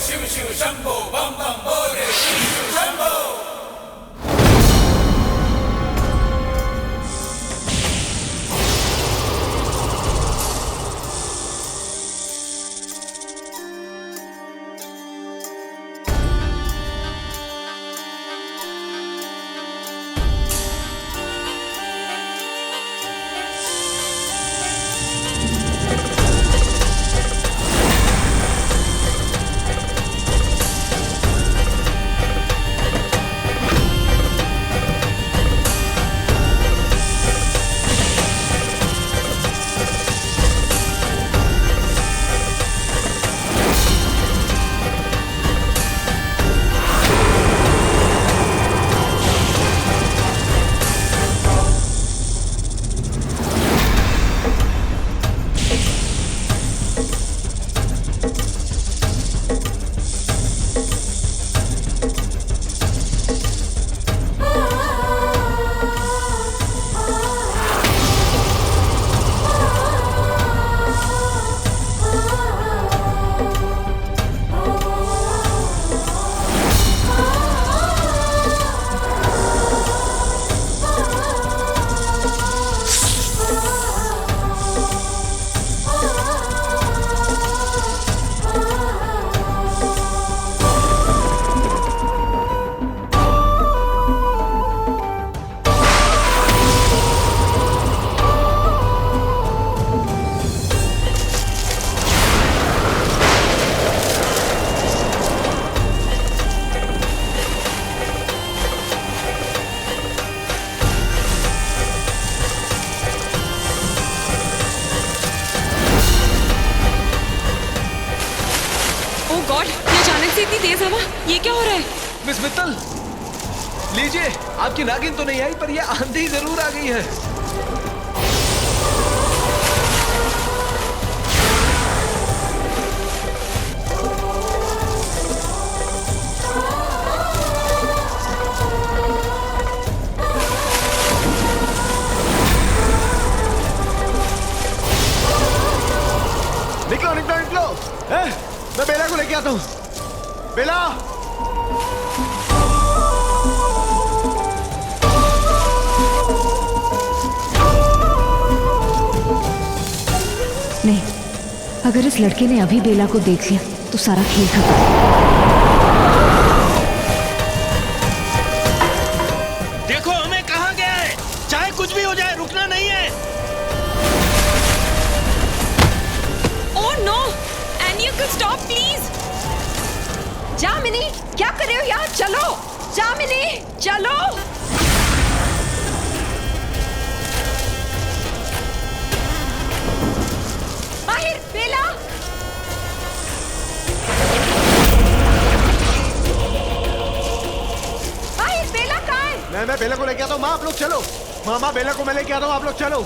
शिव शिव शंभो बम बम बोले शिव शिव शंभो। इतनी तेज हवा, ये क्या हो रहा है? मिस मित्तल, लीजिए, आपकी नागिन तो नहीं आई पर ये आंधी जरूर आ गई है। निकलो निकलो निकलो, मैं बेला को लेके आता हूँ। बेला, नहीं, अगर इस लड़के ने अभी बेला को देख लिया तो सारा खेल खत्म। देखो हमें कहाँ गया है, चाहे कुछ भी हो जाए रुकना नहीं है। Oh no, any uncle stop please. Jamini, क्या कर रहे हो यार? चलो जामिनी, चलो। माहिर, बेला। माहिर, बेला कहाँ है? मैं बेला को लेके आता हूँ। माँ आप लोग चलो, मामा बेला को मैं लेके आता हूँ, आप लोग चलो।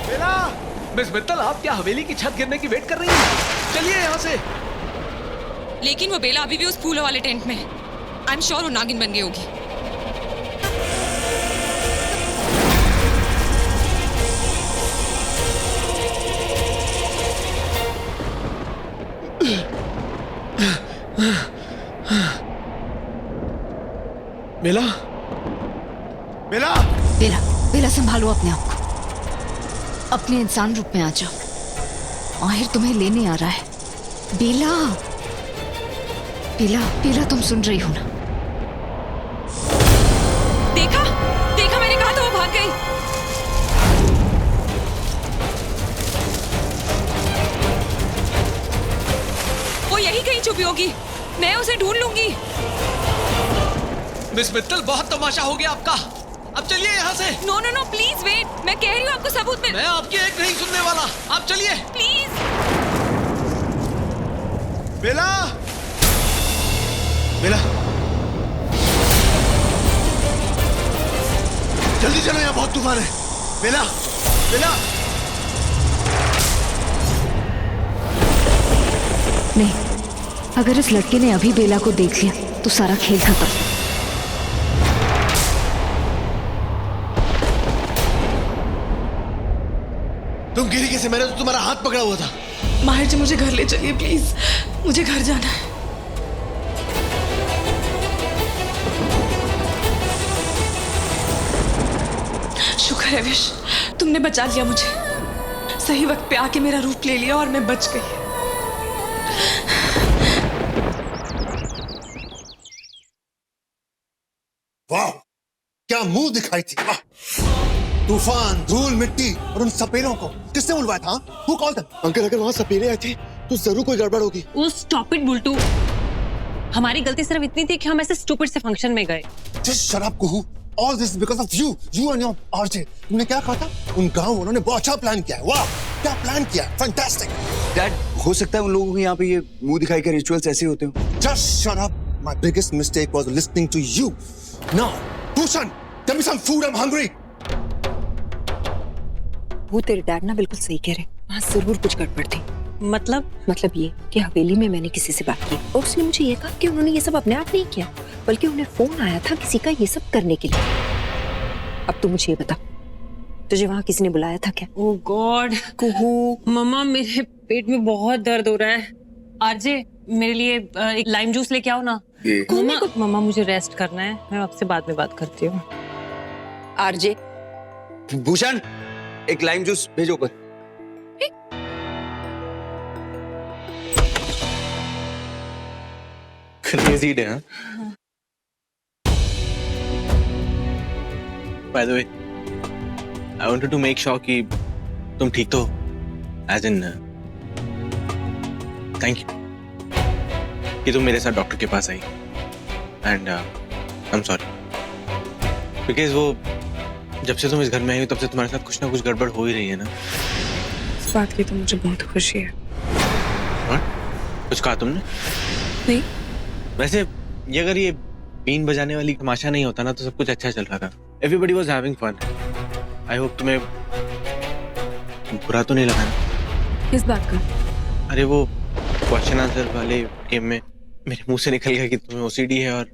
बेला। मिस मित्तल, आप क्या हवेली की छत गिरने की वेट कर रही हैं? चलिए यहाँ से। लेकिन वो बेला अभी भी उस फूलों वाले टेंट में है। आई एम श्योर वो नागिन बन गई होगी। बेला, बेला, बेला, बेला संभालो अपने आप को, अपने इंसान रूप में आ जाओ। माहिर तुम्हें लेने आ रहा है। बेला, बेला, बेला, तुम सुन रही हो ना? देखा, देखा, मैंने कहा था वो भाग गई। वो यही कहीं छुपी होगी, मैं उसे ढूंढ लूंगी। मिस मित्तल, बहुत तमाशा हो गया आपका। अब चलिए यहाँ से। No no no, please wait, मैं कह रही हूँ आपको सबूत में। मैं आपकी एक नहीं सुनने वाला, आप चलिए प्लीज। बेला, बेला, जल्दी चलो, यहाँ बहुत तूफान है। बेला, बेला। नहीं, अगर इस लड़के ने अभी बेला को देख लिया तो सारा खेल खत्म। तुम गिरी कैसे? मैंने तो तुम्हारा हाथ पकड़ा हुआ था। माहिर जी मुझे घर ले चलिए प्लीज, मुझे घर जाना है। शुक्र है विश, तुमने बचा लिया मुझे। सही वक्त पे आके मेरा रूप ले लिया और मैं बच गई। वाह, क्या मुंह दिखाई थी। वाह, तूफान, धूल, मिट्टी और उन सपेरों को किसने बुलवाया था? Who called them? अंकल अगर वहाँ सपेरे आए थे तो जरूर कोई गड़बड़ होगी। स्टॉप इट बुल्टू, हमारी गलती सिर्फ इतनी थी कि हम ऐसे स्टूपिड से फंक्शन में गए। Just shut up, Kuhu. All this because of you and your RJ। तुमने क्या कहा था? उन गाँव वालों ने बहुत अच्छा प्लान किया है। वाह, क्या प्लान किया? Fantastic। डैड, हो सकता है उन लोगों के यहाँ पे ये मुंह दिखाई के रिचुअल्स ऐसे होते हो। Just shut up। My biggest mistake was listening to you। Now, Bhushan, give me some food, I'm hungry। वो तेरे डैड ना बिल्कुल सही कह रहे, वहाँ जरूर कुछ गड़बड़ थी। मतलब ये कि हवेली में मैंने किसी से बात की और उसने मुझे ये कहा कि उन्होंने ये सब अपने आप नहीं किया, बल्कि उन्हें फोन आया था किसी का ये सब करने के लिए। अब तू मुझे ये बता, तुझे वहाँ किसी ने बुलाया था क्या? ओह गॉड कुहू, मम्मा मेरे पेट में बहुत दर्द हो रहा है। आरजे मेरे लिए एक लाइम जूस लेके आओ ना। मम्मा मुझे रेस्ट करना है, मैं आपसे बाद में बात करती हूँ। आरजे, भूषण, एक लाइम जूस भेजो ऊपर। क्रेजी डे, हाँ? By the way, I wanted to make sure कि तुम ठीक तो, as in, thank you कि तुम मेरे साथ डॉक्टर के पास आई, and I'm sorry because वो जब से तुम इस घर में आई हो तब से तुम्हारे साथ कुछ ना कुछ गड़बड़ हो ही रही है ना। इस बात की तो मुझे बहुत खुशी है। कुछ कहा तुमने? नहीं। वैसे ये अगर ये बीन बजाने वाली तमाशा नहीं होता ना तो सब कुछ अच्छा चल रहा था। Everybody was having fun। I hope तुम्हें बुरा तो नहीं लगा ना? किस बात का? अरे वो क्वेश्चन आंसर वाले गेम में मेरे मुंह से निकल गया कि तुम्हें OCD है और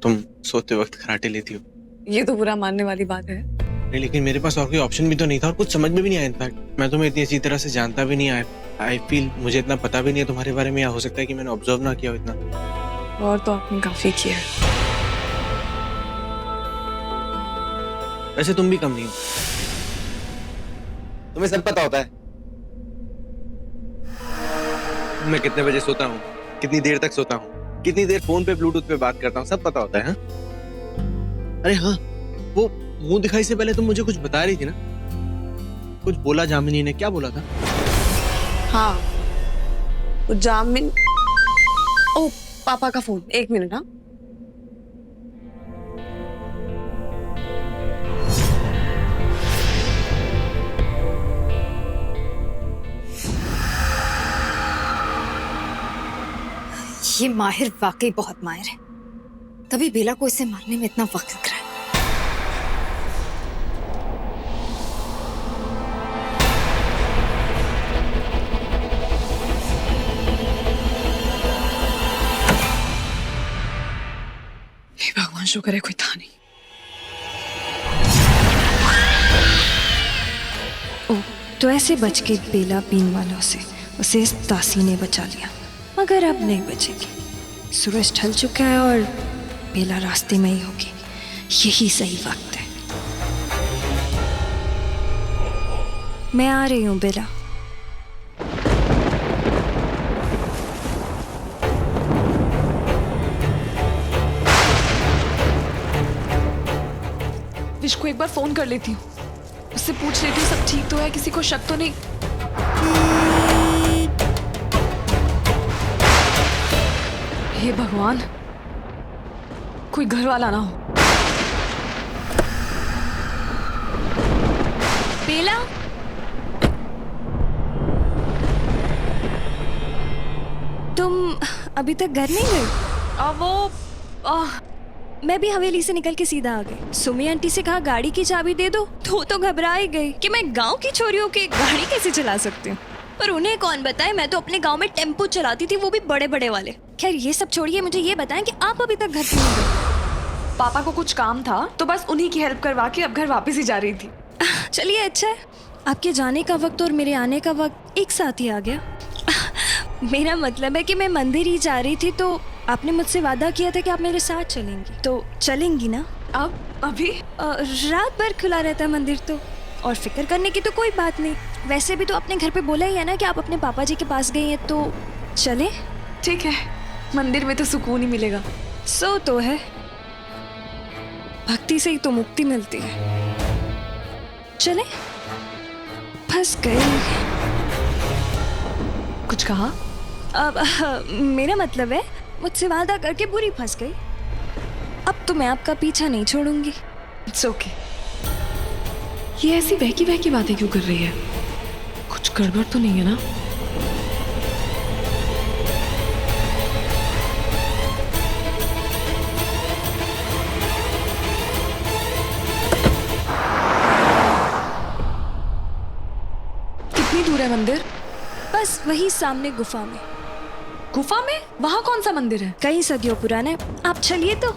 तुम सोते वक्त खराटे लेती हो। ये तो बुरा मानने वाली बात है। नहीं, लेकिन मेरे पास और कोई ऑप्शन भी तो नहीं था और कुछ समझ में भी नहीं आया। इनफैक्ट मैं तुम्हें इतनी अच्छी तरह से जानता भी नहीं। आई फील मुझे इतना पता भी नहीं है तुम्हारे बारे में, या हो सकता है कि मैंने ऑब्जर्व ना किया हो इतना। और तो आपने काफी किया है। वैसे तुम भी कम नहीं हो। तुम्हें सब पता होता है मैं कितने बजे सोता हूँ, कितनी देर तक सोता हूँ, कितनी देर फोन पे ब्लूटूथ पे बात करता हूँ, सब पता होता है। हाँ? अरे हाँ, वो मुंह दिखाई से पहले तुम मुझे कुछ बता रही थी ना, कुछ बोला जामिनी ने, क्या बोला था? हाँ, वो जामिन। ओ पापा का फोन, 1 मिनट। हाँ, ये माहिर वाकई बहुत माहिर है, तभी बेला को इसे मारने में इतना वक्त लग रहा है। हे भगवान, शुक्र है कोई था नहीं। ओ, तो ऐसे बच के बेला पीन वालों से उसे इस तासी ने बचा लिया, मगर अब नहीं बचेगी। सूरज ढल चुका है और बेला रास्ते में ही होगी। यही सही वक्त है। मैं आ रही हूँ बेला। विश को एक बार फोन कर लेती हूँ, उससे पूछ लेती हूँ सब ठीक तो है, किसी को शक तो नहीं। हे भगवान, कोई घर वाला ना हो। बेला, तुम अभी तक घर नहीं गए? मैं भी हवेली से निकल के सीधा आ गई। सुमी आंटी से कहा गाड़ी की चाबी दे दो, तो घबरा ही गई कि मैं गांव की छोरियों की गाड़ी कैसे चला सकती हूँ। पर उन्हें कौन बताए, मैं तो अपने गांव में टेम्पो चलाती थी, वो भी बड़े बड़े वाले। खैर ये सब छोड़िए, मुझे ये बताएं कि आप अभी तक घर क्यों नहीं गए? पापा को कुछ काम था तो बस उन्हीं की हेल्प करवा के अब घर वापस ही जा रही थी। चलिए अच्छा है, आपके जाने का वक्त और मेरे आने का वक्त एक साथ ही आ गया। मेरा मतलब है कि मैं मंदिर ही जा रही थी तो आपने मुझसे वादा किया था कि आप मेरे साथ चलेंगी, तो चलेंगी ना? अब अभी रात भर खुला रहता है मंदिर तो, और फिक्र करने की तो कोई बात नहीं। वैसे भी तो अपने घर पे बोला ही है ना कि आप अपने पापा जी के पास गई हैं, तो चले? ठीक है, मंदिर में तो सुकून ही मिलेगा। सो तो है, भक्ति से ही तो मुक्ति मिलती है। चले? फंस गई। कुछ कहा? अब मेरा मतलब है मुझसे वादा करके बुरी फंस गई। अब तो मैं आपका पीछा नहीं छोड़ूंगी। It's okay. ये ऐसी बहकी बहकी बातें क्यों कर रही है? कुछ गड़बड़ तो नहीं है ना? कितनी दूर है मंदिर? बस वही सामने गुफा में। गुफा में? वहाँ कौन सा मंदिर है? कई सदियों पुराना है। आप चलिए तो।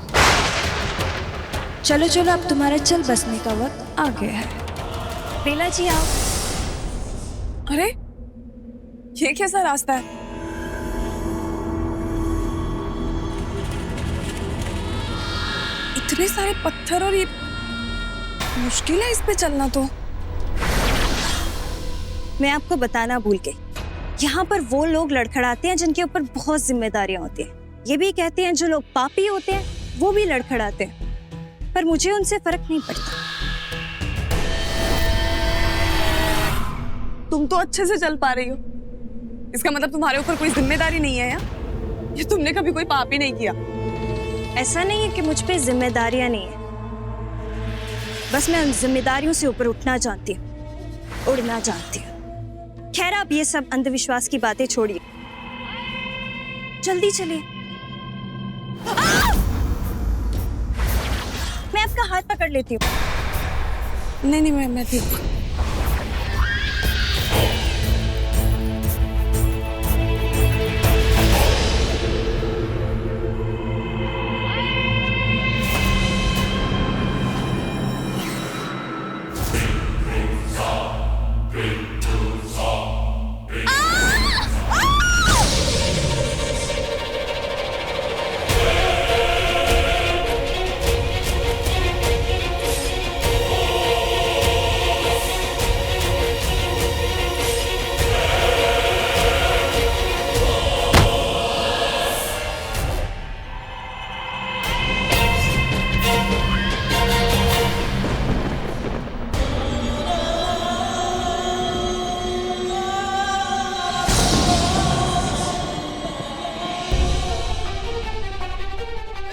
चलो चलो, अब तुम्हारा चल बसने का वक्त आ गया है। बेला जी आओ। अरे ये कैसा रास्ता है? इतने सारे पत्थर और ये मुश्किल है इस पे चलना तो। मैं आपको बताना भूल गई, यहाँ पर वो लोग लड़खड़ाते हैं जिनके ऊपर बहुत जिम्मेदारियां होती हैं। ये भी कहते हैं जो लोग पापी होते हैं वो भी लड़खड़ाते हैं, पर मुझे उनसे फर्क नहीं पड़ता। तुम तो अच्छे से चल पा रही हो, इसका मतलब तुम्हारे ऊपर कोई जिम्मेदारी नहीं है या तुमने कभी कोई पाप ही नहीं किया? ऐसा नहीं है कि मुझ पे जिम्मेदारियां नहीं है, बस मैं उन जिम्मेदारियों से ऊपर उठना जानती हूँ, उड़ना जानती हूँ। खैर, आप ये सब अंधविश्वास की बातें छोड़िए, जल्दी चलिए। मैं आपका हाथ पकड़ लेती हूँ। नहीं मैं ठीक हूँ।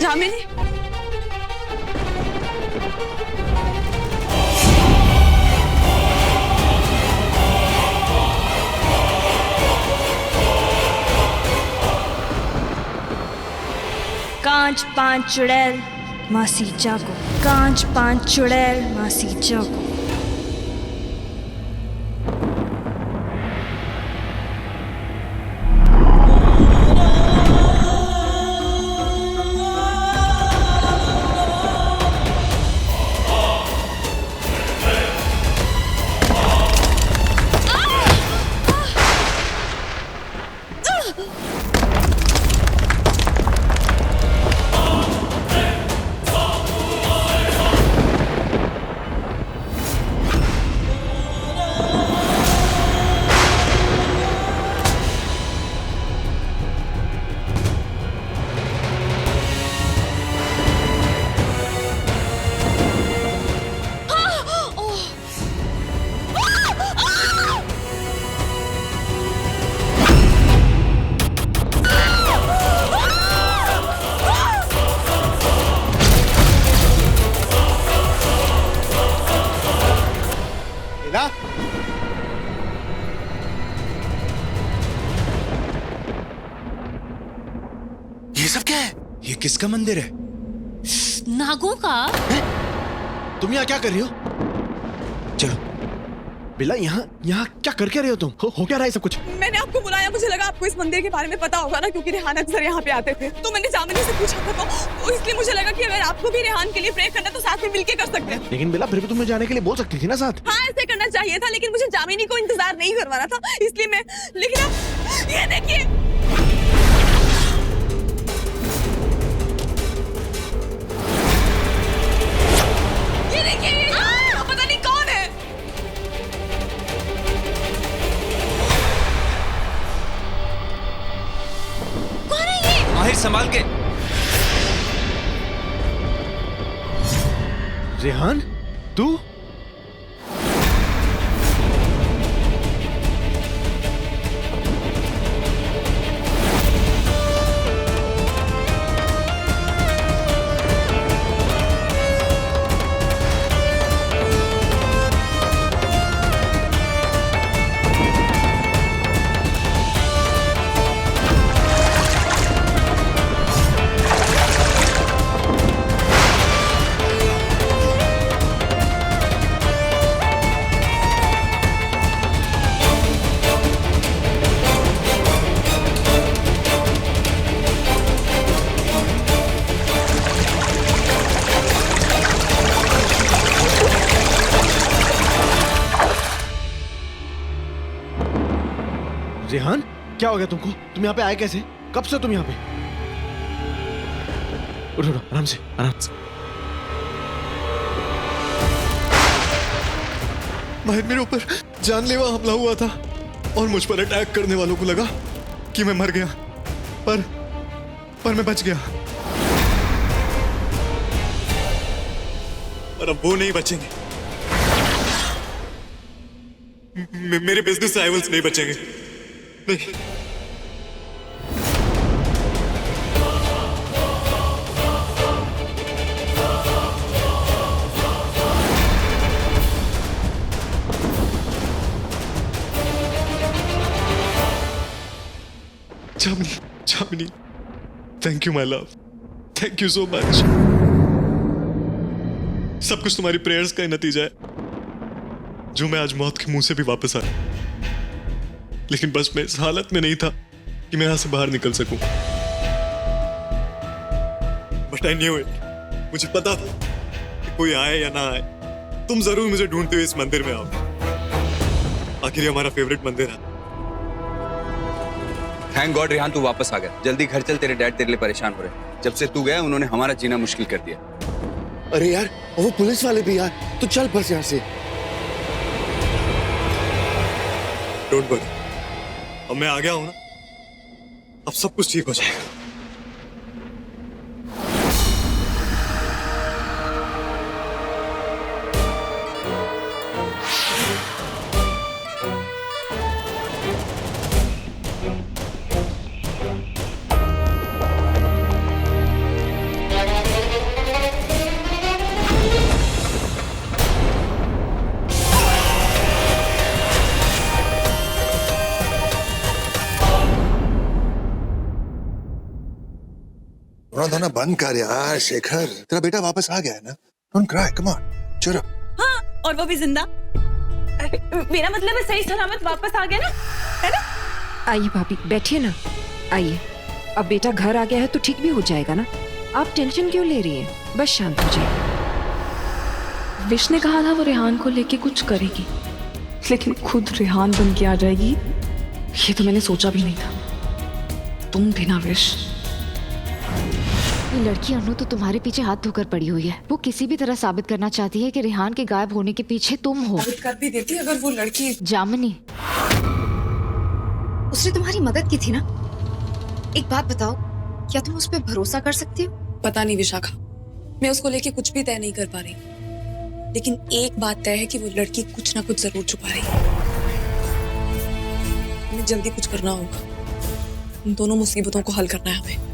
यामिनी, कांच पांच चुड़ैल मासी जागो, कांच पांच चुड़ैल मासी जागो। ये सब क्या है? ये किसका मंदिर है? नागों का। तुम यहाँ क्या कर रही हो? चलो बेला यहाँ यहाँ क्या करके रहे हो तुम? हो क्या रहा है सब कुछ? मैंने आपको बुलाया, मुझे लगा आपको इस मंदिर के बारे में पता होगा ना, क्योंकि रेहान अक्सर यहाँ पे आते थे। तो मैंने जामिनी से पूछा था, तो इसलिए मुझे लगा कि अगर आपको भी रेहान के लिए प्रे करना तो साथ में मिलके कर सकते हैं। लेकिन बेला फिर भी तुम्हें जाने के लिए बोल सकती थी ना साथ। हाँ ऐसे करना चाहिए था, लेकिन मुझे जामिनी को इंतजार नहीं करवाना था, इसलिए मैं। लेकिन अब ये देखिए, पता नहीं कौन है। कौन है ये? माहिर संभाल के। रेहान तू? रेहान क्या हो गया तुमको? तुम यहाँ पे आए कैसे? कब से तुम यहाँ पे? उठो उठो, आराम से आराम से। माहिर मेरे ऊपर जानलेवा हमला हुआ था और मुझ पर अटैक करने वालों को लगा कि मैं मर गया, पर मैं बच गया। और अब वो नहीं बचेंगे, मेरे बिजनेस राइवल्स नहीं बचेंगे। नहीं। Jamini, thank you my love, thank you so much. सब कुछ तुम्हारी प्रेयर्स का ही नतीजा है, जो मैं आज मौत के मुंह से भी वापस आया। लेकिन बस मैं इस हालत में नहीं था कि मैं यहां से बाहर निकल सकूं। बट आई न्यू इट, मुझे पता था कि कोई आए या ना आए, तुम जरूर मुझे ढूंढते हुए इस मंदिर में आओ। आखिर ये हमारा फेवरेट मंदिर है। थैंक गॉड रेहान तू वापस आ गया। जल्दी घर चल, तेरे डैड तेरे लिए परेशान हो रहे। जब से तू गया उन्होंने हमारा जीना मुश्किल कर दिया। अरे यार वो पुलिस वाले भी यार, तू चल बस यहाँ से। डोंट वरी, अब मैं आ गया हूं ना, अब सब कुछ ठीक हो जाएगा। रोना बंद कर यार शेखर, तेरा बेटा वापस आ गया है ना। डोंट क्राई, कम ऑन, चलो। हाँ, और वो भी जिंदा। मेरा मतलब है सही सलामत वापस आ गया ना, है ना? आइए भाभी बैठिए ना, आइए। अब बेटा घर आ गया है तो ठीक भी हो जाएगा ना। आप टेंशन क्यों ले रही हैं? बस शांत हो जाइए। विश ने कहा था वो रेहान को लेके कुछ करेगी, लेकिन खुद रेहान बन के आ जाएगी, ये तो मैंने सोचा भी नहीं था। तुम भी ना विश। ये लड़की अनु तो तुम्हारे पीछे हाथ धोकर पड़ी हुई है। वो किसी भी तरह साबित करना चाहती है कि रेहान के गायब होने के पीछे तुम हो। साबित कर भी देती अगर वो लड़की। जामिनी, उसने तुम्हारी मदद की थी ना। एक बात बताओ, क्या तुम उस पर भरोसा कर सकती हो? पता नहीं विशाखा, मैं उसको लेके कुछ भी तय नहीं कर पा रही, लेकिन एक बात तय है कि वो लड़की कुछ ना कुछ जरूर छुपा रही है। हमें जल्दी कुछ करना होगा, इन दोनों मुसीबतों को हल करना है हमें।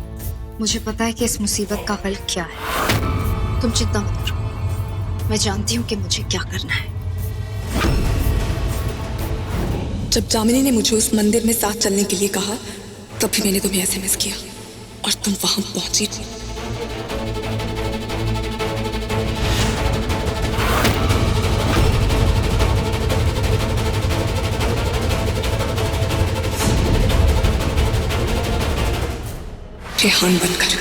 मुझे पता है कि इस मुसीबत का हल क्या है। तुम चिंता मत करो, मैं जानती हूँ कि मुझे क्या करना है। जब जामिनी ने मुझे उस मंदिर में साथ चलने के लिए कहा, तभी मैंने तुम्हें एसएमएस किया और तुम वहां पहुंची। रेहान बनकर।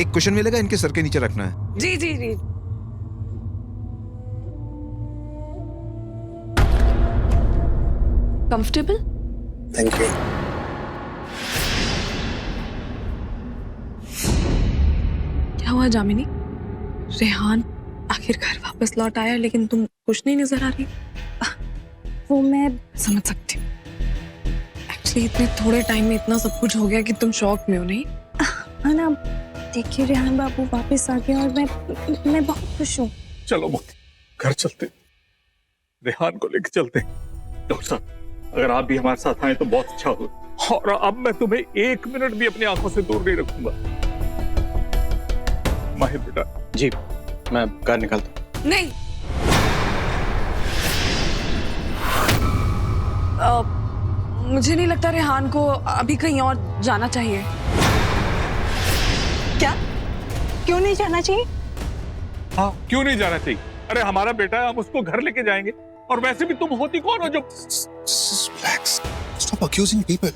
एक क्वेश्चन मिलेगा, इनके सर के नीचे रखना है। जी जी जी। कंफर्टेबल? Thank you. क्या हुआ जामिनी? रेहान आखिर घर वापस लौट आया, लेकिन तुम खुश नहीं नजर आ रही। वो मैं समझ सकती हूँ। एक्चुअली इतने थोड़े टाइम में इतना सब कुछ हो गया कि तुम शॉक में हो, नहीं? ना देखिए, रेहान बाबू वापस आ गए और मैं बहुत खुश हूँ। चलो मोती, घर चलते, रेहान को लेके चलते। डॉक्टर साहब, अगर आप भी हमारे साथ आए तो बहुत अच्छा होगा। और अब मैं तुम्हें 1 मिनट भी अपनी आंखों से दूर नहीं रखूंगा। माहिर बेटा। जी, मैं कार निकालता हूँ। नहीं। मुझे नहीं लगता रेहान को अभी कहीं और जाना चाहिए। क्या? क्यों नहीं जाना चाहिए? हाँ, क्यों नहीं जाना चाहिए? अरे हमारा बेटा है, हम उसको घर लेके जाएंगे। और वैसे भी तुम होती कौन हो जो... Relax. Stop accusing people.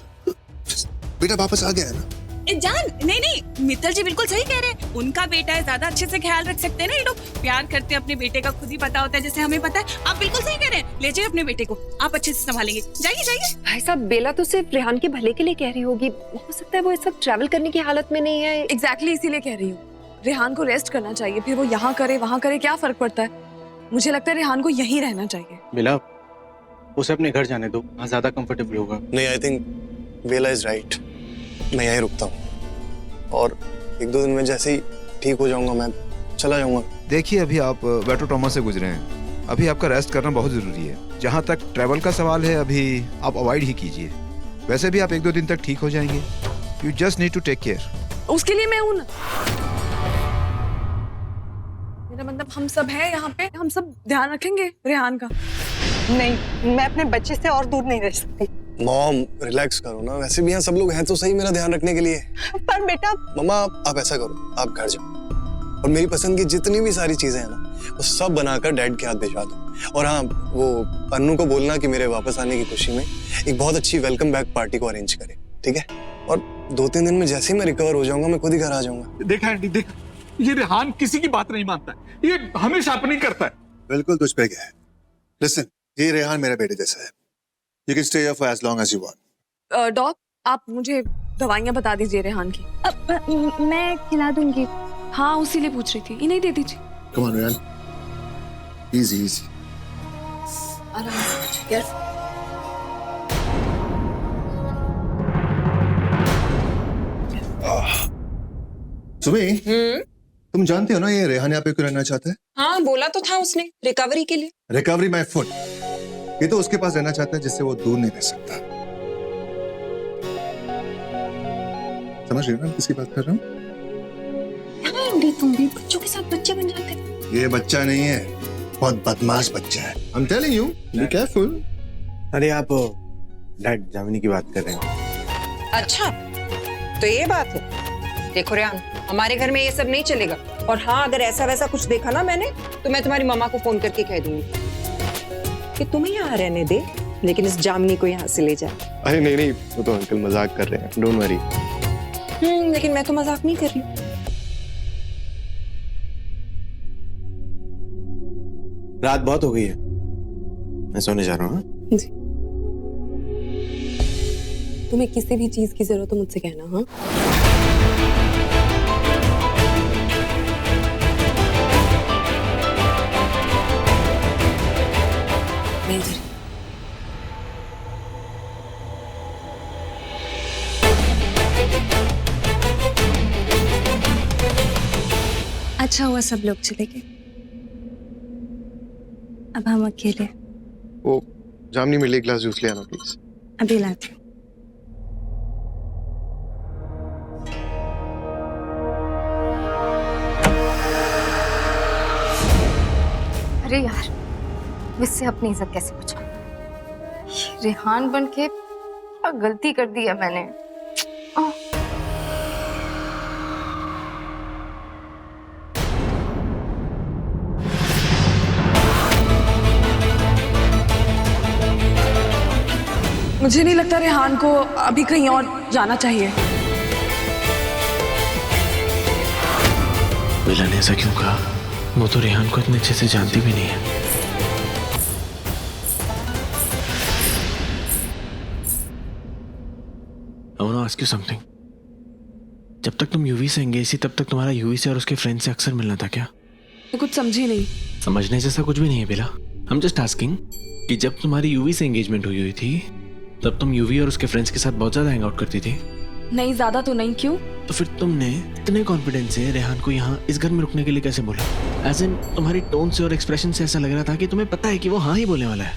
बेटा वापस आ गया है ना? जान, नहीं, मित्तल जी बिल्कुल सही कह रहे हैं। उनका बेटा है, ज्यादा अच्छे से ख्याल रख सकते हैं ना ये लोग। प्यार करते हैं अपने बेटे का, खुद ही पता होता है, जैसे हमें पता है। आप बिल्कुल सही कह रहे हैं। ले जाइए अपने बेटे को, आप अच्छे से संभालेंगे। जाइए। भाई साहब, बेला तो सिर्फ रेहान के भले के लिए कह रही होगी। हो सकता है वो इस वक्त ट्रैवल करने की हालत में नहीं है। एग्जैक्टली इसीलिए कह रही हूँ। रेहान को रेस्ट करना चाहिए, फिर वो यहाँ करे वहाँ करे, क्या फर्क पड़ता है? मुझे लगता है रेहान को यहीं रहना चाहिए। बेला, उसे अपने घर जाने दो, वहाँ ज्यादा कंफर्टेबल होगा। नहीं, I think Bela is right. मैं यहीं रुकता हूँ और 1-2 दिन में जैसे ही ठीक हो जाऊंगा मैं चला जाऊंगा। देखिए, अभी आप बैटो ट्रॉमा से गुजरे हैं। अभी आपका रेस्ट करना बहुत जरूरी है। जहाँ तक ट्रैवल का सवाल है, अभी आप अवॉइड ही कीजिए। वैसे भी आप 1-2 दिन तक ठीक हो जाएंगे। You just need to take care. उसके लिए मैं हूं ना। मेरा मतलब हम सब हैं यहाँ पे, हम सब ध्यान रखेंगे रेहान का। नहीं, मैं अपने बच्चे से और दूर नहीं रह सकती। मॉम, रिलैक्स करो ना। वैसे भी यहाँ सब लोग हैं तो सही मेरा ध्यान रखने के लिए। पर बेटा... मम्मा, आप ऐसा करो, आप घर जाओ और मेरी पसंद की जितनी भी सारी चीजें हैं ना, वो सब बनाकर डैड के हाथ भिजवा दो। और हाँ, वो अन्नू को बोलना कि मेरे वापस आने की खुशी में एक बहुत अच्छी वेलकम बैक पार्टी को अरेंज करे, ठीक है? और 2-3 दिन में जैसे ही मैं रिकवर हो जाऊंगा, मैं खुद ही घर आ जाऊंगा। देखा आंटी, देखा, ये रेहान किसी की बात नहीं मानता है। ये हमेशा अपनी करता है। बिल्कुल तुझ पे क्या है। लिसन, ये रेहान मेरे बेटे जैसा है। You can stay here for as long as you want. Doc, आप मुझे दवाइयाँ बता दीजिए रेहान की। मैं खिला दूंगी। हाँ, उसी लिए पूछ रही थी। इन्हें दे दीजिए। Come on, Rehan. Easy, easy. सुबह, तुम जानते हो ना ये रेहान यहाँ पे क्यों रहना चाहता है? हाँ, बोला तो था उसने, रिकवरी के लिए। Recovery my foot. ये तो उसके पास रहना चाहता है जिससे वो दूर नहीं रह सकता। समझ रहे हो ना किसकी बात कर रहा हूँ? तुम भी बच्चों के साथ बच्चे बन जाते हो। ये बच्चा नहीं है, बहुत बदमाश बच्चा है। I'm telling you, be careful. अरे आप डैड जामिनी की बात कर रहे हैं। अच्छा, तो ये बात है। देखो रेहान, हमारे घर में ये सब नहीं चलेगा। और हाँ, अगर ऐसा वैसा कुछ देखा ना मैंने, तो मैं तुम्हारी मम्मा को फोन करके कह दूंगी कि तुम्हें यहाँ रहने दे, लेकिन इस जामिनी को यहाँ से ले जा। अरे नहीं, वो तो अंकल मजाक कर रहे हैं, डोंट वरी। लेकिन मैं तो मजाक नहीं कर रही हूँ। रात बहुत हो गई है, मैं सोने जा रहा हूँ। जी। तुम्हें किसी भी चीज की जरूरत हो मुझसे कहना। हाँ, मैं इधर। अच्छा हुआ सब लोग चले गए। अब हम अकेले। वो जामनी मेरे लिए एक ग्लास जूस ले आना प्लीज। अभी लाती हूँ। अरे यार, मुझसे अपनी इज्जत कैसे बचा? रेहान बन के क्या गलती कर दी है मैंने। मुझे नहीं लगता रेहान को अभी कहीं और जाना चाहिए। बेला ने ऐसा क्यों कहा? वो तो रेहान को इतने अच्छे से जानती भी नहीं है। I want to ask you something. जब तक तुम यूवी से एंगेज थी तब तक तुम्हारा यूवी से और उसके फ्रेंड से अक्सर मिलना था क्या? मैं कुछ समझी नहीं। समझने जैसा कुछ भी नहीं है बेला। I'm just asking कि जब तुम्हारी यूवी से एंगेजमेंट हुई थी तब तुम यूवी और उसके फ्रेंड्स के साथ बहुत ज्यादा हैंग आउट करती थी। नहीं, ज्यादा तो नहीं। क्यों? तो फिर तुमने इतने कॉन्फिडेंस से रेहान को यहाँ इस घर में रुकने के लिए कैसे बोला? एज इन तुम्हारी टोन से और एक्सप्रेशन से ऐसा लग रहा था कि तुम्हें पता है कि वो हाँ ही बोलने वाला है।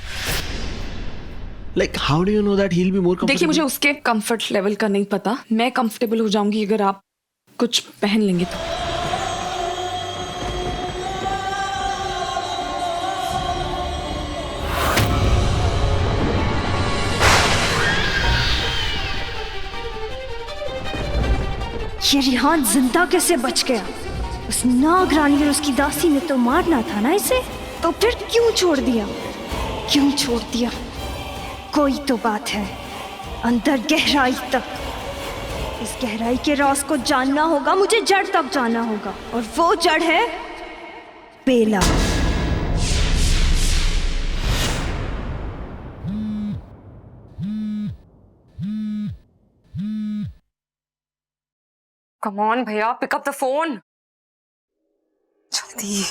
Like, how do you know that he'll be more comfortable? देखिए, मुझे उसके कंफर्ट लेवल का नहीं पता। मैं कंफर्टेबल हो जाऊंगी अगर आप कुछ पहन लेंगे तो। ये रेहान जिंदा कैसे बच गया? उस नागरानी और उसकी दासी ने तो मारना था ना इसे, तो फिर क्यों छोड़ दिया? क्यों छोड़ दिया? कोई तो बात है अंदर गहराई तक। इस गहराई के राज को जानना होगा, मुझे जड़ तक जाना होगा, और वो जड़ है बेला। कम ऑन भैया, पिक अप द फोन जल्दी।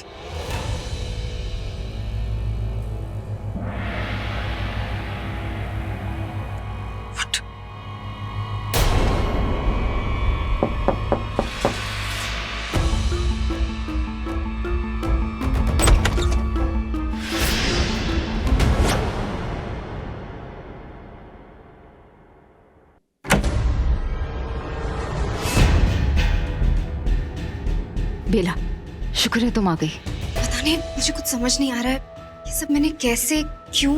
बेला, शुक्र है तुम आ गई। पता नहीं, मुझे कुछ समझ नहीं आ रहा है ये सब मैंने कैसे, क्यों।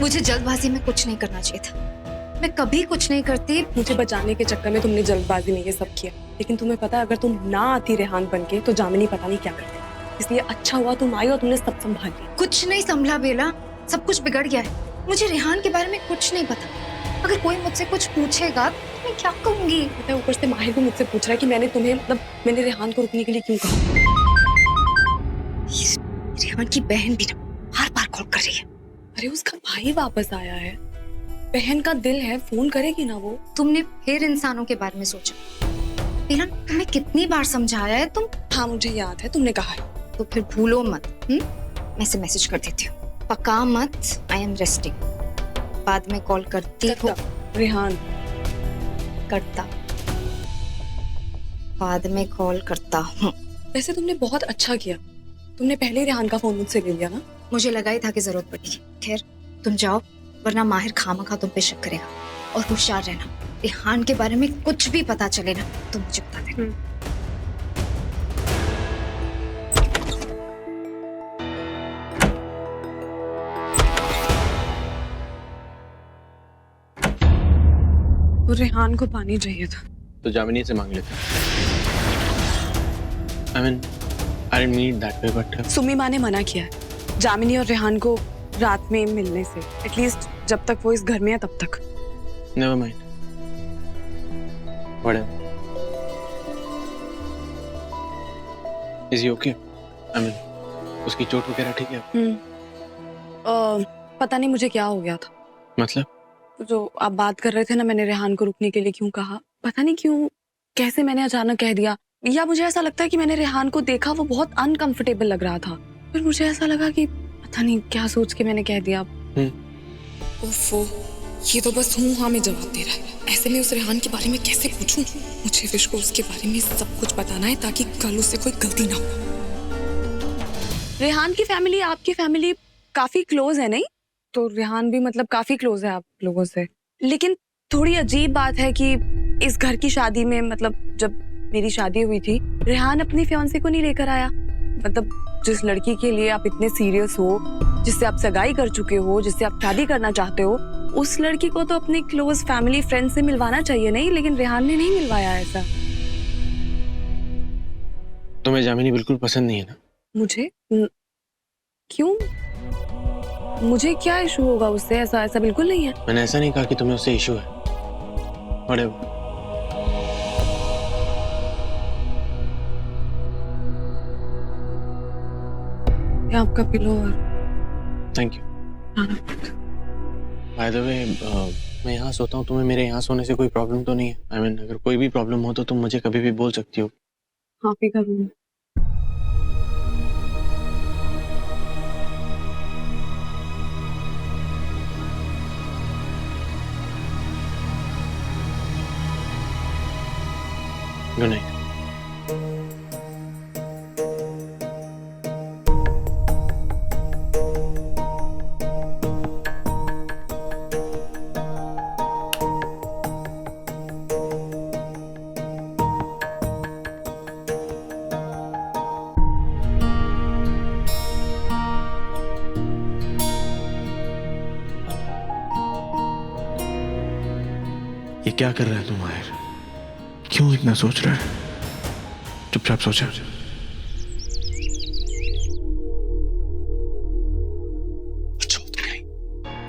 मुझे जल्दबाजी में कुछ नहीं करना चाहिए था। मैं कभी कुछ नहीं करती। मुझे बचाने के चक्कर में तुमने जल्दबाजी में ये सब किया, लेकिन तुम्हें पता है अगर तुम ना आती रेहान बनके तो जामिनी पता नहीं क्या करती। इसलिए अच्छा हुआ तुम आई और तुमने सब संभाल लिया। कुछ नहीं संभला बेला, सब कुछ बिगड़ गया है। मुझे रेहान के बारे में कुछ नहीं पता। अगर कोई मुझसे कुछ पूछेगा तो मैं क्या कहूंगी? पता है, ऊपर से माहिर भी मुझसे पूछ रहा है कि मैंने तुम्हें, मतलब मैंने रेहान को रुकने के लिए क्यों कहा। रेहान की बहन भी ना बार बार कॉल कर रही है। अरे उसका भाई वापस आया है, बहन का दिल है, फोन करेगी ना वो। तुमने फिर इंसानों के बारे में सोचा? बेला, तुम्हें कितनी बार समझाया है तुम। हाँ मुझे याद है, तुमने कहा है। तो फिर भूलो मत। मैं से मैसेज कर देती हूँ, पका मत। आई एम रेस्टिंग, बाद में कॉल करती हो। रेहान करता, बाद में कॉल करता हूँ। वैसे तुमने बहुत अच्छा किया, तुमने पहले रेहान का फोन मुझसे ले लिया ना। मुझे लगा ही था कि जरूरत पड़ेगी। खैर तुम जाओ, वरना माहिर खामखा तुम पे शक करेगा। और होशियार रहना, रेहान के बारे में कुछ भी पता चले ना तो मुझे बता देना। वो रेहान को पानी चाहिए था तो जामिनी से मांग लेते। I mean, I didn't mean that way, but Sumi माँ ने मना किया है जामिनी और रेहान को रात में मिलने से, एटलीस्ट जब तक वो इस घर में है तब तक। Never mind. Whatever. Is he okay? I mean, उसकी चोट वगैरह ठीक है? पता नहीं मुझे क्या हो गया था। मतलब? जो आप बात कर रहे थे ना, मैंने रेहान को रुकने के लिए क्यों कहा, पता नहीं क्यों, कैसे मैंने अचानक कह दिया। या मुझे ऐसा लगता है कि मैंने रेहान को देखा, वो बहुत अनकंफर्टेबल लग रहा था, फिर मुझे ऐसा लगा कि पता नहीं क्या सोच के मैंने कह दिया। ओफो, ये तो बस हूँ हाँ में जवाब दे रहा है। ऐसे में उस रेहान के बारे में कैसे पूछूं? मुझे विश को उसके बारे में सब कुछ बताना है ताकि कल उससे कोई गलती ना हो। रेहान की फैमिली आपकी फैमिली काफी क्लोज है नहीं? तो रेहान भी मतलब काफी क्लोज है आप लोगों से। लेकिन थोड़ी अजीब बात है कि इस घर की शादी में, मतलब जब मेरी शादी हुई थी, रेहान अपनी फियांसे को नहीं लेकर आया। मतलब जिस लड़की के लिए आप इतने सीरियस हो, जिससे आप सगाई कर चुके हो, जिससे आप शादी करना चाहते हो, उस लड़की को तो अपनी क्लोज फैमिली फ्रेंड से मिलवाना चाहिए नहीं, लेकिन रेहान ने नहीं मिलवाया ऐसा। तुम्हें जामिनी बिल्कुल पसंद नहीं है ना? मुझे? क्यों? मुझे क्या इशू होगा उससे? ऐसा ऐसा बिल्कुल नहीं है। मैंने ऐसा नहीं कहा कि तुम्हें उससे इशू है। Whatever. ये आपका पिलो और thank you. By the way, मैं यहाँ सोता हूँ, तुम्हें मेरे यहाँ सोने से कोई प्रॉब्लम तो नहीं है? I mean, अगर कोई भी प्रॉब्लम हो तो तुम मुझे कभी भी बोल सकती हो। आप ही का रूम है। Good night. ये क्या कर रहा है तू माहिर? क्यों इतना सोच रहा है? चुपचाप सोचा।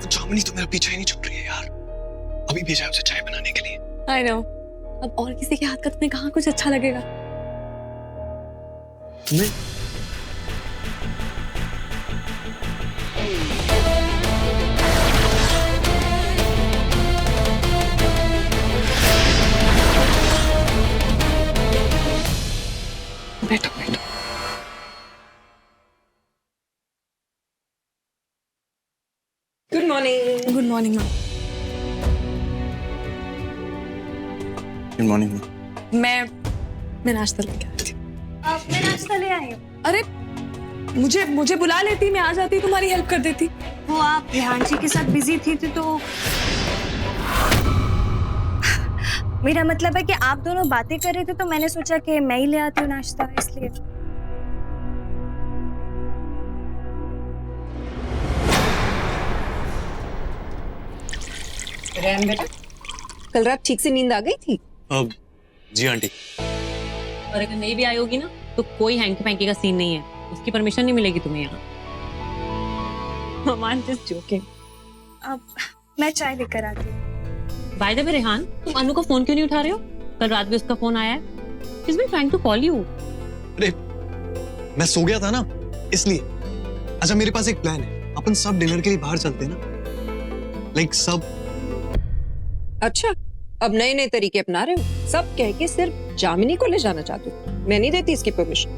जामुनी तो मेरा पीछा ही नहीं छूट रही है यार। अभी भेजा है उसे चाय बनाने के लिए। I know। अब और किसी के हाथ का तुम्हें कहाँ कुछ अच्छा लगेगा? नहीं। बैठो बैठो। Good morning. Good morning ma'am. Good morning ma'am. मैं नाश्ता लेके आती हूँ। मैं नाश्ता ले आई हूँ। अरे मुझे बुला लेती, मैं आ जाती, तुम्हारी हेल्प कर देती। वो आप रेहान जी के साथ बिजी थी तो मेरा मतलब है कि आप दोनों बातें कर रहे थे तो मैंने सोचा कि मैं ही ले आती हूँ नाश्ता, इसलिए। रेहान बेटा, कल रात ठीक से नींद आ गई थी? अब जी आंटी। और अगर नहीं भी आई होगी ना तो कोई हैंकी पैंकी का सीन नहीं है, उसकी परमिशन नहीं मिलेगी तुम्हें यहाँ। मम्मा जस्ट जोकिंग। अब मैं चाय लेकर आती हूँ। बाय द वे रेहान, तुम अनु का फोन क्यों नहीं उठा रहे हो? कल रात भी उसका फोन आया है। She's been trying to call you. अरे मैं सो गया था ना, इसलिए। अच्छा मेरे पास एक प्लान है, अपन सब डिनर के लिए बाहर चलते हैं ना, लाइक सब। अच्छा, अब नए नए तरीके अपना रहे हो। सब कह के सिर्फ जामिनी को ले जाना चाहते हो। मैं नहीं देती इसकी परमिशन।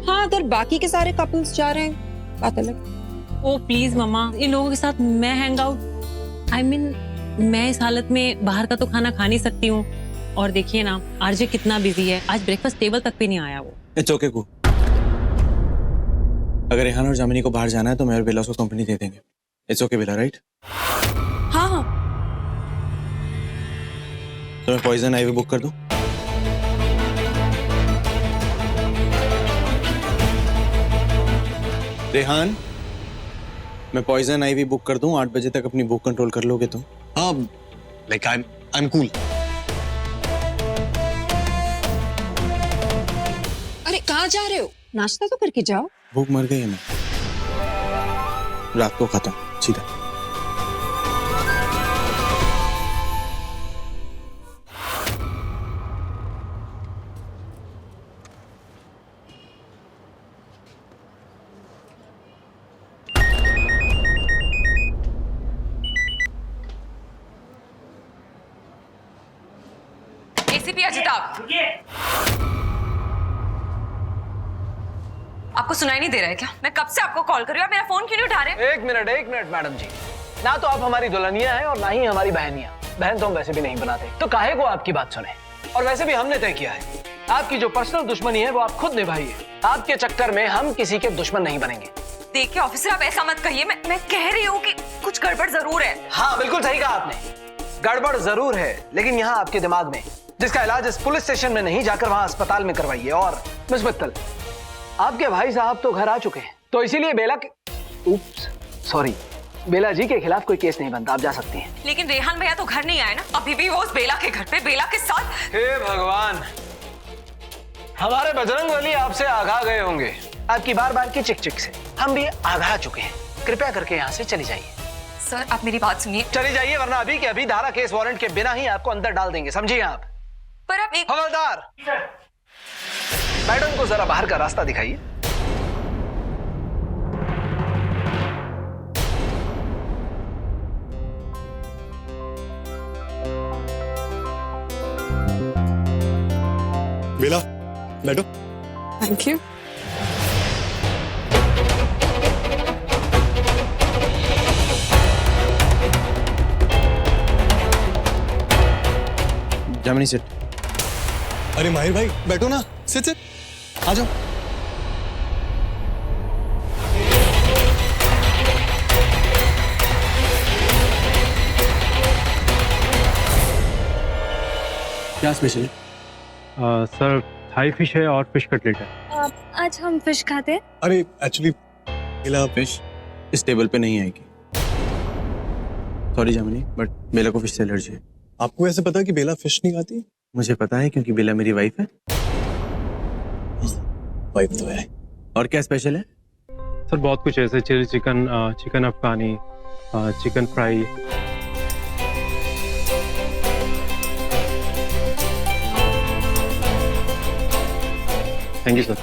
हाँ, अगर बाकी के सारे कपल्स जा रहे हैं बात अलग। ओ प्लीज मम्मा, इन लोगों के साथ मैं हैंग आउट, आई मीन मैं इस हालत में बाहर का तो खाना खा नहीं सकती हूँ। और देखिए ना, आरजे कितना बिजी है, आज ब्रेकफास्ट टेबल तक भी नहीं आया वो। इट्स ओके कू। अगर रेहान और जामिनी को बाहर जाना है तो मैं और बेला उसको कंपनी दे देंगे। It's okay Bela, right? हाँ हाँ। तो मैं पॉइजन आईवी बुक कर दूं? रेहान, मैं पॉइजन आईवी बुक कर दूं? 8 बजे तक अपनी भूख कंट्रोल कर लोगे तुम? हाँ, लाइक आई एम कूल। अरे कहाँ जा रहे हो? नाश्ता तो करके जाओ। भूख मर गई है, मैं रात को खाता हूँ सीधा। एसीपी अजिताभ, आपको सुनाई नहीं दे रहा है क्या? मैं कब से आपको कॉल कर रही हूँ, आप मेरा फोन क्यों नहीं उठा रहे? एक मिनट मैडम जी, ना तो आप हमारी दुल्हनिया हैं और ना ही हमारी बहनियां। बहन तो हम वैसे भी नहीं बनाते, तो काहे को आपकी बात सुने। और वैसे भी हमने तय किया है, आपकी जो पर्सनल दुश्मनी है वो आप खुद निभाइए। आपके चक्कर में हम किसी के दुश्मन नहीं बनेंगे। देखिए ऑफिसर, आप ऐसा मत कहिए, मैं कह रही हूँ कि कुछ गड़बड़ जरूर है। हाँ बिल्कुल सही कहा आपने, गड़बड़ जरूर है, लेकिन यहाँ आपके दिमाग में, जिसका इलाज इस पुलिस स्टेशन में नहीं जाकर वहाँ अस्पताल में करवाइए। और मिस मित्तल, आपके भाई साहब तो घर आ चुके हैं, तो इसीलिए बेला जी के खिलाफ कोई केस नहीं बनता, आप जा सकती हैं। लेकिन रेहान भैया तो घर नहीं आए ना, अभी भी वो उस बेला के घर पे बेला के साथ। हे भगवान, हमारे बजरंग बली आपसे आगा गए होंगे, आपकी बार बार की चिक चिक से हम भी आगा चुके हैं। कृपया करके यहाँ से चली जाइए। सर आप मेरी बात सुनिए। चली जाइए वरना अभी के अभी धारा केस वारंट के बिना ही आपको अंदर डाल देंगे, समझिए आप। पर आप एक हवलदार, मैडम को जरा बाहर का रास्ता दिखाइए। बेला, बैठो। Thank you. जामिनी सिट। अरे माहिर भाई बैठो ना, सिट सिट, आ जाओ। क्या स्पेशल है? सर थाई फिश है और फिश कटलेट है। आज हम फिश खाते हैं। अरे एक्चुअली बेला फिश इस टेबल पे नहीं आएगी। सॉरी जामिनी, बट बेला को फिश से एलर्जी है। आपको ऐसे पता कि बेला फिश नहीं खाती? मुझे पता है क्योंकि बेला मेरी वाइफ है। वाइफ तो है। और क्या स्पेशल है? सर बहुत कुछ है, जैसे chilli chicken, chicken Afghani, chicken fry. Thank you sir.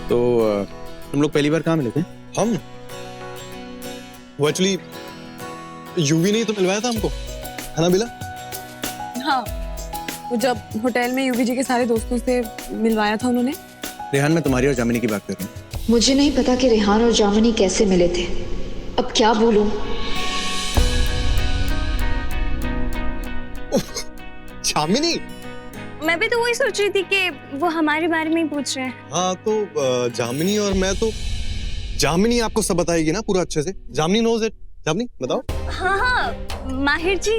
तो तुम लोग पहली बार कहाँ मिले थे? हम वो एक्चुअली यूवी ने तो मिलवाया था हमको, है ना बेला? हाँ, वो जब होटल में यूवी जी के सारे दोस्तों से मिलवाया था उन्होंने। रेहान, मैं तुम्हारी और जामिनी की बात कर रहा हूँ। मुझे नहीं पता कि रेहान और जामिनी कैसे मिले थे। अब क्या बोलूं? जामिनी? मैं भी तो वही सोच रही थी कि वो हमारे बारे में ही पूछ रहे हैं। हाँ तो जामिनी और मैं तो, जामिनी आपको सब बताएगी ना पूरा अच्छे से। जामिनी नोज इट। जामिनी बताओ। हाँ हाँ माहिर जी,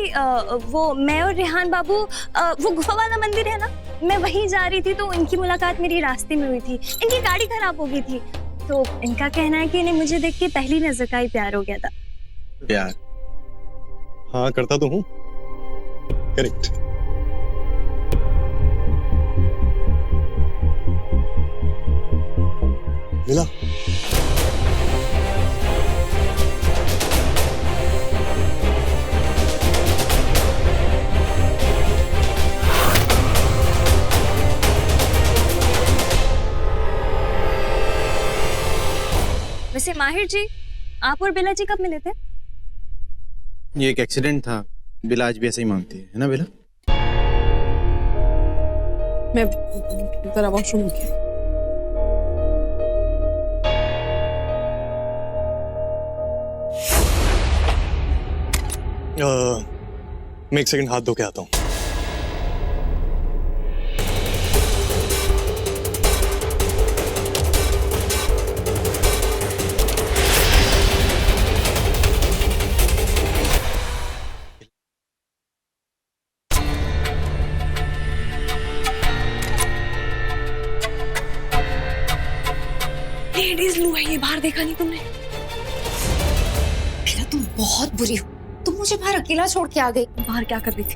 वो मैं और रेहान बाबू, वो गुफा वाला मंदिर है ना, मैं वहीं जा रही थी तो इनकी मुलाकात मेरी रास्ते में हुई थी। इनकी गाड़ी खराब हो गई थी तो इनका कहना है कि इन्हें मुझे देख के पहली नजर का ही प्यार हो गया था। प्यार? हाँ करता तो हूँ। करेक्ट। मिला? वैसे माहिर जी, आप और बेला जी कब मिले थे? ये एक एक्सीडेंट था। बेला आज भी ऐसे ही मांगती है ना बेला? मैं जरा वॉशरूम गई। मैं एक सेकंड हाथ धो के आता हूँ। लेडीज लू है ये, बाहर देखा नहीं तुमने? बेला तुम बहुत बुरी हो, तुम मुझे बाहर अकेला छोड़ के आ गई। बाहर क्या कर रही थी?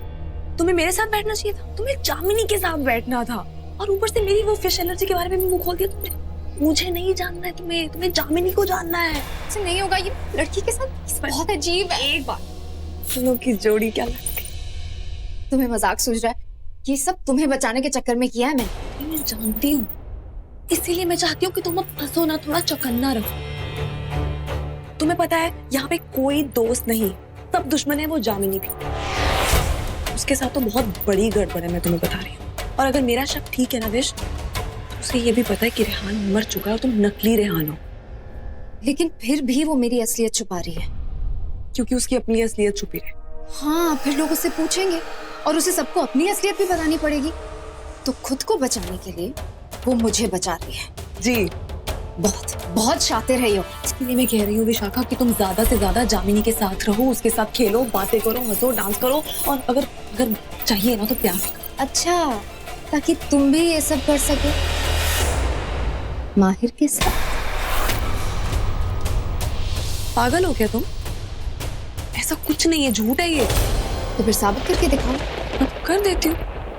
तुम्हें मेरे साथ बैठना चाहिए था, तुम्हें जामिनी के साथ बैठना था, और ऊपर से मेरी वो फिश एलर्जी के बारे में मुंह खोल दिया तुमने। मुझे नहीं जानना है तुम्हें, तुम्हें जामिनी को जानना है। ऐसे नहीं होगा, ये लड़की के साथ बहुत अजीब है। एक बार दोनों की जोड़ी क्या लगती? तुम्हें मजाक सूझ रहा है? ये सब तुम्हें बचाने के चक्कर में किया है मैंने। मैं जानती हूँ, इसीलिए मैं चाहती हूँ कि तुम अब फंसो ना, थोड़ा चौकन्ना रहो। तुम्हें पता है यहाँ पे कोई दोस्त नहीं, सब दुश्मन है, वो जामिनी भी। उसके साथ तो बहुत बड़ी गड़बड़ है, मैं तुम्हें बता रही हूँ। और अगर मेरा शक ठीक है ना विश, तो उसे ये भी पता है कि रेहान मर चुका है और तुम नकली रेहान हो। लेकिन फिर भी वो मेरी असलियत छुपा रही है। क्योंकि उसकी अपनी असलियत छुपी रहे। हाँ, फिर लोग उससे पूछेंगे और उसे सबको अपनी असलियत भी बतानी पड़ेगी। तो खुद को बचाने के लिए वो मुझे बचा रही है। जी बहुत बहुत शातिर है। इसलिए मैं कह रही हूँ विशाखा कि तुम ज्यादा से ज्यादा जामिनी के साथ रहो, उसके साथ खेलो, बातें करो, हंसो, डांस करो, और अगर चाहिए ना तो प्यार भी करो। अच्छा, ताकि तुम भी ये सब कर सको माहिर के साथ। पागल हो क्या तुम? ऐसा कुछ नहीं है, झूठ है ये। तो फिर साबित करके दिखाओ। कर देती हूँ।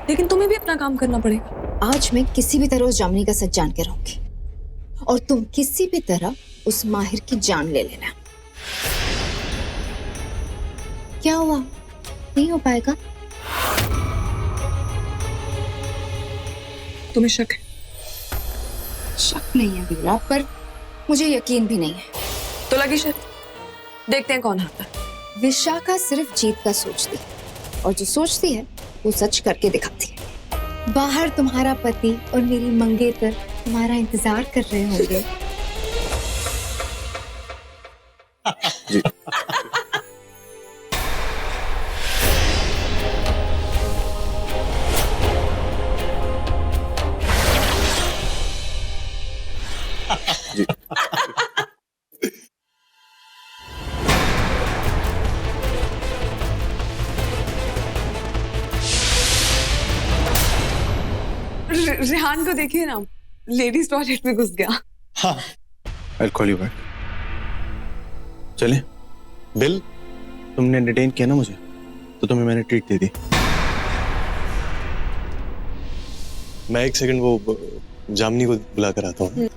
लेकिन तुम्हें भी अपना काम करना पड़ेगा। आज मैं किसी भी तरह उस जामिनी का सच जान के रहूंगी और तुम किसी भी तरह उस माहिर की जान ले लेना। क्या हुआ? नहीं हो पाएगा? तुम्हें शक है? शक नहीं है बेला, पर मुझे यकीन भी नहीं है। तो लगी शक, देखते हैं कौन हारता है। विशाखा सिर्फ जीत का सोचती है और जो सोचती है वो सच करके दिखाती है। बाहर तुम्हारा पति और मेरी मंगेतर तुम्हारा इंतजार कर रहे होंगे। जी। जी। रेहान को देखिए ना, लेडीज टॉयलेट में घुस गया। हाँ। I'll call you back. चले? बिल? तुमने डिटेन किया ना मुझे, तो तुम्हें मैंने ट्रीट दे दी। मैं एक सेकंड वो जामनी को बुला कर आता हूँ।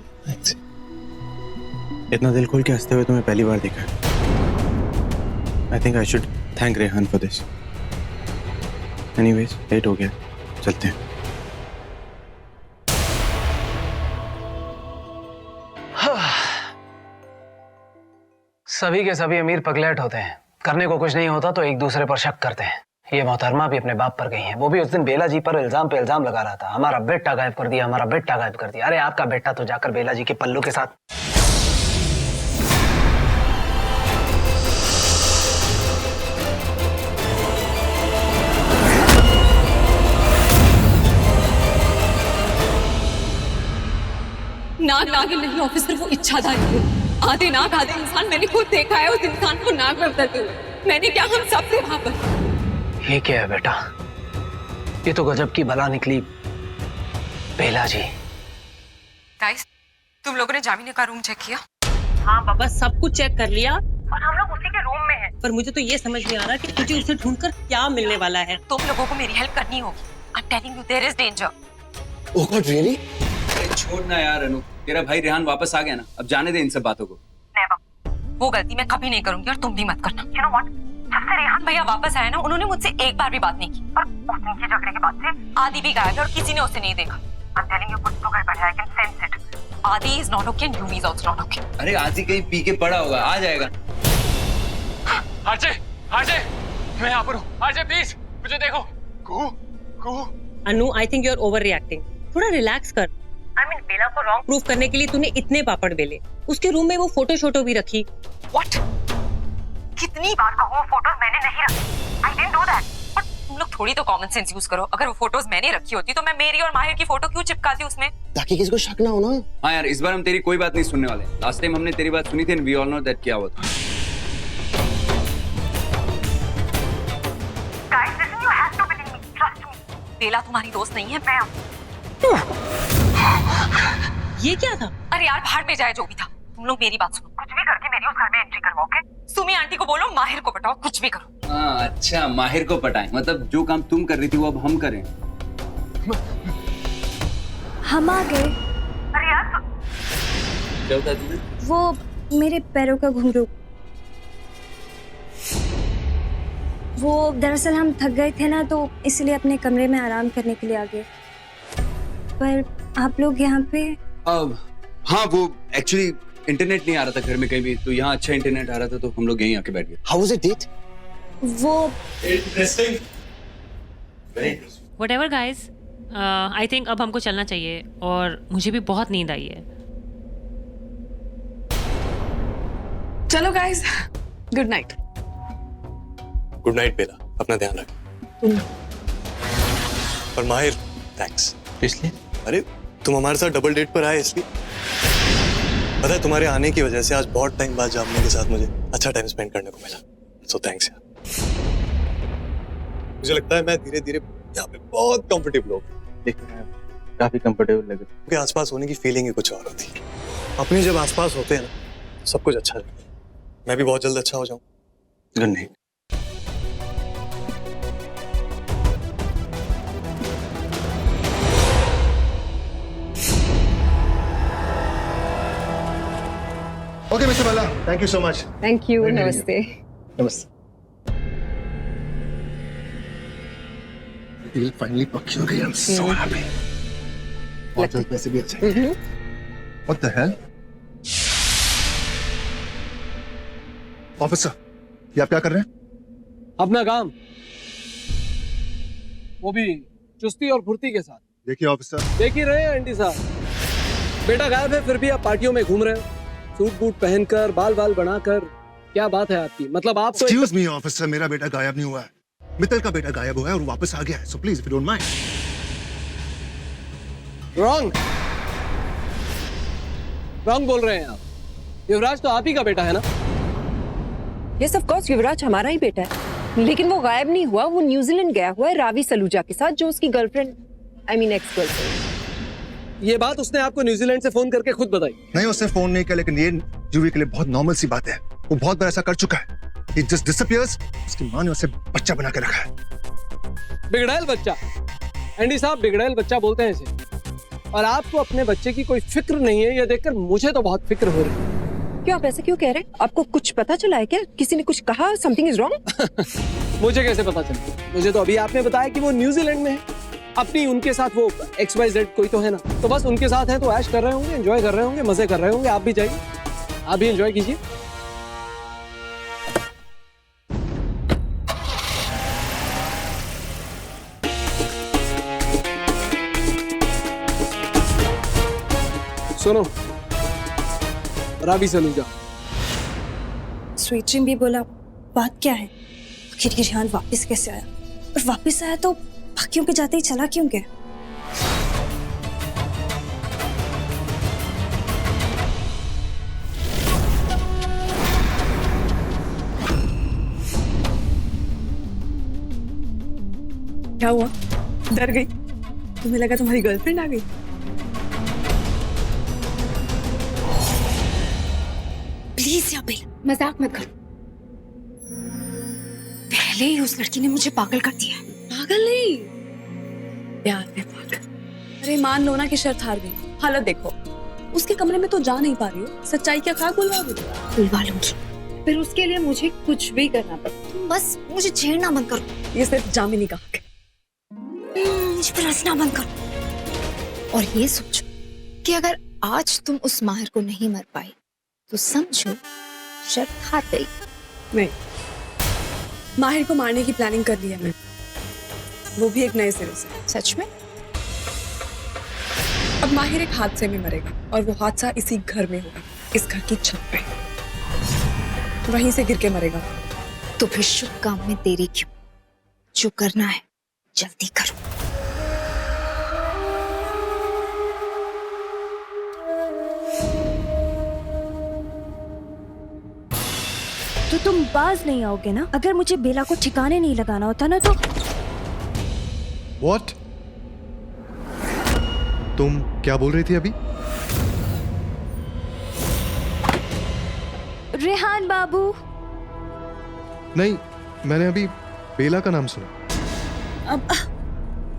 इतना दिल खोल के हंसते हुए तुम्हें पहली बार देखा है। I think I should thank Rehan for this. Anyways, late हो गया, चलते हैं। सभी के सभी अमीर पगलेट होते हैं, करने को कुछ नहीं होता तो एक दूसरे पर शक करते हैं। ये मोहतरमा भी अपने बाप पर गई हैं। वो भी उस दिन बेला जी पर इल्जाम पे इल्जाम लगा रहा था, हमारा बेटा गायब कर दिया, हमारा बेटा गायब कर दिया। अरे आपका बेटा तो जाकर बेला जी के पल्लू के साथ नाग नागिन नहीं ऑफिसर, वो इच्छाधारी है। आधे नाग आधे इंसान, मैंने खुद देखा है उस इंसान को नाग में बदलते हुए। मैंने क्या, हम सब थे वहां पर। ये क्या है बेटा? ये तो गजब की बला निकली। बेला जी। गाइस, तुम लोगों ने जामिनी का रूम चेक किया? हाँ बाबा, सब कुछ चेक कर लिया और हम लोग उसी के रूम में हैं। पर मुझे तो ये समझ नहीं आ रहा कि तुझे उसे ढूंढकर क्या मिलने वाला है। तुम लोगों को मेरी हेल्प करनी होगी। I am telling you, there is danger. Oh god, really? छोड़ ना यार अनु, तेरा भाई रेहान वापस आ गया ना, अब जाने दे इन सब बातों को। वो गलती मैं कभी नहीं करूंगी और तुम भी मत करना। You know what? जब से रेहान भैया वापस आया ना, उन्होंने मुझसे एक बार भी बात नहीं की। और उस दिन के झगड़े के बाद से आदि भी गायब है और किसी ने उसे नहीं देखा। I'm telling you, कुछ तो गड़बड़ है, I can sense it. आदि is not okay and Yumi is also not okay. अरे आदि कहीं पी के पड़ा होगा, आ जाएगा। आरजे, आरजे, मैं यहाँ पर हूँ। आरजे प्लीज, मुझे देखो। Kuhu. Anu, I think you are overreacting. थोड़ा रिलैक्स कर। आई मीन, बेला को रॉन्ग प्रूफ करने के लिए तूने इतने पापड़ बेले, उसके रूम में वो फोटो भी रखी। What? कितनी बार कहो, वो फोटोज मैंने नहीं रखी। I didn't do that. और तुम लोग थोड़ी तो कॉमन सेंस यूज करो। अगर वो फोटोज मैंने रखी होती तो मैं मेरी और माहिर की फोटो क्यों चिपकाती उसमें? ताकि किसी को शक ना हो ना। हाँ यार, इस बार हम तेरी कोई बात नहीं सुनने वाले। लास्ट टाइम हमने तेरी बात सुनी थी, and we all know that क्या हुआ था। Guys, listen, you have to believe me. Trust me. बेला तुम्हारी दोस्त नहीं है, मैं हूँ। ये क्या था? अरे यार, बाहर में जाए जो भी था, तुम लोग मेरी बात सुनो। कुछ भी करके मेरी उस घर में एंट्री करवाओ, ओके? सुमी आंटी को बोलो माहिर को पटाओ, कुछ भी करो। हाँ अच्छा, माहिर को पटाएं। मतलब जो काम तुम कर रही थी वो अब हम करें। हम आ गए। अरे यार, क्या होता है तुम्हें? वो मेरे पैरों का घुंघरू। वो दरअसल हम थक गए थे ना, तो इसलिए अपने कमरे में आराम करने के लिए आ गए। पर आप लोग यहाँ पे? हाँ, वो एक्चुअली इंटरनेट नहीं आ रहा था घर में कहीं भी, तो यहाँ अच्छा इंटरनेट आ रहा था तो हम लोग यहीं आके बैठ गए। How was it, date? वो interesting. Whatever guys, I think अब हमको चलना चाहिए और मुझे भी बहुत नींद आई है। चलो guys, good night. Good night Bela, अपना ध्यान रख। और माहिर, थैंक्स। इसलिए? अरे तुम हमारे साथ डबल डेट पर आए इसलिए। पता है, तुम्हारे आने की वजह से आज बहुत टाइम बाद जामनी के साथ मुझे अच्छा टाइम स्पेंड करने को मिला। सो थैंक्स यार। मुझे लगता है मैं धीरे धीरे यहाँ पे बहुत कंफर्टेबल हो गया। काफी कंफर्टेबल लग रहा है। क्योंकि आसपास होने की फीलिंग ही कुछ और होती है। अपने जब आसपास होते हैं ना, सब कुछ अच्छा लगता है। मैं भी बहुत जल्द अच्छा हो जाऊँ। Good night. Mister Bala, thank you so much. Thank you, नमस्ते। नमस्ते। डील फाइनली पक्की हो गई, आई एम सो हैप्पी। और जल्द पैसे भी अच्छे। What the hell? ऑफिसर, ये आप क्या कर रहे हैं? अपना काम, वो भी चुस्ती और फुर्ती के साथ। देखिए ऑफिसर, देख ही रहे हैं आंटी साहब, बेटा गायब है फिर भी आप पार्टियों में घूम रहे हो, सूट बूट पहनकर, बाल बाल बनाकर। क्या बात है आपकी? मतलब आप तो एक्सक्यूज मी ऑफिसर, मेरा बेटा गायब नहीं हुआ है, मित्तल का बेटा गायब हुआ है और वापस आ गया है। So please if you don't mind. Wrong बोल रहे हैं आप। युवराज तो आप ही का बेटा है ना? यस ऑफ कोर्स, युवराज हमारा ही बेटा है, लेकिन वो गायब नहीं हुआ, वो न्यूजीलैंड गया हुआ है रावी सलूजा के साथ, जो उसकी girlfriend, I mean ex girlfriend. ये बात उसने आपको न्यूजीलैंड से फोन करके खुद बताई? नहीं, उसने फोन नहीं किया, लेकिन ये जूही के लिए बहुत नॉर्मल सी बात है। वो बहुत बार ऐसा कर चुका है। He just disappears, उसकी माँ ने उसे बच्चा बना के रखा है। बिगड़ैल बच्चा? एंडी साहब, बिगड़ैल बच्चा बोलते हैं इसे। और आपको अपने बच्चे की कोई फिक्र नहीं है, ये देखकर मुझे तो बहुत फिक्र हो रही है। क्यों आप ऐसे क्यों कह रहे हैं? आपको कुछ पता चला है क्या? किसी ने कुछ कहा? Something is wrong? मुझे कैसे पता चला? मुझे तो अभी आपने बताया कि वो न्यूजीलैंड में है अपनी, उनके साथ वो XYZ कोई तो है ना, तो बस उनके साथ है तो ऐश कर रहे होंगे, एंजॉय कर रहे होंगे, मजे कर रहे होंगे। आप भी जाइए, आप भी एंजॉय कीजिए। सुनो रावी सलूजा, स्वीट ड्रीम भी बोला, बात क्या है? आखिर ये रिहान वापस कैसे आया? और वापस आया तो बाकियों के जाते ही चला क्यों गया? क्या हुआ? डर गई? तुम्हें लगा तुम्हारी गर्लफ्रेंड आ गई? प्लीज या बेला, मजाक मत करो। पहले ही उस लड़की ने मुझे पागल कर दिया। पागल नहीं, प्यार में पागल। अरे मान लो ना कि शर्त हार गई, हालत देखो, उसके कमरे में तो जा नहीं पा रही हो, सच्चाई क्या खाक बुलवा लूंगी, फिर उसके लिए मुझे कुछ भी करना पड़े। तुम बस मुझे छेड़ना बंद करो। ये सिर्फ जामिनी का हक है। मुझ पर हंसना बंद करो और ये सोचो कि अगर आज तुम उस माहिर को नहीं मर पाई तो समझो शर्त हार गई। नहीं, माहिर को मारने की प्लानिंग कर ली है मैंने, वो भी एक नए सिरे से। सच में? अब माहिर एक हादसे में मरेगा और वो हादसा इसी घर में होगा, इस घर की छत पे, वहीं से गिर के मरेगा। तो फिर शुभ काम में देरी क्यों? जो करना है जल्दी करो। तो तुम बाज नहीं आओगे ना? अगर मुझे बेला को ठिकाने नहीं लगाना होता ना तो। What? तुम क्या बोल रही थी अभी? रेहान बाबू। नहीं, मैंने अभी बेला का नाम सुना। अब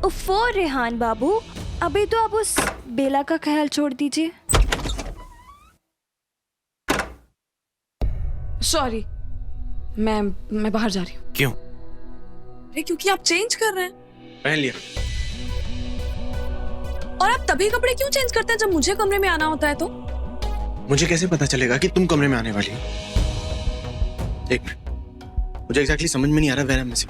उफ़ो रेहान बाबू, अभी तो आप उस बेला का ख्याल छोड़ दीजिए। सॉरी, मैं बाहर जा रही हूँ। क्यों? अरे क्योंकि आप चेंज कर रहे हैं। पहन लिया। और आप तभी कपड़े क्यों चेंज करते हैं जब मुझे कमरे में आना होता है तो? मुझे कैसे पता चलेगा कि तुम कमरे में आने वाली हो? एक मिनट, मुझे एग्जैक्टली समझ में नहीं आ रहा वेरा में से।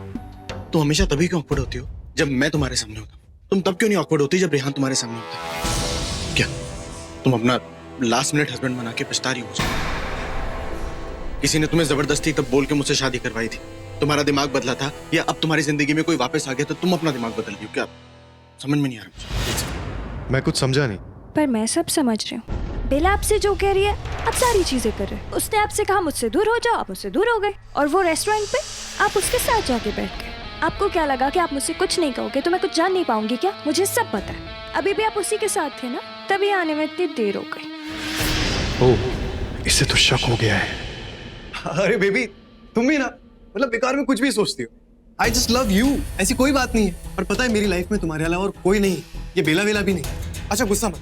तुम हमेशा तभी क्यों ऑकवर्ड होती हो जब मैं तुम्हारे सामने होता हूँ? तुम तब क्यों नहीं ऑकवर्ड होती जब रेहान तुम्हारे सामने होता है? क्या तुम अपना लास्ट मिनट हस्बैंड बना के पछता रही हो? किसी ने तुम्हें जबरदस्ती तब बोल के मुझसे शादी करवाई थी, तुम्हारा दिमाग बदला था, या अब तुम्हारी जिंदगी में कोई वापस आ गया तो तुम अपना दिमाग बदल रही हो? क्या समझ में नहीं आ रहा? मैं कुछ समझा नहीं। पर मैं सब समझ रही हूँ। बेला आपसे जो कह रही है, आप सारी चीजें कर रहे हैं। उसने आपसे कहा मुझसे दूर हो जाओ, आप मुझसे दूर हो गए। और वो रेस्टोरेंट पे आप उसके साथ जाके बैठ गए। आपको क्या लगा कि आप मुझसे कुछ नहीं कहोगे तो मैं कुछ जान नहीं पाऊंगी क्या? मुझे सब पता है। अभी भी आप उसी के साथ थे ना, तभी आने में इतनी देर हो गई। ओह, इससे तो शक हो गया है। अरे बेबी, तुम भी ना मतलब बेकार में कुछ भी सोचती हो। आई जस्ट लव यू, ऐसी कोई बात नहीं है। और पता है मेरी लाइफ में तुम्हारे अलावा और कोई नहीं, ये बेला वेला भी नहीं। अच्छा गुस्सा मत,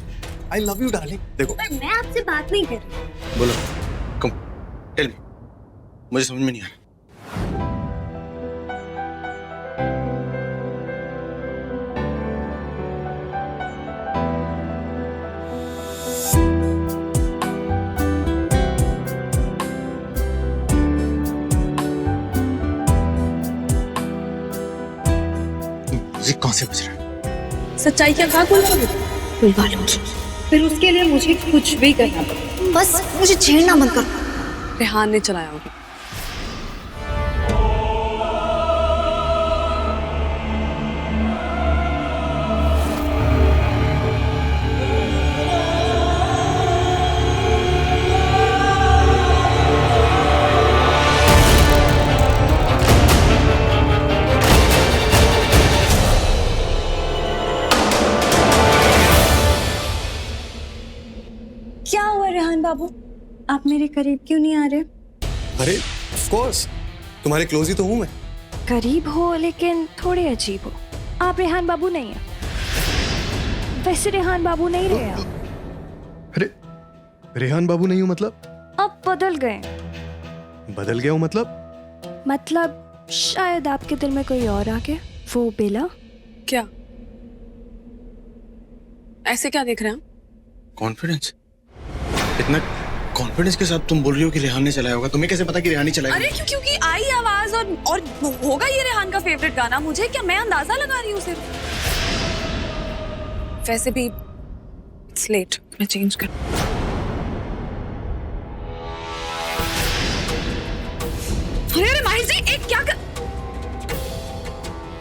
आई लव यू डार्लिंग। देखो मैं आपसे बात नहीं कर रही। बोलो, कम टेल मी, मुझे समझ में नहीं आ रहा। म्यूजिक कौन से बज रहा है? सच्चाई क्या कहा बुलवा लूंगी, फिर उसके लिए मुझे कुछ भी करना पड़ेगा। बस मुझे छेड़ना मत कर। रेहान ने चलाया होगा। क्या हुआ रेहान बाबू, आप मेरे करीब क्यों नहीं आ रहे? अरे ऑफ कोर्स, तुम्हारे क्लोज ही तो हूं मैं। करीब हो लेकिन थोड़े अजीब हो। आप रेहान बाबू नहीं हैं। वैसे रेहान बाबू नहीं रहे आप। अरे रेहान बाबू नहीं हूं मतलब? अब बदल गए। बदल गया हूं मतलब शायद आपके दिल में कोई और आ गया। वो बेला। क्या ऐसे क्या देख रहे हैं? कॉन्फिडेंस, इतना कॉन्फिडेंस के साथ तुम बोल रही हो कि रेहान ने चलाया होगा। तुम्हें कैसे पता कि रेहान ने चलाया? अरे क्योंकि आई आवाज और होगा ये रेहान का फेवरेट गाना। मुझे क्या, मैं अंदाजा लगा रही हूँ सिर्फ। वैसे भी इट्स लेट, मैं चेंज कर। अरे माहिर जी, एक क्या कर...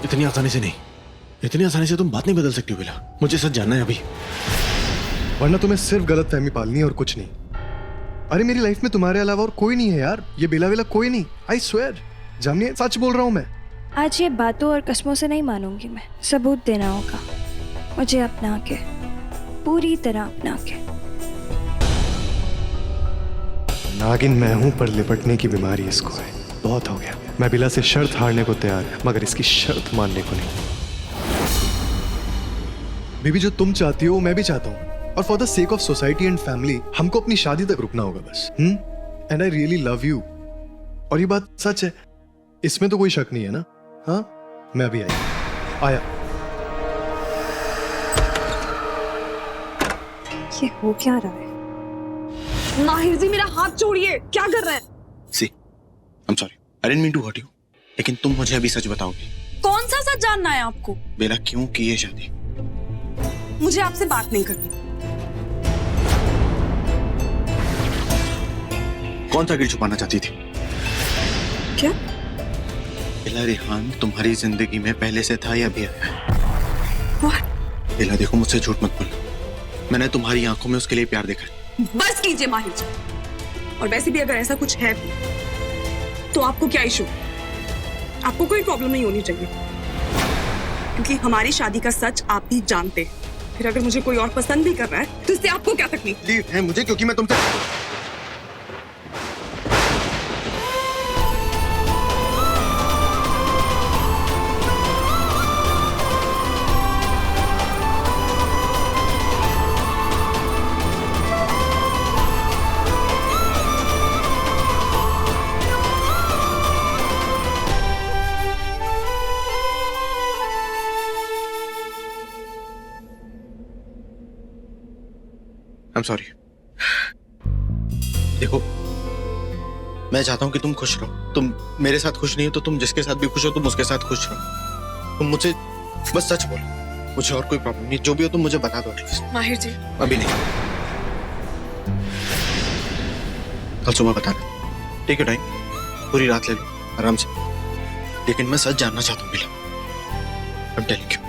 इतनी आसानी से नहीं, इतनी आसानी से तुम बात नहीं बदल सकती हो बेला। मुझे सच जानना है अभी, वरना तुम्हें सिर्फ गलत फहमी पालनी है और कुछ नहीं। अरे मेरी लाइफ में तुम्हारे अलावा और कोई नहीं है यार। ये बेला वेला कोई नहीं। आई स्वेयर, जानिए सच बोल रहा हूँ मैं। आज ये बातों और कस्मों से नहीं मानूंगी मैं। सबूत देना होगा मुझे अपना के, पूरी तरह अपना के। नागिन मैं हूं पर लिपटने की बीमारी इसको है। बहुत हो गया। मैं बिला से शर्त हारने को तैयार है, मगर इसकी शर्त मानने को नहीं। बेबी जो तुम चाहती हो मैं भी चाहता हूँ, और for the sake of society and family हमको अपनी शादी तक रुकना होगा बस। And I really love you, और ये बात सच है, इसमें तो कोई शक नहीं है ना? हाँ, मैं अभी आया। ये हो क्या रहा है? माहिर जी मेरा हाथ छोड़िए, क्या कर रहे हैं? See, I am sorry, I didn't mean to hurt you, लेकिन तुम मुझे अभी सच बताओगी? कौन सा सच जानना है आपको? बेला क्यों की ये शादी? मुझे आपसे बात नहीं करनी। कौन सा गिल छुपाना चाहती थी? क्या? बेला, रेहान तुम्हारी जिंदगी में पहले से था या अभी आया है? What? बेला देखो, मुझसे झूठ मत बोलना। मैंने तुम्हारी आंखों में उसके लिए प्यार देखा। बस कीजिए माहिर जी। और वैसे भी अगर ऐसा कुछ है तो आपको क्या इशू? आपको कोई प्रॉब्लम नहीं होनी चाहिए, क्योंकि हमारी शादी का सच आप भी जानते हैं। फिर अगर मुझे कोई और पसंद भी कर रहा है तो इससे आपको क्या तकलीफ? तकलीफ है मुझे क्योंकि मैं तुमसे... I'm sorry. देखो, मैं चाहता हूं कि तुम खुश रहो। तुम मेरे साथ खुश नहीं हो तो तुम जिसके साथ भी खुश हो तुम उसके साथ खुश रहो। तुम मुझे बस सच बोलो, मुझे और कोई प्रॉब्लम नहीं। जो भी हो तुम मुझे बता दो एटलीस्ट। माहिर जी अभी नहीं, कल सुबह बताना। टेक योर टाइम, पूरी रात ले लो आराम से, लेकिन मैं सच जानना चाहता हूँ बिला। आई am telling you.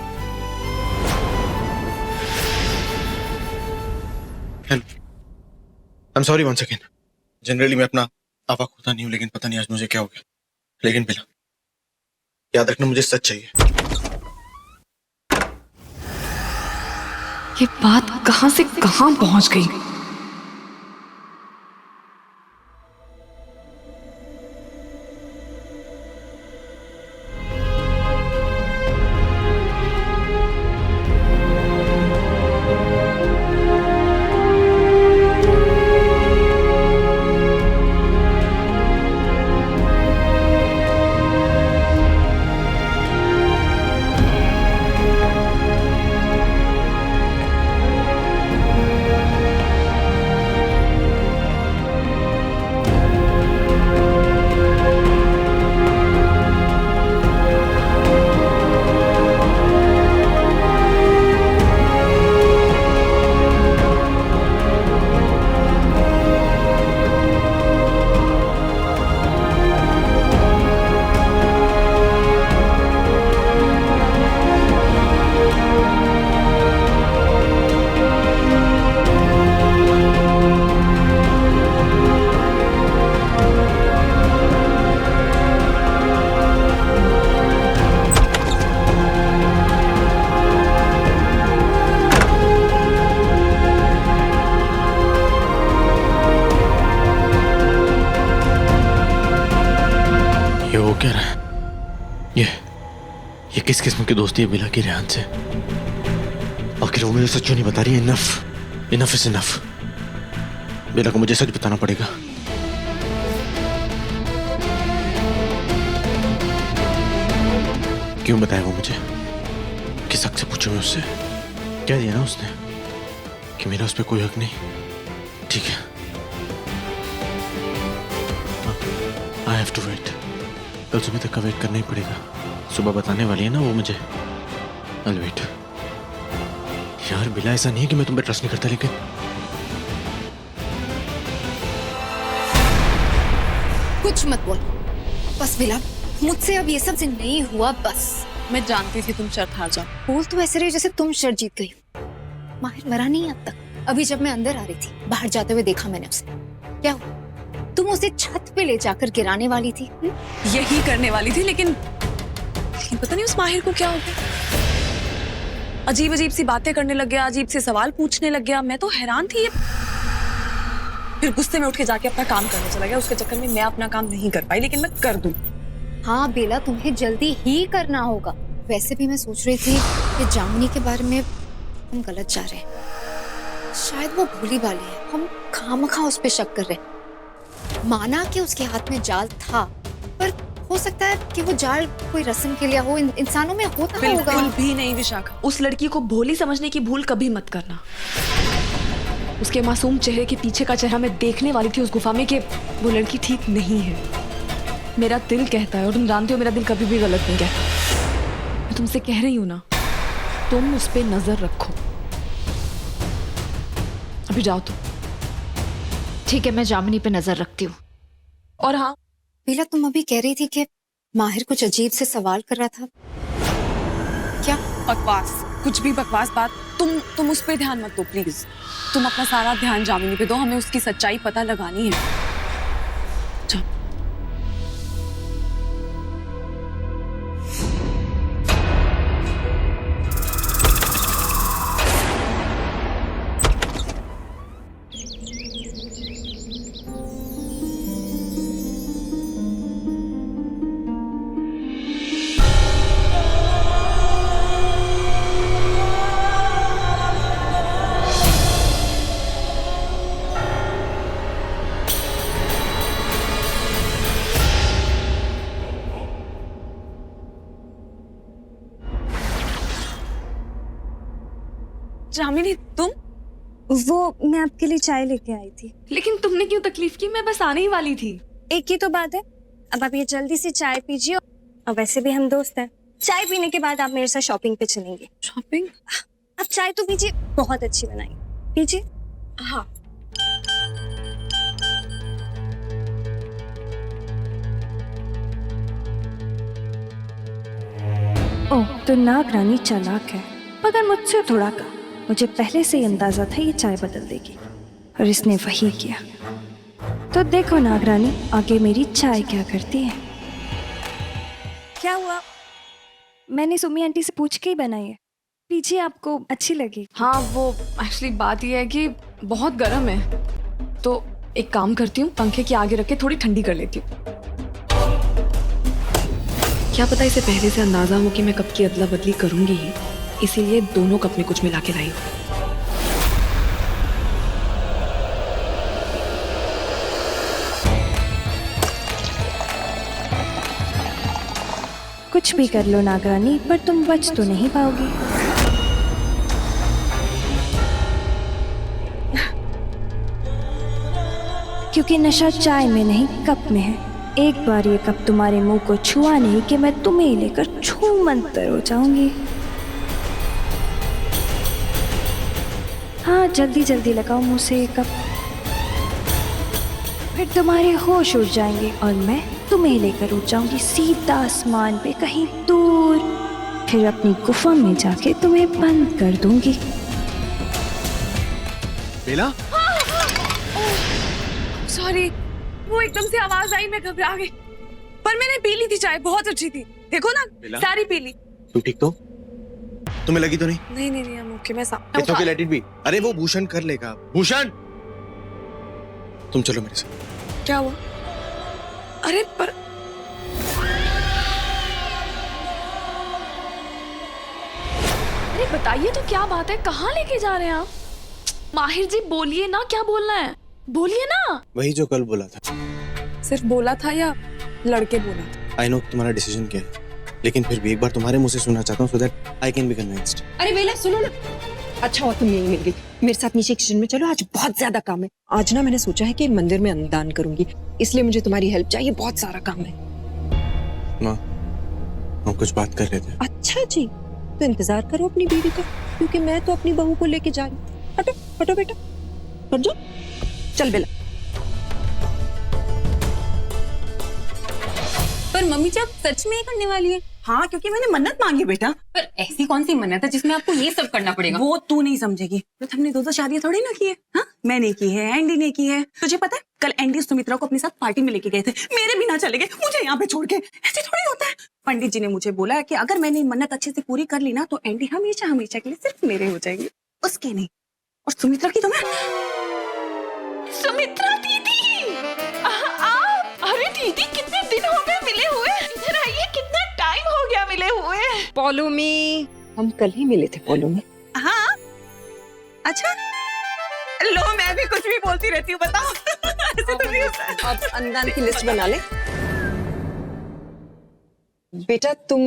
I'm sorry once again. Generally मैं अपना आवा खोता नहीं हूँ, लेकिन पता नहीं आज मुझे क्या हो गया। लेकिन बिला, याद रखना मुझे सच चाहिए। ये बात कहां से कहां पहुंच गई? किस किस्म की दोस्ती है बिला की रेहान से? आखिर वो मुझे सच क्यों नहीं बता रही? Enough enough is enough. बिला को मुझे सच बताना पड़ेगा। क्यों बताया वो मुझे? किस हक से पूछूं मैं उससे? क्या दिया ना उसने कि मेरा उस पर कोई हक नहीं। ठीक है, आई हैव टू वेट। कल सुबह तक का वेट करना ही पड़ेगा। सुबह बताने वाली है ना वो मुझे। I will wait. यार बिला, ऐसा नहीं है कि मैं तुम पे ट्रस्ट नहीं करता, लेकिन कुछ मत बोल बस बिला, मुझसे अब ये सब से नहीं हुआ बस। मैं जानती थी तुम शर्त हार जाओ। बोल तो ऐसे रही जैसे तुम शर्त जीत गई। माहिर मरा नहीं अब तक। अभी जब मैं अंदर आ रही थी, बाहर जाते हुए देखा मैंने उसे। क्या हुआ? तुम उसे छत पे ले जाकर गिराने वाली थी। यही करने वाली थी, लेकिन पता नहीं उस माहिर को क्या हो गया। अजीब अजीब सी बातें करने लग गया, अजीब से सवाल पूछने लग गया। मैं तो हैरान थी। फिर गुस्से में उठ के जाके अपना काम करने चला गया। उसके चक्कर में मैं अपना काम नहीं कर पाई, लेकिन मैं कर दूं। हाँ बेला, तुम्हें जल्दी ही करना होगा। वैसे भी मैं सोच रही थी कि जामुनी के बारे में हम गलत जा रहे हैं। शायद वो भोली वाली है, हम खामखा उस पे शक कर रहे हैं। माना कि उसके हाथ में जाल था, पर हो सकता है कि वो जाल कोई रस्म के लिए हो, इंसानों में होता होगा। बिल्कुल भी नहीं विशाखा। उस लड़की को भोली समझने की भूल कभी मत करना। उसके मासूम चेहरे के पीछे का चेहरा मैं देखने वाली थी उस गुफा में कि वो लड़की ठीक नहीं है। मेरा दिल कहता है, और तुम जानते हो मेरा दिल कभी भी गलत नहीं कहता। मैं तुमसे कह रही हूँ ना, तुम उस पे नजर रखो। अभी जाओ तुम। ठीक है, मैं जामुनी पे नजर रखती हूँ। और हाँ बेला, तुम अभी कह रही थी कि माहिर कुछ अजीब से सवाल कर रहा था। क्या? बकवास, कुछ भी बकवास बात। तुम उस पे ध्यान मत दो प्लीज। तुम अपना सारा ध्यान जामुनी पे दो। हमें उसकी सच्चाई पता लगानी है। जाओ। जामिनी, तुम? वो मैं आपके लिए चाय लेके आई थी। लेकिन तुमने क्यों तकलीफ की? मैं बस आने ही वाली थी। एक ही तो बात है। अब आप ये जल्दी से चाय पीजिए, और वैसे भी हम दोस्त हैं। चाय पीने के बाद आप मेरे साथ शॉपिंग पे चलेंगे। शॉपिंग? आप चाय तो पीजिए, बहुत अच्छी बनाई। पीजिए। हाँ। ओह, तो नाग रानी चालाक है, मगर मुझसे थोड़ा कम। मुझे पहले से ही अंदाजा था ये चाय बदल देगी, और इसने वही किया। तो देखो नागरानी, आगे मेरी चाय क्या करती है। क्या हुआ? मैंने सुमी आंटी से पूछ के ही बनाई है। पीछे आपको अच्छी लगी। हाँ, वो एक्चुअली बात यह है कि बहुत गर्म है, तो एक काम करती हूँ, पंखे के आगे रख के थोड़ी ठंडी कर लेती हूँ। क्या पता इसे पहले से अंदाजा हो कि मैं कब की अदला बदली करूंगी ही, इसीलिए दोनों कप में कुछ मिला के लाई हूँ। कुछ भी कर लो नागरानी, पर तुम बच तो नहीं पाओगी। क्योंकि नशा चाय में नहीं, कप में है। एक बार ये कप तुम्हारे मुंह को छुआ नहीं कि मैं तुम्हें लेकर छूमंतर हो जाऊंगी। हाँ, जल्दी जल्दी लगाओ मुंह से ये कप, फिर तुम्हारे होश उड़ जाएंगे और मैं तुम्हें लेकर उड़ जाऊंगी सीधा आसमान पे कहीं दूर। फिर अपनी गुफा में जाके तुम्हें बंद कर दूंगी। बेला? सॉरी, वो एकदम से आवाज आई, मैं घबरा गई। पर मैंने पी ली थी चाय, बहुत अच्छी थी। देखो ना, सारी पी ली। तुम ठीक तो? तुम्हें लगी तो नहीं? नहीं नहीं नहीं, ओके, मैं It's okay, let it be. अरे वो भूषण कर लेगा। भूषण, तुम चलो मेरे साथ। क्या हुआ? अरे पर अरे बताइए तो क्या बात है, कहाँ लेके जा रहे हैं आप? माहिर जी बोलिए ना, क्या बोलना है, बोलिए ना। वही जो कल बोला था। सिर्फ बोला था या लड़के बोला था? आई नो तुम्हारा डिसीजन क्या है, लेकिन फिर भी एक बार तुम्हारे मुंह से सुनना चाहता हूँ, so that I can be convinced. अरे बेला सुनो ना, अच्छा हुआ तुम यहीं मिल गई। मेरे साथ नीचे किचन में चलो, आज बहुत ज्यादा काम है। आज ना मैंने सोचा है कि मंदिर में अन्नदान करूंगी, इसलिए मुझे तुम्हारी हेल्प चाहिए, बहुत सारा काम है। माँ, हम कुछ बात कर रहे थे। अच्छा जी, तो इंतजार करो अपनी बीवी का, क्योंकि मैं तो अपनी बहू को लेके जा रही हूँ। हटो हटो बेटा, हट जाओ। चल बेला। पर मम्मी जी आप सच में ये करने वाली है? हाँ, क्योंकि मैंने मन्नत मांगी बेटा। पर ऐसी कौन सी मन्नत है जिसमें आपको ये सब करना पड़ेगा? वो तू नहीं समझेगी। तो हमने दो शादियां थोड़ी ना की है। हाँ, मैंने की है, एंडी ने की है। तुझे पता है कल एंडी सुमित्रा को अपने साथ पार्टी में लेके गए थे, मेरे बिना चले गए, मुझे यहाँ पे छोड़ के। ऐसे थोड़ी होता है। पंडित जी ने मुझे बोला है कि अगर मैंने मन्नत अच्छे से पूरी कर ली ना तो एंडी हमेशा हमेशा के लिए सिर्फ मेरे हो जाएंगे, उसके नहीं। और सुमित्रा की तो मैं सुमित्रा दीदी, आप, अरे दीदी कितने दिन हो गए मिले हुए, इधर आइए, कितना टाइम हो गया मिले हुए। पोलोमी, हम कल ही मिले थे पोलोमी। हाँ, अच्छा लो, मैं भी कुछ भी बोलती रहती हूँ, बताओ। ऐसे तो नहीं होता है। अब अन्नदान की लिस्ट बना ले। बेटा तुम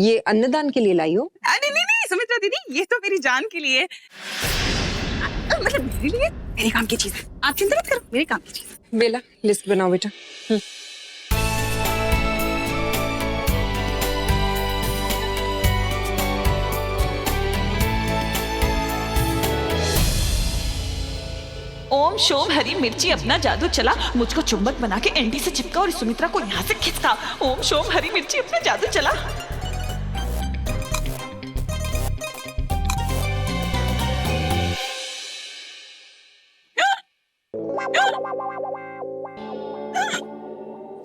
ये अन्नदान के लिए लाई हो? नहीं नहीं नहीं सुमित्रा दीदी, ये तो मेरी जान के लिए, मतलब मेरे लिए, मेरे काम की चीज है। आप चिंता मत करो, मेरे काम की चीज। बेला लिस्ट बनाओ बेटा। ओम शोम हरी मिर्ची अपना जादू चला, मुझको चुंबक बना के एंडी से चिपका और सुमित्रा को यहाँ से खींचता। ओम शोम हरी मिर्ची अपना जादू चला।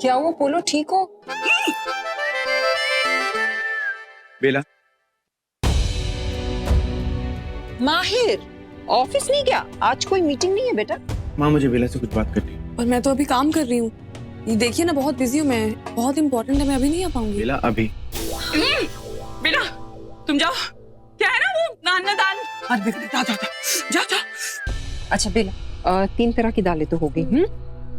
क्या हुआ पोलो, ठीक हो? बेला, माहिर ऑफिस नहीं गया? आज कोई मीटिंग नहीं है बेटा? माँ मुझे बेला से कुछ बात करनी है। पर मैं तो अभी काम कर रही हूँ, ये देखिए ना, बहुत बिजी हूँ मैं, बहुत इंपॉर्टेंट है, मैं अभी नहीं आ पाऊंगी। बेला अभी बेटा तुम जाओ, क्या है ना वो अन्नदान, मत बिगड़े, जाओ जाओ जाओ जाओ। अच्छा बेला, 3 तरह की दालें तो हो गई।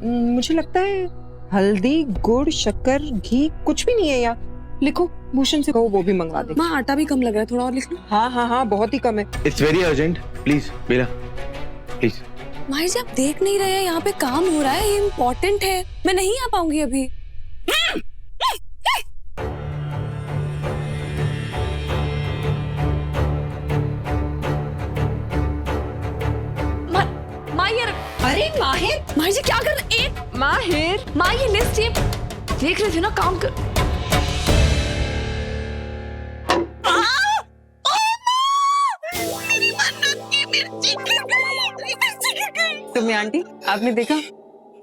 मुझे लगता है हल्दी, गुड़, शक्कर, घी कुछ भी नहीं है यार। लिखो, भूषण से कहो वो भी मंगवा दे। माँ आटा भी कम लग रहा है, थोड़ा और लिख लो। हाँ हाँ हाँ, बहुत ही कम है। It's very urgent, please Bela please. Mahir ji आप देख नहीं रहे हैं, यहाँ पे काम हो रहा है, ये इम्पोर्टेंट है, मैं नहीं आ पाऊंगी अभी। माहिर, अरे माहिर, माहिर जी क्या कर रहे? एक माहिर, माँ ये लिस्ट ये देख रहे थे ना, काम कर। तुम्हें आंटी आपने देखा,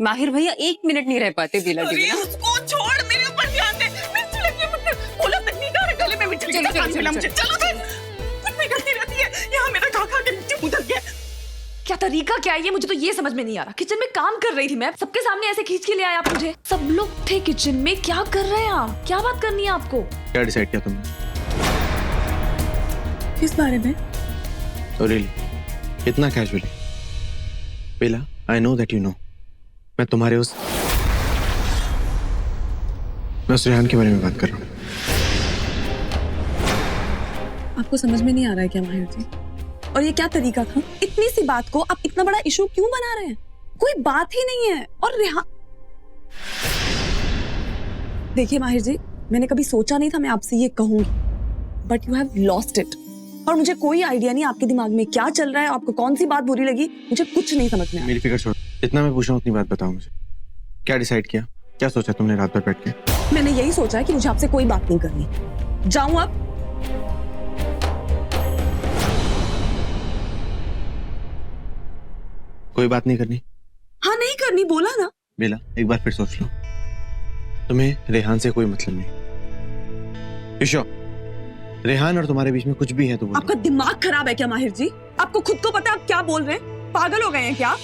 माहिर भैया 1 मिनट नहीं रह पाते बेला के बिना। उसको छोड़, मेरे ऊपर ध्यान दे। मिर्ची लगी है मुझे, बोला तक नहीं था, गले में मिर्ची लगी है, मुझे चलो फिर। कुछ भी करती रहती है, यहाँ मेरा खा खा के मिर्ची मुंह तक गया। क्या तरीका क्या है ये, मुझे तो ये समझ में नहीं आ रहा। किचन में काम कर रही थी मैं, सबके सामने ऐसे खींच के ले आया आप मुझे। सब लोग थे किचन में, क्या कर रहे हैं आप? क्या बात करनी है आपको? क्या डिसाइड किया तुमने? किस बारे में? रियली इतना कैजुअली? Bela, I know that you know, मैं तुम्हारे उस रेहान के बारे में बात कर रहा हूँ। आपको समझ में नहीं आ रहा है क्या माहिर जी? और ये क्या तरीका था? इतनी सी बात को आप इतना बड़ा इशू क्यों बना रहे हैं? कोई बात ही नहीं है। और रेहान, देखिए माहिर जी, मैंने कभी सोचा नहीं था मैं आपसे ये कहूंगी, but you have lost it. और मुझे कोई आइडिया नहीं आपके दिमाग में क्या चल रहा है, आपको कौन सी बात बुरी लगी, मुझे कुछ नहीं समझ में आया। मेरी फिक्र छोड़, जितना मैं पूछ रहा हूँ उतनी बात बताओ मुझे। क्या डिसाइड किया, क्या सोचा तुमने रात भर बैठ के? मैंने यही सोचा है कि मुझे आपसे कोई बात नहीं करनी। जाऊं अब? कोई बात नहीं करनी? हाँ नहीं करनी, बोला ना। बेला एक बार फिर सोच लो, तुम्हें रेहान से कोई मतलब नहीं। ईशो, रेहान और तुम्हारे बीच में कुछ भी है तो बोलो। आपका दिमाग खराब है क्या माहिर जी? आपको खुद को पता है आप क्या बोल रहे हैं? पागल हो गए हैं क्या?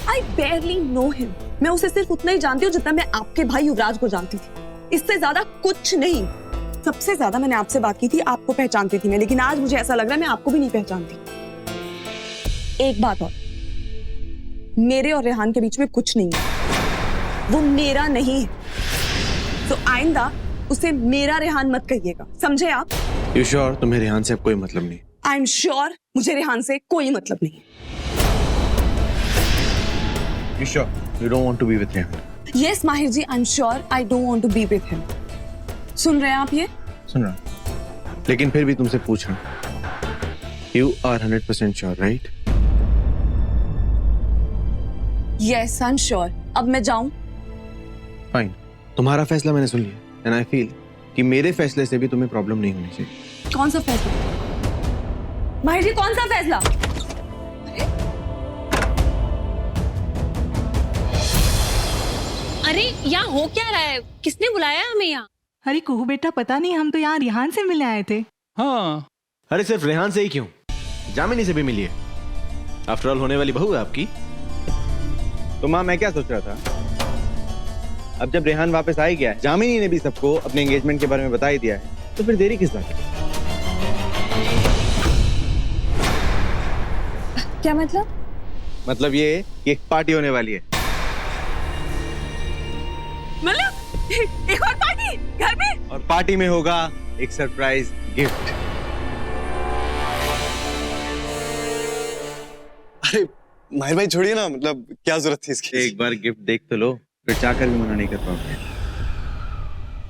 I barely know him. मैं उसे सिर्फ उतना ही जानती हूँ जितना मैं आपके भाई युवराज को जानती थी, इससे ज्यादा कुछ नहीं। सबसे ज्यादा मैंने आपसे बात की थी, आपको पहचानती थी मैं, लेकिन आज मुझे ऐसा लग रहा है मैं आपको भी नहीं पहचानती। एक बात और, मेरे और रेहान के बीच में कुछ नहीं है, वो मेरा नहीं है, तो आइंदा उसे मेरा रेहान मत कहिएगा, समझे आप? यू श्योर तुम्हें रेहान से अब कोई मतलब नहीं? आई एम श्योर मुझे रेहान से कोई मतलब नहीं। You sure you don't want to be with Rehan? Yes Mahir ji, I am sure I don't want to be with him. सुन रहे हैं आप ये? सुन रहा हूं, लेकिन फिर भी तुमसे पूछ रहा हूं, you are 100% sure, right? Yes I am sure. अब मैं जाऊं? फाइन, तुम्हारा फैसला मैंने सुन लिया, एंड आई फील कि मेरे फैसले से भी तुम्हें प्रॉब्लम नहीं होनी चाहिए। कौन सा फैसला माहिर जी, कौन सा फैसला? अरे यहाँ हो क्या रहा है? किसने बुलाया हमें यहाँ? अरे कुहू बेटा, पता नहीं, हम तो यहाँ रेहान से मिलने आए थे। हाँ, अरे सिर्फ रेहान से ही क्यों, जामिनी से भी मिलिए, आफ्टर ऑल होने वाली बहू है आपकी। तो माँ मैं क्या सोच रहा था, अब जब रेहान वापस आ ही गया है, जामिनी ने भी सबको अपने एंगेजमेंट के बारे में बता ही दिया है, तो फिर देरी किस बात की? क्या मतलब? मतलब ये कि एक पार्टी होने वाली है। मतलब एक और पार्टी घर में? और पार्टी में होगा एक सरप्राइज गिफ्ट। अरे माहिर भाई छोड़िए ना, मतलब क्या जरूरत थी इसकी? एक बार गिफ्ट देख तो लो, फिर चाहकर भी मना नहीं कर पाओगे।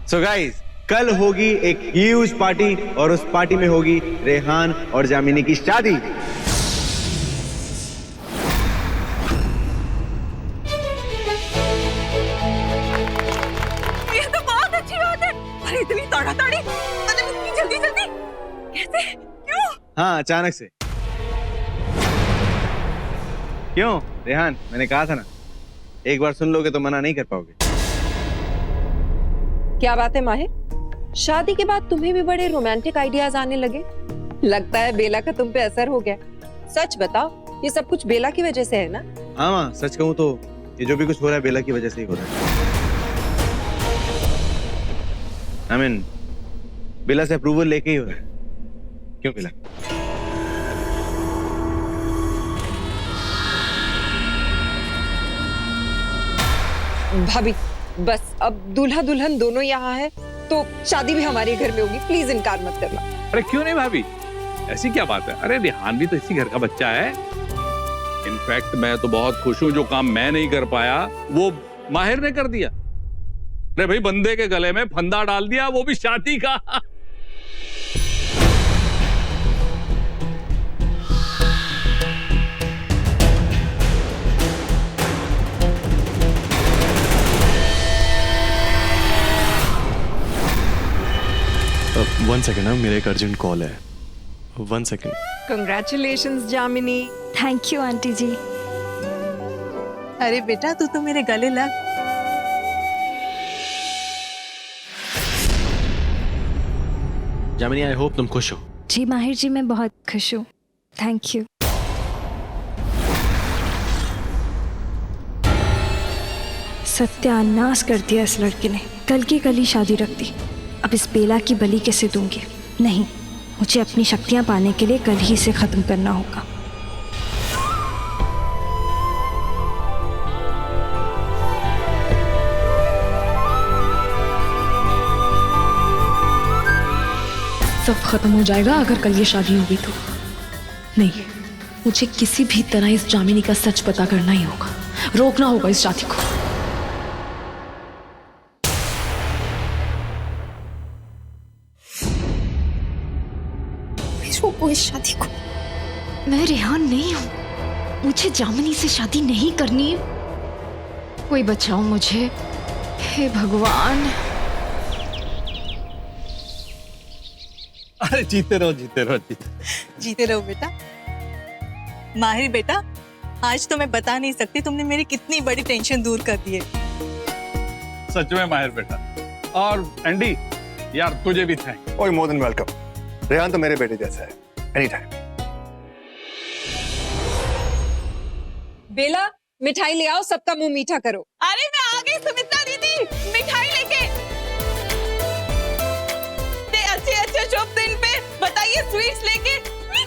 सो गाइस, कल होगी एक ह्यूज पार्टी और उस पार्टी में होगी रेहान और जामिनी की शादी। ये तो बहुत अच्छी बात है। अरे इतनी ताड़ाताड़ी, अरे इतनी जल्दी जल्दी कैसे, क्यों? हाँ, अचानक से। क्यों रेहान, मैंने कहा था ना, एक बार सुन लोगे तो मना नहीं कर पाओगे। क्या बात है माहिर, शादी के बाद तुम्हें भी बड़े रोमांटिक आइडियाज आने लगे? लगता है बेला का तुम पे असर हो गया। सच बताओ, ये सब कुछ बेला की वजह से है ना? हाँ माँ, सच कहूँ तो ये जो भी कुछ हो रहा है बेला की वजह से ही हो रहा है। I mean, बेला से अप्रूवल लेके ही हो रहा है। क्यों बेला? भाभी बस, अब दूल्हा दुल्हन दोनों यहाँ है तो शादी भी हमारे घर में होगी, प्लीज इनकार मत करना। अरे क्यों नहीं भाभी, ऐसी क्या बात है? अरे रेहान भी तो इसी घर का बच्चा है। इनफैक्ट मैं तो बहुत खुश हूँ, जो काम मैं नहीं कर पाया वो माहिर ने कर दिया। अरे भाई, बंदे के गले में फंदा डाल दिया, वो भी शादी का। वन सेकेंड, मेरा एक अर्जेंट कॉल है, 1 second. Congratulations Jamini. Thank you aunty ji. अरे बेटा, तू तो मेरे गले लग। जामिनी, आई होप तुम खुश हो। जी माहिर जी, मैं बहुत खुश हूँ, थैंक यू। सत्यानाश कर दिया इस लड़के ने, कल की कल ही शादी रख दी। अब इस बेला की बलि कैसे दूंगी? नहीं, मुझे अपनी शक्तियां पाने के लिए कल ही इसे खत्म करना होगा। सब खत्म हो जाएगा अगर कल ये शादी होगी तो। नहीं, मुझे किसी भी तरह इस जामिनी का सच पता करना ही होगा, रोकना होगा इस शादी को। रोको इस शादी को। मैं रेहान नहीं हूं, मुझे जामिनी से शादी नहीं करनी। कोई बचाओ मुझे, हे भगवान। अरे जीते रहो, जीते रहो, जीते रहो बेटा। माहिर बेटा, आज तो मैं बता नहीं सकती तुमने मेरी कितनी बड़ी टेंशन दूर कर दी है। सच में माहिर बेटा। और एंडी यार, तुझे भी थैंक। ओए, मोर देन वेलकम। रेहान तो मेरे बेटे जैसा है, एनी टाइम। बेला, मिठाई ले आओ, सबका मुंह मीठा करो। अरे मैं आ गई सुमित्रा दीदी, मिठाई लेके। स्वीट्स लेके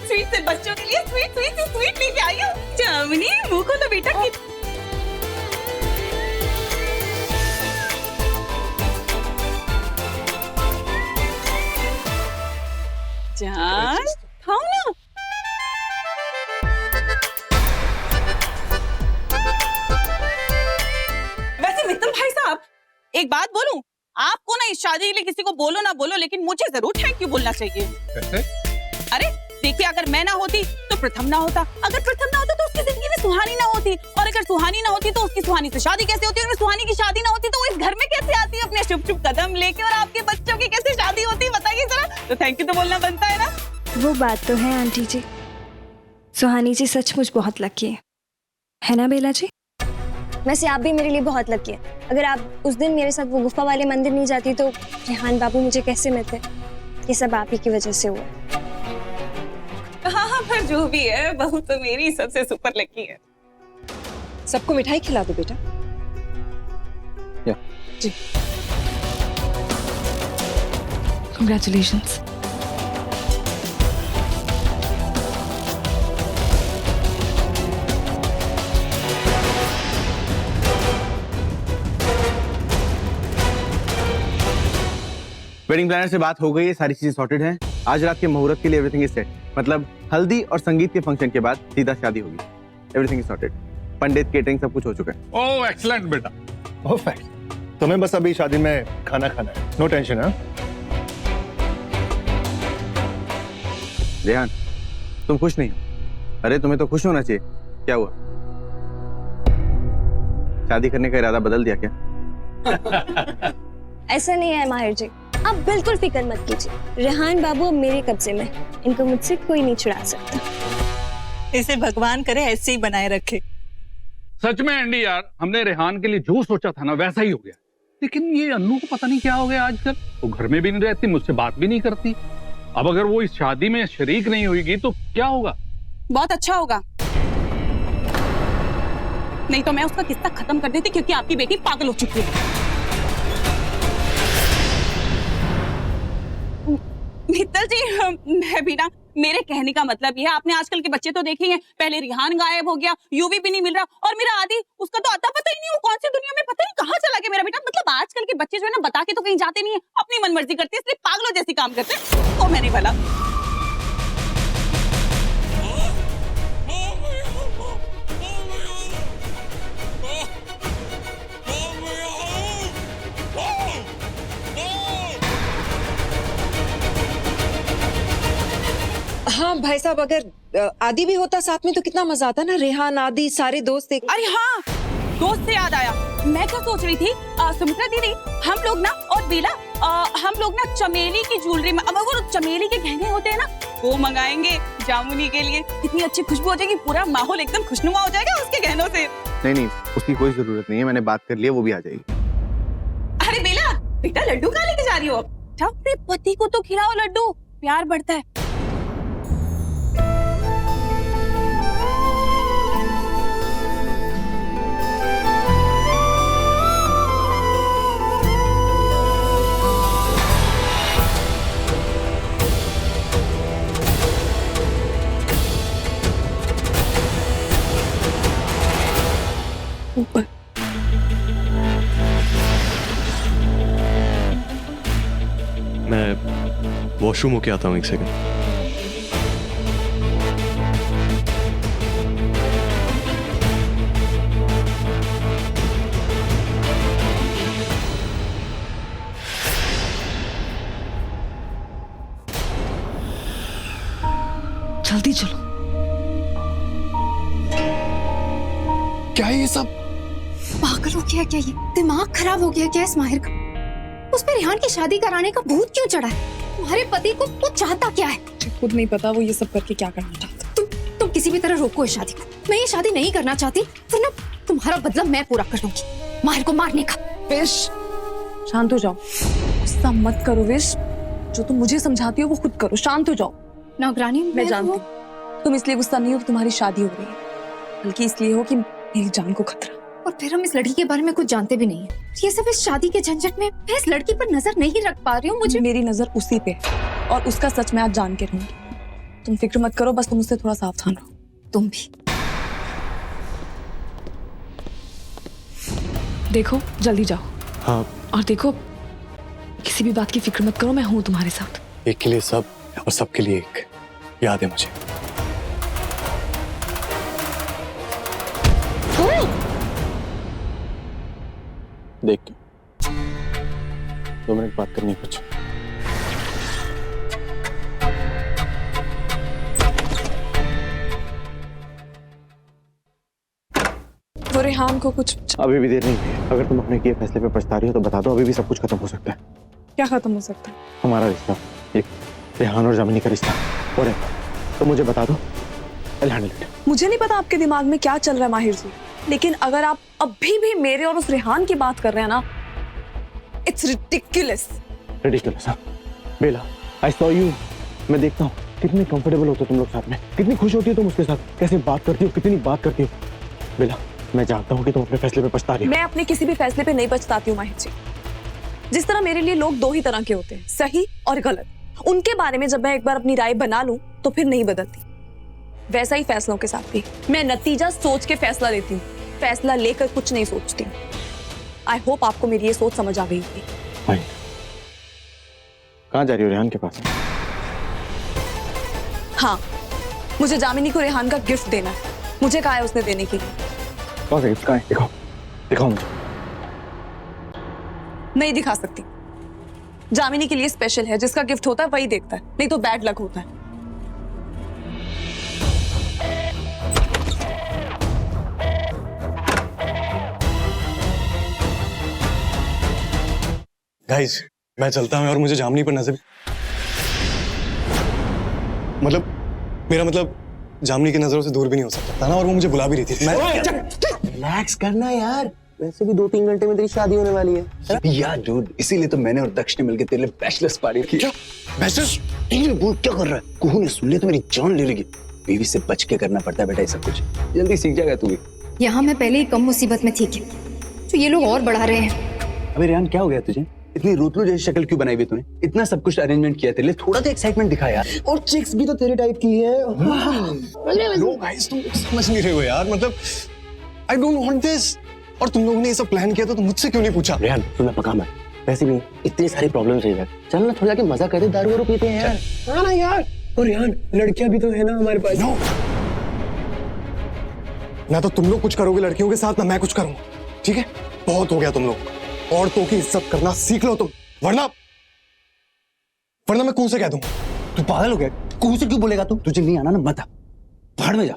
स्वीट से बच्चों के लिए स्वीट लेके आई हूँ। जामुनी मुंह खोलो बेटा। जान खाओ ना। वैसे मित्तल भाई साहब, एक बात बोलूं, आपको ना इस शादी के लिए किसी को बोलो ना बोलो, लेकिन मुझे जरूर थैंक यू बोलना चाहिए। कैसे? अरे देखिए, अगर मैं ना होती तो प्रथम ना होता, अगर प्रथम ना होता तो उसकी जिंदगी में सुहानी ना होती, और अगर सुहानी ना होती तो उसकी सुहानी से शादी कैसे होती, और अगर सुहानी की शादी ना होती तो वो इस घर में कैसे आती अपने शुभ शुभ कदम लेके, और आपके बच्चों की कैसे शादी होती, बताइए जरा। तो थैंक यू तो बोलना बनता है ना। वो बात तो है आंटी जी, सुहानी जी सचमुच बहुत लकी है ना बेला जी? वैसे आप भी मेरे लिए बहुत लकी है। अगर आप उस दिन मेरे साथ वो गुफा वाले मंदिर नहीं जाती तो रेहान बाबू मुझे कैसे मिलते? ये सब आप ही की वजह से हुआ। हाँ, पर जो भी है, बहू तो मेरी सबसे सुपर लकी है। सबको मिठाई खिला दो बेटा। जी Congratulations. वेडिंग प्लानर से बात हो गई है, सारी चीजें सॉर्टेड हैं। आज रात के मुहूर्त के लिए एवरीथिंग इज सेट, मतलब हल्दी और संगीत के फंक्शन के बाद सीधा शादी होगी। Everything is sorted, Pandit, catering सब कुछ हो चुका है। ओह एक्सीलेंट बेटा। परफेक्ट। तुम्हें बस अभी शादी में खाना खाना है, नो टेंशन। हाँ रेहान, तुम खुश नहीं हो? अरे तुम्हें तो खुश होना चाहिए। क्या हुआ, शादी करने का इरादा बदल दिया क्या? ऐसा नहीं है माहिर जी, आप बिल्कुल फिक्र मत कीजिए। रेहान बाबू मेरे कब्जे में, इनको मुझसे कोई नहीं छुड़ा सकता। इसे भगवान करे ऐसे ही बनाए रखे। सच में एंडी यार, हमने रेहान के लिए जो सोचा था ना वैसा ही हो गया। लेकिन ये अन्नू को पता नहीं क्या हो गया आजकल। वो घर में भी नहीं रहती, मुझसे बात भी नहीं करती। अब अगर वो इस शादी में शरीक नहीं होगी तो क्या होगा? बहुत अच्छा होगा, नहीं तो मैं उसका किस्सा खत्म कर देती, क्योंकि आपकी बेटी पागल हो चुकी है। मित्तल जी, मैं भी ना, मेरे कहने का मतलब यह है, आपने आजकल के बच्चे तो देखे ही हैं। पहले रिहान गायब हो गया, यूवी भी नहीं मिल रहा, और मेरा आदि, उसका तो आता पता ही नहीं, वो कौन सी दुनिया में पता नहीं कहाँ चला गया मेरा बेटा। मतलब आजकल के बच्चे जो है ना, बता के तो कहीं जाते नहीं है, अपनी मनमर्जी करते हैं, इसलिए पागलों जैसी काम करते हैं। तो मैंने बोला हाँ भाई साहब, अगर आदि भी होता साथ में तो कितना मजा आता ना। रेहान, आदि, सारे दोस्त एक। अरे हाँ, दोस्त से याद आया, मैं क्या सोच रही थी, सुमित्रा दीदी, हम लोग ना, और बेला, हम लोग ना चमेली की ज्वेलरी में, अब वो चमेली के गहने होते हैं ना, वो मंगाएंगे जामुनी के लिए। कितनी अच्छी खुशबू हो जाएगी, पूरा माहौल एकदम खुशनुमा हो जाएगा उसके गहनों से। नहीं, उसकी कोई जरूरत नहीं है, मैंने बात कर लिया, वो भी आ जाएगी। अरे बेला बेटा, लड्डू कहाँ लेके जा रही हो? अपने पति को तो खिलाओ लड्डू, प्यार बढ़ता है। मैं वॉशरूम होके आता हूँ, एक सेकंड। जल्दी चलो। क्या ये सब? पागल हो गया क्या? ये दिमाग खराब हो गया क्या इस माहिर का? उस पर रेहान की शादी कराने का भूत क्यों चढ़ा है? तुम्हारे पति को वो चाहता क्या है? खुद नहीं पता वो ये सब करके क्या करना चाहता। तुम किसी भी तरह रोको इस शादी को। मैं ये शादी नहीं करना चाहती, वरना तुम्हारा बदला मैं पूरा कर लूंगी, माहिर को मारने का। विश, शांत हो जाओ, गुस्सा मत करो विश। जो तुम मुझे समझाती हो वो खुद करो, शांत हो जाओ। नौकरानी, मैं जानती हूँ तुम इसलिए गुस्सा नहीं हो कि तुम्हारी शादी हो रही है, बल्कि इसलिए हो कि मेरी जान को खतरा। और फिर हम इस लड़की के बारे में कुछ जानते भी नहीं है। ये सब इस शादी के झंझट में मैं इस लड़की पर नजर नहीं रख पा रही हूँ। मुझे मेरी नजर उसी पे, और उसका सच मैं आज जान के रहूंगी। तुम फिक्र मत करो, बस तुम उससे थोड़ा सावधान रहो। तुम भी। देखो जल्दी जाओ। हाँ। और देखो किसी भी बात की फिक्र मत करो, मैं हूं तुम्हारे साथ। एक के लिए सब और सबके लिए एक, याद है मुझे। देख के 2 मिनट बात करनी है कुछ। वो रेहान को कुछ अभी भी देर नहीं है। अगर तुम अपने किए फैसले पे पछता रही हो तो बता दो, अभी भी सब कुछ खत्म हो सकता है। क्या खत्म हो सकता है? हमारा रिश्ता, एक रेहान और जामिनी का रिश्ता। और तो मुझे बता दो, I'll handle it। मुझे नहीं पता आपके दिमाग में क्या चल रहा है माहिर जी, लेकिन अगर आप अभी भी मेरे और उस रेहान की बात कर रहे हैं ना, इट्स रिडिकुलस। रिडिकुलस। हाँ बेला, I saw you। मैं देखता हूँ कितने कंफर्टेबल होते हो तुम लोग साथ में, कितनी खुश होती हो तुम उसके साथ, कैसे बात करती हो, कितनी बात करती हो। बेला, मैं जानता हूँ कि तुम अपने फैसले पे पछता रही हो। मैं अपने किसी भी फैसले पे नहीं पछताती हूँ माहिर जी। जिस तरह मेरे लिए लोग 2 ही तरह के होते हैं, सही और गलत। उनके बारे में जब मैं एक बार अपनी राय बना लूं तो फिर नहीं बदलती। वैसा ही फैसलों के साथ भी मैं नतीजा सोच के फैसला लेती हूँ, फैसला लेकर कुछ नहीं सोचती। आई होप आपको मेरी ये सोच समझ आ गई थी। कहाँ जा रही हो? रेहान के पास? हाँ, मुझे जामिनी को रेहान का गिफ्ट देना है। मुझे कहा है उसने देने के लिए। कौन सा गिफ्ट? कहाँ है? दिखाओ, दिखाओ मुझे। नहीं दिखा सकती। जामिनी के लिए स्पेशल है, जिसका गिफ्ट होता है वही देखता है, नहीं तो बैड लक होता है। गाइस, मैं चलता हूँ और मुझे जामनी पर नजर, मतलब मेरा मतलब जामनी की नजरों से दूर भी नहीं हो सकता था ना, और वो मुझे बुला भी रही थी। रिलैक्स करना यार, वैसे भी 2-3 घंटे में तेरी शादी होने वाली है यार डूड। इसीलिए तो मैंने और दक्ष ने मिलकर तेरे लिए बैचलर्स पार्टी की। क्या बैचलर्स? बोल क्या कर रहा है? कुहू ने सुन लिया तो मेरी जान ले लेगी। बीवी से बच के करना पड़ता है बेटा ये सब कुछ, जल्दी सीख जाएगा तू भी। यहाँ मैं पहले ही कम मुसीबत में थी क्या, तो ये लोग और बढ़ा रहे हैं। अबे रेहान क्या हो गया तुझे? इतनी रोतलू जैसी शक्ल क्यों बनाई हुई तूने? इतना सब कुछ अरेंजमेंट किया तेरे लिए, थोड़ा तो एक्साइटमेंट दिखा यार। और चिक्स भी तो तेरे टाइप की है। नो गाइस, तुम समझ नहीं रहे हो यार, मतलब आई डोंट वांट दिस। और तुम लोगों ने ये सब प्लान किया तो मुझसे क्यों नहीं पूछा? रेहान तूने पका मत, वैसे भी इतनी सारी प्रॉब्लम्स है यार, चल ना थोड़ा के मजा करते, दारू वारू पीते हैं यार। हाँ ना यार। और रेहान, लड़कियां भी तो है ना हमारे पास। नो, ना तो तुम लोग कुछ करोगे लड़कियों के साथ, ना मैं कुछ करूंगा, ठीक है? बहुत हो गया तुम लोग। औरतों की इज्जत करना सीख लो तुम, वरना मैं कुहू से कह दूंगा। तू पागल हो गया? कुहू से क्यों बोलेगा तू? तुझे नहीं आना ना मत आ, भाड़ में जा।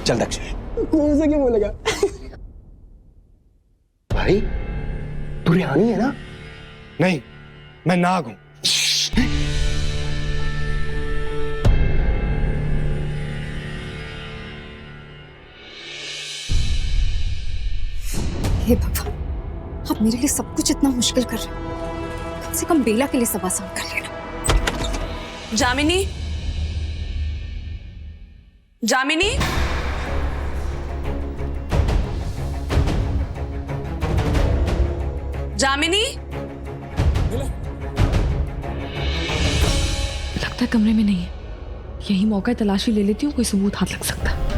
चल दक्ष। कुहू से क्यों बोलेगा? भाई तू रेहानी है ना? नहीं, मैं नाग हूं। हे भगवान, आप मेरे लिए सब कुछ इतना मुश्किल कर रहे हो, कम से कम बेला के लिए सब आसान कर लेना। जामिनी, जामिनी, जामिनी। लगता है कमरे में नहीं है, यही मौका है, तलाशी ले लेती हूँ, कोई सबूत हाथ लग सकता है।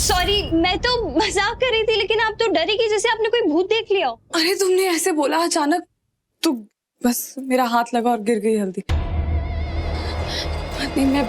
सॉरी, मैं तो मजाक कर रही थी, लेकिन आप तो डरी कि जैसे आपने कोई भूत देख लिया हो। अरे तुमने ऐसे बोला अचानक तो बस मेरा हाथ लगा और गिर गई हल्दी। नहीं,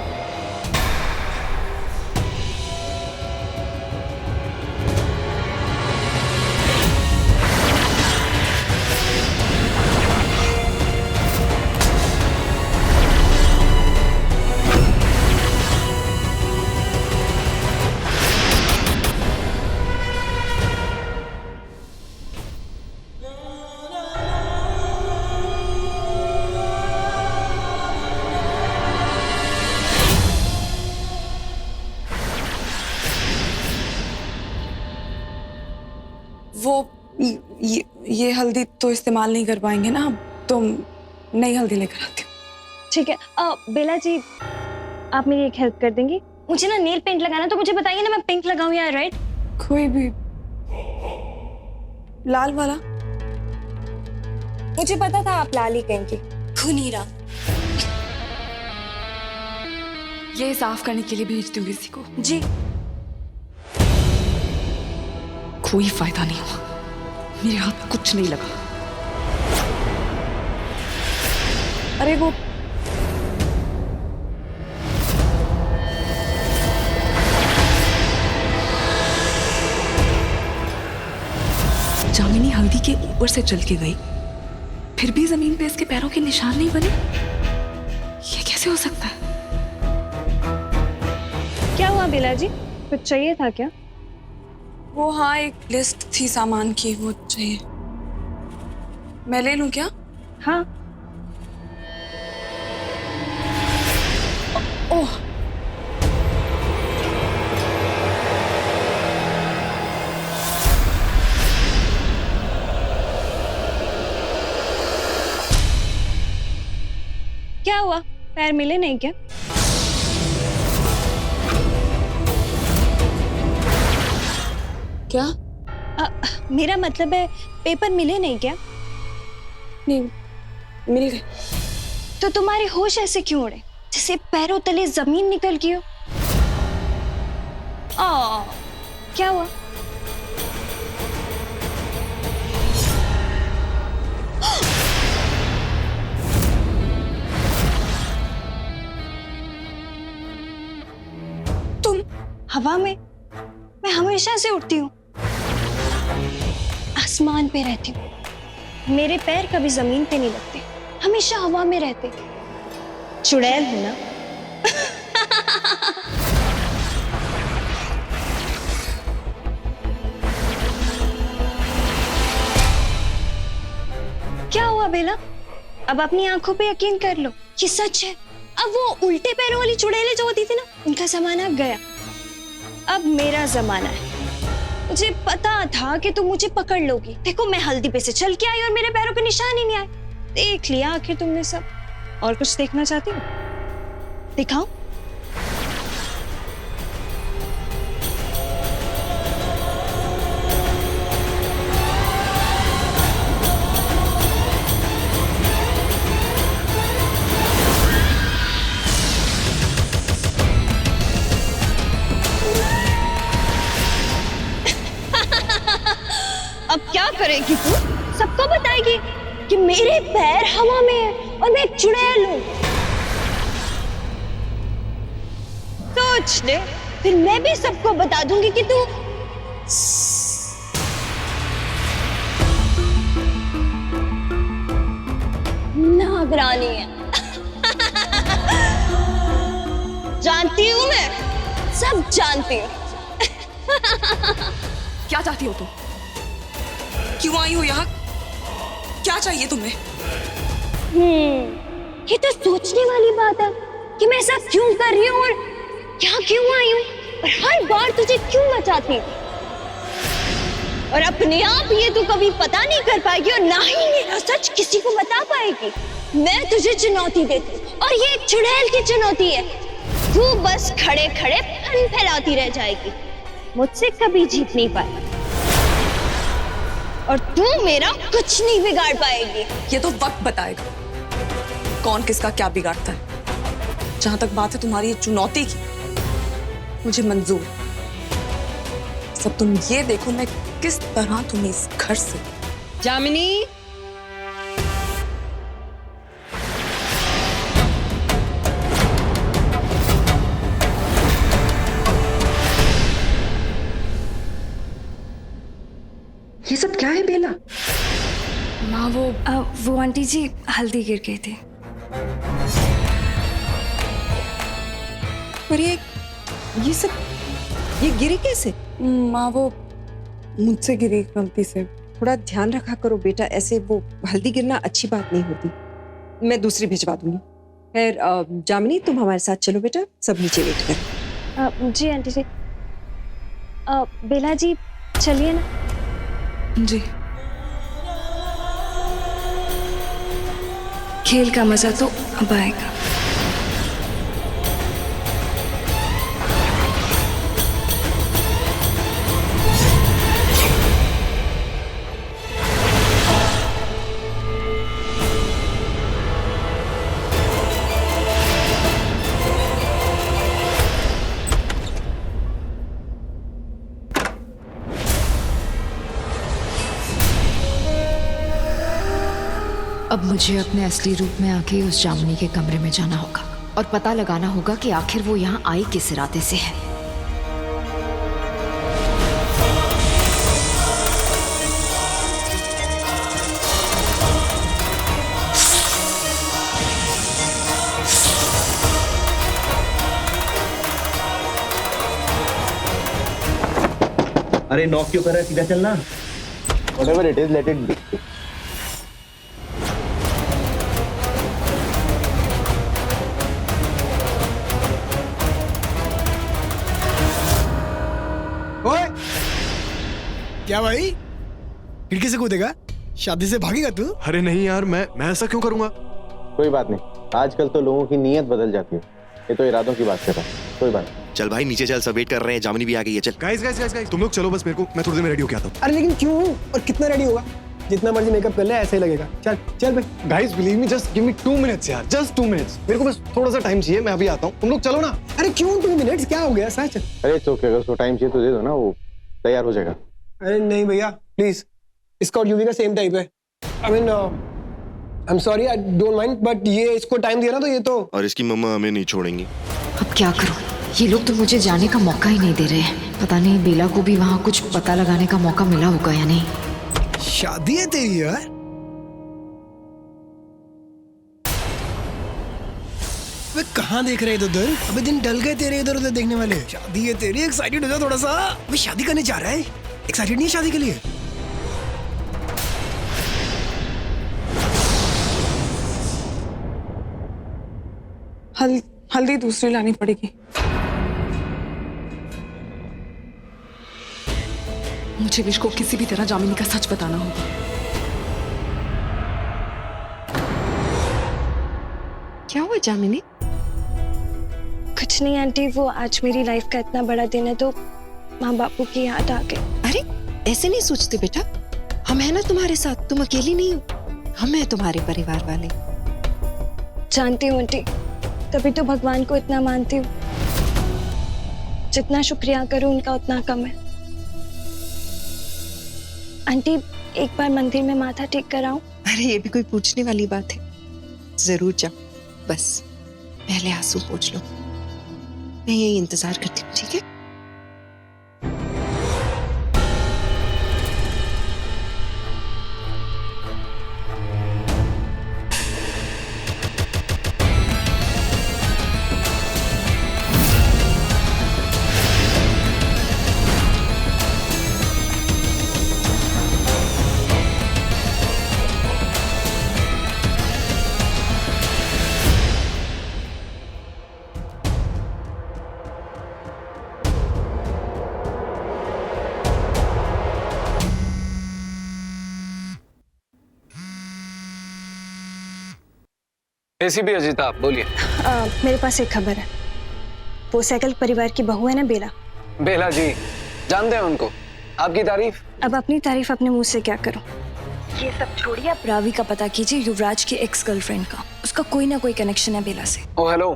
वो ये हल्दी तो इस्तेमाल नहीं कर पाएंगे ना, तो नई हल्दी लेकर आती हूँ। ठीक है। बेला जी, आप मेरी एक हेल्प कर देंगी? मुझे ना नेल पेंट लगाना, तो मुझे बताइए ना मैं पिंक लगाऊं या रेड? कोई भी, लाल वाला। मुझे पता था आप लाल ही कहेंगी। खुनीरा। ये साफ करने के लिए भेज दूँ किसी को? जी। कोई फायदा नहीं हुआ, मेरे हाथ में कुछ नहीं लगा। अरे वो जामिनी हल्दी के ऊपर से चल के गई, फिर भी जमीन पे इसके पैरों के निशान नहीं बने। ये कैसे हो सकता है? क्या हुआ बेला जी, कुछ चाहिए था क्या? वो हाँ, एक लिस्ट थी सामान की, वो चाहिए। मैं ले लूं क्या? हाँ। ओह, क्या हुआ, पैर मिले नहीं क्या? क्या? मेरा मतलब है पेपर मिले नहीं क्या? नहीं, मिल गए। तो तुम्हारे होश ऐसे क्यों उड़े, जैसे पैरों तले जमीन निकल गई हो? क्या हुआ? तुम हवा में? मैं हमेशा से उड़ती हूँ, आसमान पे रहती हूँ। मेरे पैर कभी जमीन पे नहीं लगते, हमेशा हवा में रहते। चुड़ैल हूं ना। क्या हुआ बेला? अब अपनी आंखों पे यकीन कर लो, ये सच है। अब वो उल्टे पैरों वाली चुड़ैलें जो होती थी ना, उनका जमाना गया, अब मेरा जमाना है। मुझे पता था कि तुम मुझे पकड़ लोगी। देखो, मैं हल्दी पे से चल के आई और मेरे पैरों पे निशान ही नहीं आए। देख लिया आखिर तुमने सब। और कुछ देखना चाहती हो? दिखाओ। अब क्या करेगी तू? सबको बताएगी कि मेरे पैर हवा में है और मैं एक चुड़ैल हूं। सोच ले, फिर मैं भी सबको बता दूंगी कि तू नागरानी है। जानती हूं मैं, सब जानती हूं। क्या चाहती हो तुम? क्यों आई हो यहाँ? क्या चाहिए तुम्हें? ये तो सोचने वाली बात है कि मैं ऐसा क्यों कर रही हूँ और यहाँ क्यों आई हूँ, और हर बार तुझे क्यों बचाती हूँ। और अपने आप ये तू कभी पता नहीं कर पाएगी और ना ही मेरा सच किसी को बता पाएगी। मैं तुझे चुनौती देती हूँ और ये एक चुड़ैल की चुनौती है। तू बस खड़े खड़े फन फैलाती रह जाएगी, मुझसे कभी जीत नहीं पाएगी और तू मेरा कुछ नहीं बिगाड़ पाएगी। ये तो वक्त बताएगा कौन किसका क्या बिगाड़ता है। जहां तक बात है तुम्हारी चुनौती की, मुझे मंजूर। सब तुम ये देखो मैं किस तरह तुम्हें इस घर से। जामिनी, ये सब क्या है बेला? माँ वो आंटी जी हल्दी गिर गई थी। और ये सब ये गिरी कैसे? माँ वो मुझसे गिरी गलती से। थोड़ा ध्यान रखा करो बेटा, ऐसे वो हल्दी गिरना अच्छी बात नहीं होती। मैं दूसरी भिजवा दूंगी। खैर जामिनी, तुम हमारे साथ चलो बेटा, सब नीचे वेट कर। जी आंटी जी। बेला जी चलिए ना। जी। खेल का मजा तो अब आएगा। अब मुझे अपने असली रूप में आके उस जामुनी के कमरे में जाना होगा और पता लगाना होगा कि आखिर वो यहाँ आई किस इरादे से है। अरे नॉक क्यों कर रहा है, सीधा चलना। Whatever it is, let it be. ओए, क्या भाई खिड़की से कूदेगा? शादी से भागेगा तू? अरे नहीं यार, मैं ऐसा क्यों करूंगा? कोई बात नहीं, आजकल तो लोगों की नीयत बदल जाती है। ये तो इरादों की बात कर रहा हूँ, कोई बात नहीं। चल भाई नीचे चल, सब वेट कर रहे हैं, जामुनी भी आ गई है। चल गाइस तुम लोग चलो बस, मेरे को मैं थोड़ी देर में रेडी होके आता हूँ। अरे लेकिन क्यों और कितना रेडी होगा? जितना मर्जी मेकअप कर ले ऐसे ही लगेगा। चल चल भाई। Guys believe me, just give me 2 minutes यार, जस्ट 2 मिनट्स। मेरे को बस थोड़ा सा टाइम चाहिए, मैं अभी आता हूँ। तुम लोग चलो ना। अरे क्यों 2 मिनट्स, क्या हो गया? सच? अरे तो अगर उसको टाइम चाहिए तो दे दो ना, वो तैयार हो जाएगा। अरे नहीं भैया प्लीज, इसका और यूवी का सेम टाइप है। I mean I am sorry, I don't mind, but ये इसको टाइम दिया ना तो ये तो। और इसकी मम्मा हमें नहीं छोड़ेंगी। अब क्या करूं? ये लोग तो मुझे जाने का मौका ही नहीं दे रहे हैं। पता नहीं बेला को भी वहां कुछ पता लगाने का मौका मिला होगा या नहीं। शादी है तेरी यार? वे कहाँ देख रहे इधर? अबे दिन ढल गए तेरे इधर उधर देखने वाले। शादी है तेरी, एक्साइटेड हो जा थोड़ा सा। वे शादी करने जा रहा है, एक्साइटेड नहीं है शादी के लिए? हल्दी दूसरी लानी पड़ेगी। मुझे विश को किसी भी तरह जामिनी का सच बताना होगा। क्या हुआ जामिनी? कुछ नहीं आंटी, वो आज मेरी लाइफ का इतना बड़ा दिन है तो माँ बापू की याद आ गई। अरे ऐसे नहीं सोचते बेटा, हम है ना तुम्हारे साथ, तुम अकेली नहीं हो, हम हैं तुम्हारे परिवार वाले। जानती हूँ आंटी, तभी तो भगवान को इतना मानती हूँ। जितना शुक्रिया करूँ उनका उतना कम है। आंटी एक बार मंदिर में माथा टेक कर आऊं? अरे ये भी कोई पूछने वाली बात है? जरूर जाओ, बस पहले आंसू पोंछ लो। मैं यही इंतजार करती हूँ, ठीक है? एसीपी अजीता, आप बोलिए। मेरे पास एक खबर है। वो सैकल परिवार की बहू है ना बेला। बेला जी, जानते हैं उनको। आपकी तारीफ? अब अपनी तारीफ अपने मुंह से क्या करूं? ये सब छोड़िए, आप रावी का पता कीजिए, युवराज की एक्स गर्लफ्रेंड का। उसका कोई ना कोई कनेक्शन है बेला से। ओ हेलो,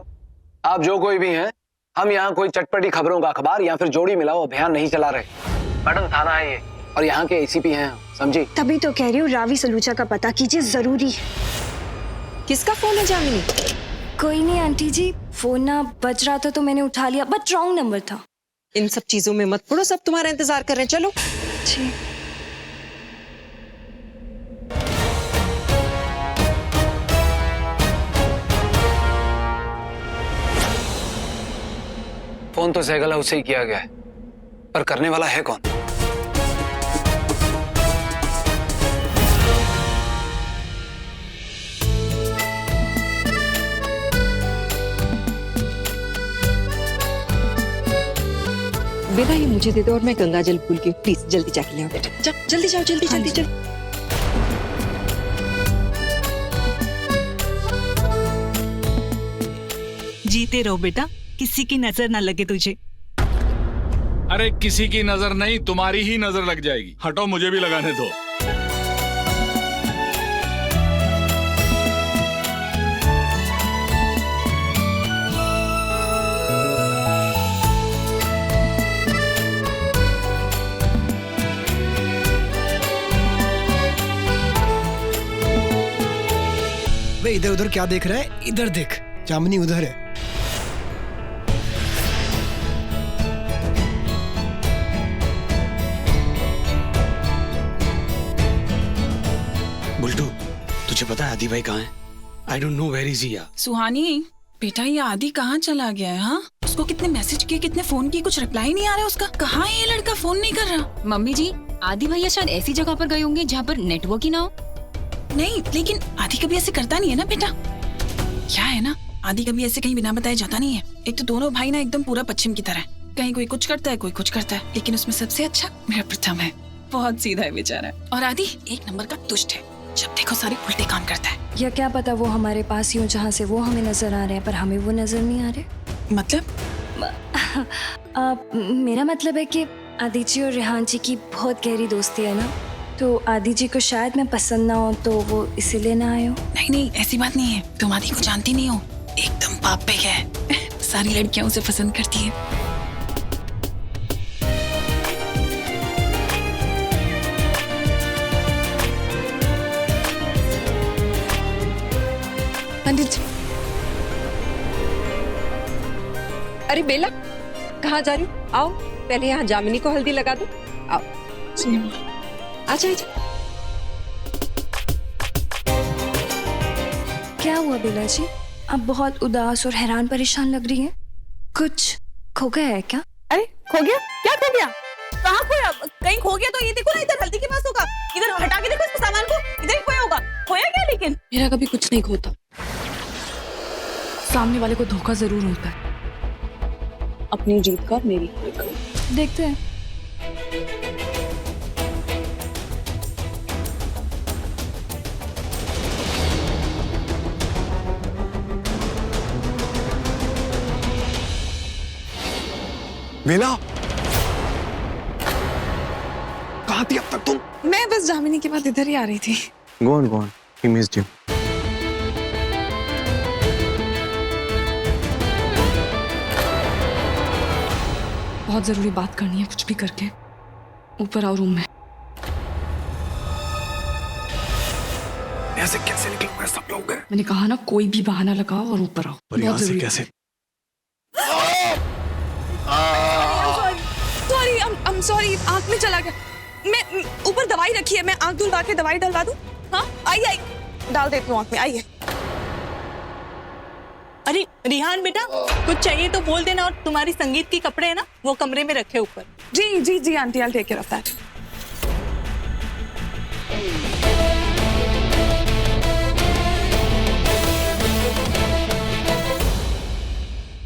आप जो कोई भी हैं, हम यहाँ कोई चटपटी खबरों का अखबार या फिर जोड़ी मिलाओ अभियान नहीं चला रहे। मैडम थाना है ये, और यहाँ के एसीपी हैं, समझी? तभी तो कह रही हूँ, रावी सलूचा का पता कीजिए, जरूरी है। किसका फोन है जामिनी? कोई नहीं आंटी जी, फोन ना बज रहा था तो मैंने उठा लिया, बट रॉन्ग नंबर था। इन सब चीजों में मत पड़ो, सब तुम्हारा इंतजार कर रहे हैं, चलो। जी। फोन तो सैगल हाउस से ही किया गया है, पर करने वाला है कौन? बेटा ये मुझे दे दो और मैं गंगा जल भूल गई। प्लीज जल्दी जाके ले आओ बेटा। जाओ जल्दी जाओ, जल्दी जल्दी जल्दी। जीते रहो बेटा, किसी की नजर ना लगे तुझे। अरे किसी की नजर नहीं, तुम्हारी ही नजर लग जाएगी। हटो, मुझे भी लगाने दो। वे इधर उधर क्या देख रहा है? इधर देख, जामिनी उधर है। बुल्टू, तुझे पता है आदि भाई कहाँ है? I don't know where is he यार। सुहानी बेटा, ये आदि कहाँ चला गया है? हाँ, उसको कितने मैसेज किए, कितने फोन किए, कुछ रिप्लाई नहीं आ रहा उसका। कहाँ है ये लड़का? फोन नहीं कर रहा। मम्मी जी, आदि भैया शायद ऐसी जगह पर गए होंगे जहाँ पर नेटवर्क ही ना हो। नहीं, लेकिन आदि कभी ऐसे करता नहीं है ना बेटा। क्या है ना, आदि कभी ऐसे कहीं बिना बताए जाता नहीं है। एक तो दोनों भाई ना एकदम पूरा पश्चिम की तरह, कहीं कोई कुछ करता है, कोई कुछ करता है, लेकिन उसमें सबसे अच्छा मेरा प्रथम है। बहुत सीधा है बेचारा। और आदि एक नंबर का दुष्ट है, जब देखो सारे उल्टे काम करता है। या क्या पता वो हमारे पास ही हो जहाँ से वो हमें नजर आ रहे हैं, पर हमें वो नजर नहीं आ रहे। मतलब मेरा मतलब है कि आदि जी और रेहान जी की बहुत गहरी दोस्ती है ना, तो आदि जी को शायद मैं पसंद ना हो तो वो इसीलिए ना आए हो। नहीं नहीं, ऐसी बात नहीं है। तुम आदि को जानती नहीं हो, एकदम पाप पे है। सारी लड़कियां उसे पसंद करती है। पंडित, अरे बेला, कहाँ जा रही हो? आओ, पहले यहाँ जामिनी को हल्दी लगा दो। आओ, आजा आजा। क्या हुआ बेला जी? आप बहुत उदास और हैरान परेशान लग रही हैं। कुछ खो गया है क्या? अरे खो गया? क्या खो गया? कहाँ खोया? कहीं खो गया तो ये देखो ना, इधर हल्दी के पास होगा। इधर हटा के देखो इसको सामान को, इधर ही खोया होगा। खोया क्या? लेकिन मेरा कभी कुछ नहीं खोता। सामने वाले को धोखा जरूर होता है। अपनी जीत का और मेरी देखते हैं। बेला, कहाँ थी अब तक तुम? मैं बस जामिनी के बाद इधर ही आ रही थी। Go on, go on. He missed you. बहुत जरूरी बात करनी है, कुछ भी करके ऊपर आओ रूम में। ऐसे कैसे निकलूंगा सब लोग? मैंने कहा ना, कोई भी बहाना लगाओ और ऊपर आओ। और यहाँ से कैसे? सॉरी, आँख में चला गया। मैं ऊपर दवाई रखी है, मैं आँख धुलवा के दवाई डलवा दूं? हाँ, आइए डाल देती हूँ आँख में, आइए। अरे रिहान बेटा, कुछ चाहिए तो बोल देना। और तुम्हारी संगीत की कपड़े है ना, वो कमरे में रखे ऊपर। जी जी जी aunty, I'll take care of that।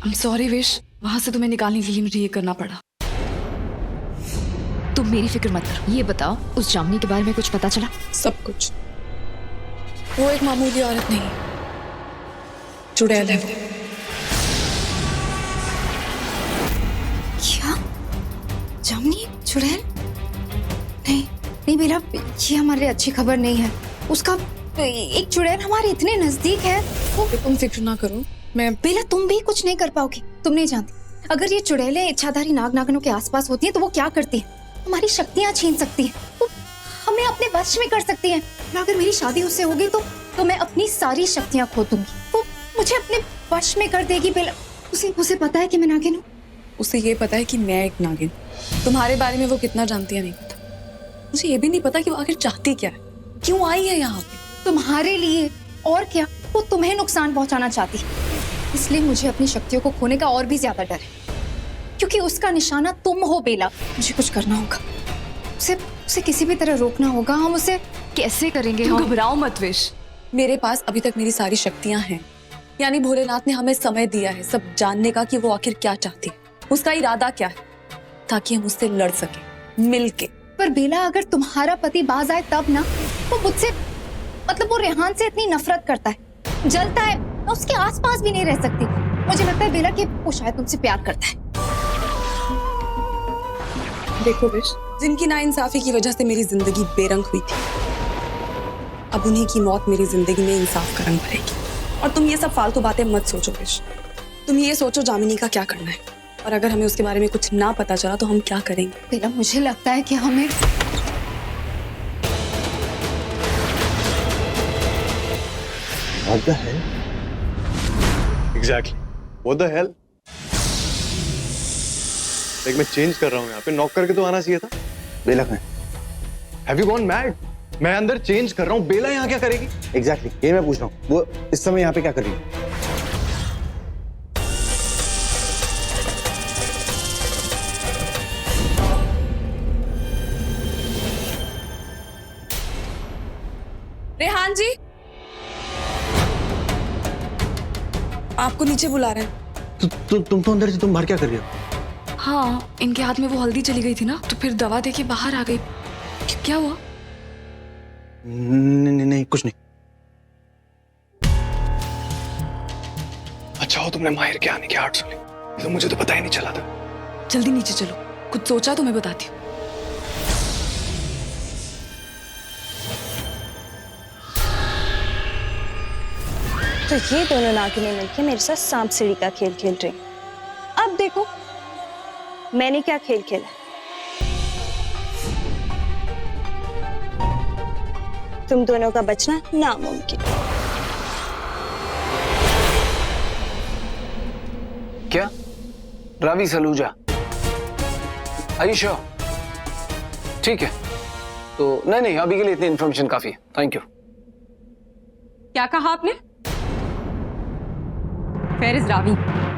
I'm sorry Vish, वहां से तुम्हें निकालने के लिए मुझे ये करना पड़ा। तुम मेरी फिक्र मत करो। ये बताओ, उस जामिनी के बारे में कुछ पता चला? सब कुछ। वो एक मामूली औरत नहीं, चुड़ैल है। क्या? जामिनी चुड़ैल? नहीं नहीं बेला, ये हमारे लिए अच्छी खबर नहीं है। उसका एक चुड़ैल हमारे इतने नजदीक है। तुम फिक्र ना करो, मैं। बेला, तुम भी कुछ नहीं कर पाओगी। तुम नहीं जानती, अगर ये चुड़ैलें इच्छाधारी नाग नागिनों के आसपास होती हैं तो वो क्या करती हैं? हमारी शक्तियां छीन सकती हैं, वो हमें अपने वश में कर सकती हैं। और अगर मेरी शादी उससे होगी तो मैं अपनी सारी शक्तियां खो दूंगी। वो मुझे अपने वश में कर देगी। बेला, उसे पता है कि मैं नागिन हूँ। उसे ये पता है कि मैं एक नागिन। तुम्हारे बारे में वो कितना जानती है नहीं पता। मुझे ये भी नहीं पता कि वो आखिर चाहती क्या है, क्यों आई है यहाँ पे। तुम्हारे लिए, और क्या। वो तुम्हें नुकसान पहुंचाना चाहती है, इसलिए मुझे अपनी शक्तियों को खोने का और भी ज्यादा डर है, क्योंकि उसका निशाना तुम हो बेला। मुझे कुछ करना होगा, उसे किसी भी तरह रोकना होगा। हम उसे कैसे करेंगे? घबराओ मत विश, मेरे पास अभी तक मेरी सारी शक्तियां हैं। यानी भोलेनाथ ने हमें समय दिया है सब जानने का कि वो आखिर क्या चाहती है, उसका इरादा क्या है। ताकि हम उससे लड़ सके मिलके। पर बेला, अगर तुम्हारा पति बाज आए तब ना, वो मुझसे मतलब वो रेहान से इतनी नफरत करता है, जलता है, मैं उसके आसपास भी नहीं रह सकती। मुझे लगता है बेला कि वो शायद तुमसे प्यार करता है। देखो विश, जिनकी नाइंसाफी की वजह से मेरी जिंदगी बेरंग हुई थी, अब उन्हीं की मौत मेरी जिंदगी में इंसाफ का रंग भरेगी। और तुम ये सब फालतू बातें मत सोचो विश, तुम ये सोचो जामिनी का क्या करना है, और अगर हमें उसके बारे में कुछ ना पता चला तो हम क्या करेंगे। बेला, मुझे लगता है कि हमें What the hell? Exactly. What the hell? देख, मैं चेंज कर रहा हूँ यहाँ पे, नॉक करके तो आना चाहिए था। बेला कहाँ? Have you gone mad? मैं अंदर चेंज कर रहा हूँ, बेला यहाँ क्या करेगी? एग्जैक्टली ये मैं पूछ रहा हूँ, वो इस समय यहाँ पे क्या कर रही है? रेहान जी, आपको नीचे बुला रहे हैं। तुम तो अंदर से, तुम बाहर क्या कर रही हो? हाँ, इनके हाथ में वो हल्दी चली गई थी ना, तो फिर दवा देके बाहर आ गई। क्या हुआ? नहीं, कुछ नहीं। अच्छा हो तुमने माहिर के आने की आवाज सुनी, तो मुझे तो पता ही नहीं चला था। जल्दी नीचे चलो, कुछ सोचा तो मैं बताती हूँ। तो ये दोनों नागिनें मिलके मेरे साथ सांप सीढ़ी का खेल खेल रही। अब देखो मैंने क्या खेल खेला। तुम दोनों का बचना नामुमकिन। क्या? Ravi Saluja? Are you sure? ठीक है, तो नहीं, अभी के लिए इतनी इन्फॉर्मेशन काफी है। Thank you. क्या कहा आपने? Where is Ravi?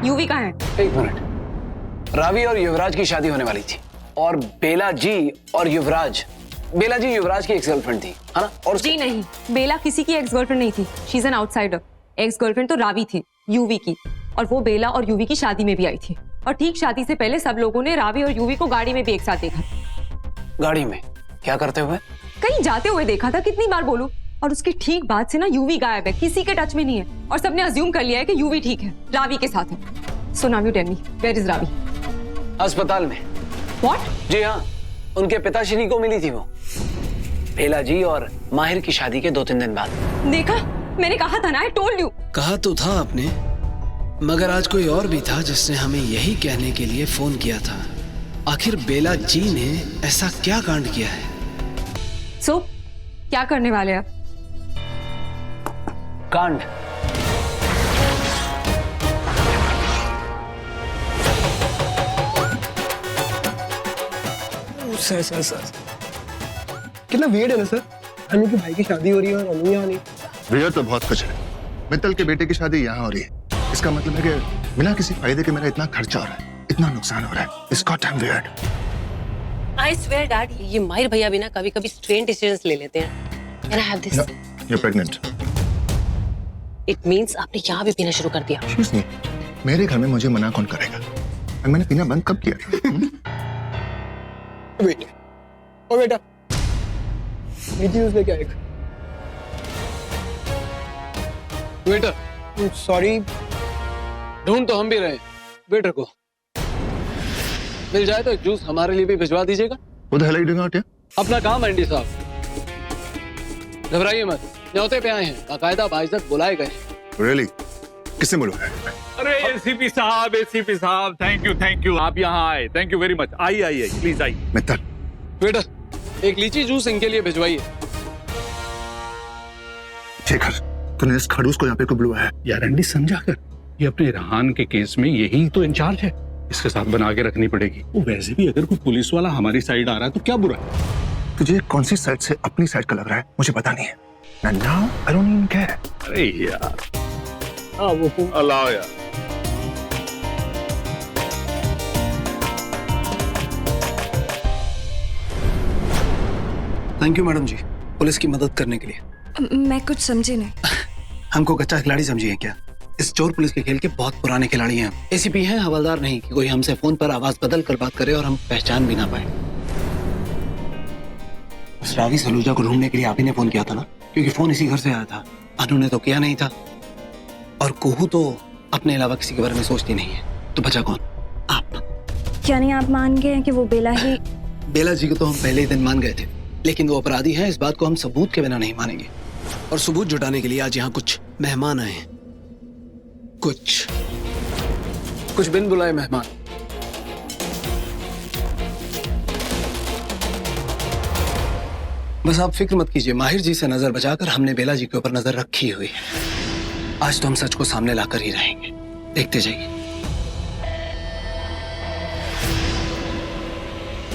यूवी कहाँ है? एक मिनट, रावी और युवराज की शादी होने वाली थी, और बेला जी और युवराज, बेला जी युवराज की एक्स गर्लफ्रेंड थी, है ना? और जी नहीं, बेला किसी की एक्स गर्लफ्रेंड नहीं थी। She is an outsider. Ex girlfriend तो रावी थी, यूवी की, और वो बेला और यूवी की शादी में भी आई थी। और ठीक शादी से पहले सब लोगों ने रावी और यूवी को गाड़ी में भी एक साथ देखा। गाड़ी में क्या करते हुए? कहीं जाते हुए देखा था, कितनी बार बोलूं। और उसके ठीक बाद से ना यूवी गायब है, किसी के टच में नहीं है, और सबने अज्यूम कर लिया है कि यूवी ठीक है, रावी के साथ है। So now you tell me, where is Ravi? अस्पताल में। व्हाट? जी हाँ, उनके पिताश्री को मिली थी वो, बेला जी और माहिर की शादी के 2-3 दिन बाद। देखा, मैंने कहा था ना, आई टोल्ड यू। कहा तो था आपने, मगर आज कोई और भी था जिसने हमें यही कहने के लिए फोन किया था। आखिर बेला जी ने ऐसा क्या कांड किया है? सो क्या करने वाले आप? कांड? सर कितना वियर्ड है ना सर, अनु के भाई की शादी हो रही है और अनु यहाँ नहीं। वियर्ड तो बहुत कुछ है। मित्तल के बेटे की शादी यहाँ हो रही है, इसका मतलब है कि बिना किसी फायदे के मेरा इतना खर्चा हो रहा है, इतना नुकसान हो रहा है। It's goddamn weird. I swear dad, ये माहिर भैया भी ना कभी-कभी स्ट्रेन डिसीजंस ले लेते हैं। Can I have this? No, you're pregnant. It means आपने यहाँ भी पीना शुरू कर दिया। Excuse me, मेरे घर में मुझे मना कौन करेगा? और मैंने पीना बंद कब किया? वेट, ओ बेटा, लीची जूस लेके आएगा। वेटर, सॉरी, ढूंढ तो हम भी रहे, वेटर को मिल जाए तो एक जूस हमारे लिए भी भिजवा दीजिएगा। What the hell are you doing out here? अपना काम है एंडी साहब, घबराइए मत, न्योते पे आए हैं, बाकायदा बाइज्जत बुलाए गए। Really? किसने बुलाया? अरे एसीपी साहब, थैंक यू, आप यहाँ आए, थैंक यू वेरी मच। आइए, प्लीज आइए। मित्तल, वेटर, एक लीची जूस इनके लिए भिजवाइए। शेखर, तूने इस खड़ूस को यहाँ पे क्यों बुलाया है? यार एंडी समझा कर, ये अपने रेहान के केस में यही तो इंचार्ज है, इसके साथ बना के रखनी पड़ेगी। वो वैसे भी अगर कोई पुलिस वाला हमारी साइड आ रहा है तो क्या बुरा है? तुझे कौन सी साइड से अपनी साइड का लग रहा है मुझे पता नहीं है। And now I don't even care. अरे यार, हाँ वो अल्लाह यार। Thank you madam ji, police की मदद करने के लिए। मैं कुछ समझी नहीं। हमको कच्चा खिलाड़ी समझिए क्या? इस चोर पुलिस के खेल के बहुत पुराने खिलाड़ी हैं। एसीपी हैं, हवलदार नहीं कि कोई हमसे फोन पर आवाज बदल कर बात करे और हम पहचान भी ना पाए। उस रावी सलूजा को ढूंढने के लिए आप ही ने फोन किया था ना, क्योंकि फोन इसी घर से आया था। अनु ने तो किया नहीं था, और कुहू तो अपने अलावा किसी के बारे में सोचती नहीं है, तो बचा कौन? आप। क्या नहीं आप मान गए कि वो बेला ही? बेला जी को तो हम पहले ही दिन मान गए थे, लेकिन वो अपराधी है, इस बात को हम सबूत के बिना नहीं मानेंगे। और सबूत जुटाने के लिए आज यहाँ कुछ मेहमान आए हैं, कुछ बिन बुलाए मेहमान। बस आप फिक्र मत कीजिए, माहिर जी से नजर बचाकर हमने बेला जी के ऊपर नजर रखी हुई है। आज तो हम सच को सामने लाकर ही रहेंगे, देखते जाइए।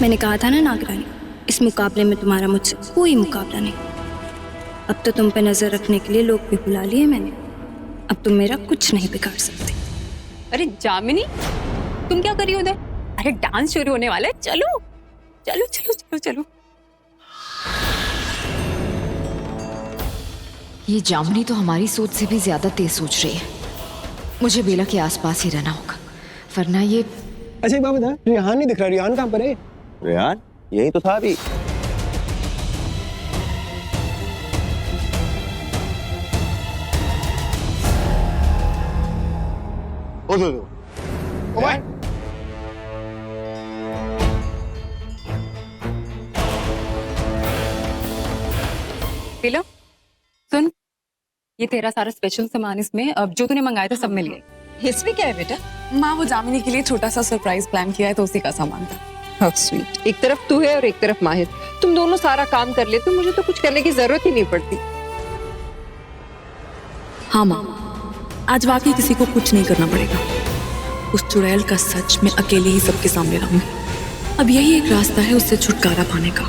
मैंने कहा था ना नागरानी, इस मुकाबले में तुम्हारा मुझसे कोई मुकाबला नहीं। अब तो तुम पे नजर रखने के लिए लोग भी बुला लिए मैंने। अब तुम मेरा कुछ नहीं बिगाड़ सकते। अरे जामिनी, तुम क्या कर रही हो उधर? अरे डांस शुरू होने वाला है, चलो चलो चलो चलो चलो। ये जामुनी तो हमारी सोच से भी ज्यादा तेज सोच रही है। मुझे बेला के आसपास ही रहना होगा, वरना ये। अच्छा एक बात बता, रिहान नहीं दिख रहा, रिहान कहाँ पर है? रेहान यही तो था अभी। बेला सुन, ये तेरा सारा स्पेशल सामान इसमें, अब जो तूने मंगाया था सब मिल गए। इसमें क्या है बेटा? माँ वो जामिनी के लिए छोटा सा सरप्राइज प्लान किया है, तो उसी का सामान था। How sweet. एक तरफ तू है और एक तरफ माहिर, तुम दोनों सारा काम कर लेते हो, मुझे तो कुछ करने की जरूरत ही नहीं पड़ती। हाँ माँ, आज वाकई किसी को कुछ नहीं करना पड़ेगा। उस चुड़ैल का सच मैं अकेले ही सबके सामने लाऊंगी। अब यही एक रास्ता है उससे छुटकारा पाने का,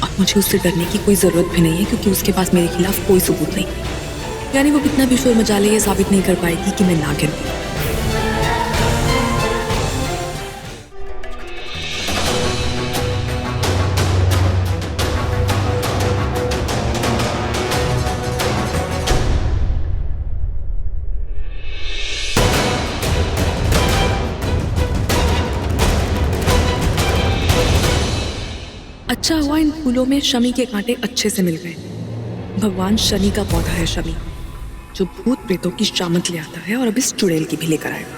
और मुझे उससे डरने की कोई जरूरत भी नहीं है, क्योंकि उसके पास मेरे खिलाफ कोई सबूत नहीं। यानी वो कितना भी शोर मचा ले, ये साबित नहीं कर पाएगी कि मैं नागिन हूँ। अच्छा हुआ इन फूलों में शमी के कांटे अच्छे से मिल गए। भगवान शनि का पौधा है शमी, जो भूत प्रेतों की शामत ले आता है, और अब इस चुड़ैल की भी लेकर आएगा।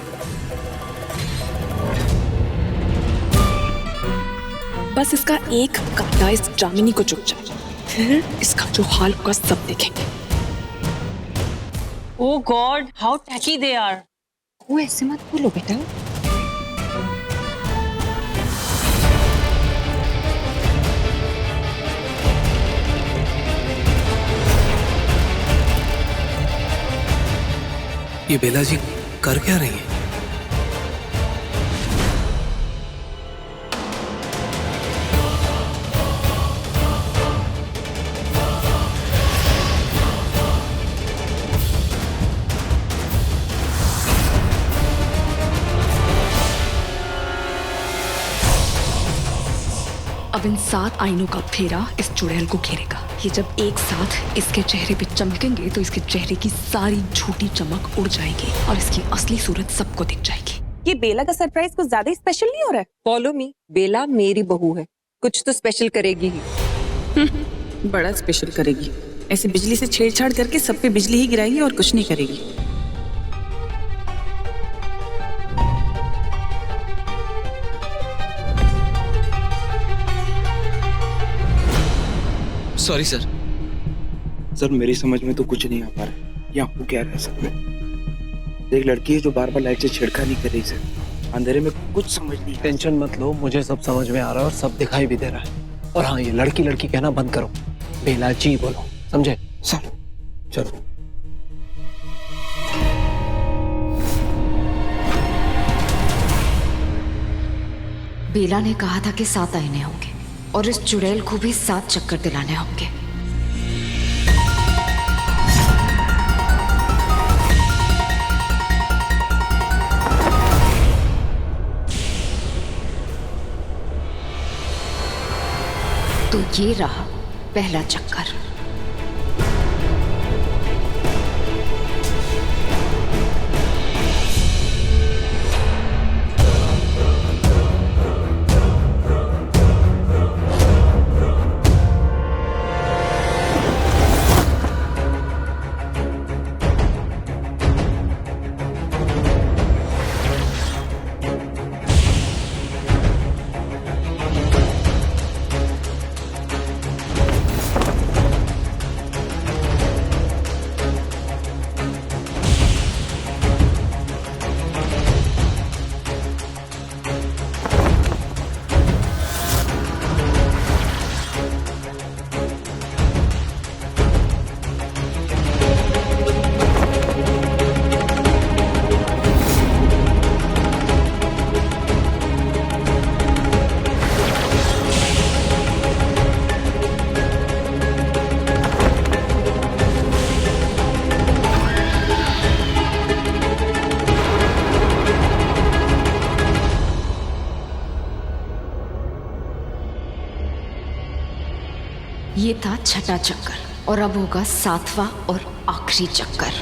बस इसका एक कांटा इस जामिनी को चुभ जाए, फिर इसका जो हाल होगा सब देखेंगे। Oh god, how tacky they are. वो ऐसे मत बोलो बेटा। ये बेला जी कर क्या रही है? अब इन 7 आईनों का फेरा इस चुड़ैल को घेरेगा। ये जब एक साथ इसके चेहरे पे चमकेंगे तो इसके चेहरे की सारी झूठी चमक उड़ जाएगी और इसकी असली सूरत सबको दिख जाएगी। ये बेला का सरप्राइज कुछ ज्यादा स्पेशल नहीं हो रहा है? फॉलो मी, बेला मेरी बहू है, कुछ तो स्पेशल करेगी ही। बड़ा स्पेशल करेगी। ऐसे बिजली से छेड़छाड़ करके सब पे बिजली ही गिराएगी और कुछ नहीं करेगी। Sorry sir. सर मेरी समझ में तो कुछ नहीं आ पा रहा, ये आपको क्या रह सकता है? एक लड़की है जो बार बार लाइट से छेड़खानी कर रही सर, अंधेरे में कुछ समझ नहीं। टेंशन मत लो, मुझे सब समझ में आ रहा है और सब दिखाई भी दे रहा है। और हाँ, ये लड़की लड़की कहना बंद करो, बेला जी बोलो, समझे? सर चलो। बेला ने कहा था कि 7 आईने होंगे और इस चुड़ैल को भी 7 चक्कर दिलाने होंगे। तो ये रहा पहला चक्कर। ये था छठा चक्कर और अब होगा 7वां और आखिरी चक्कर।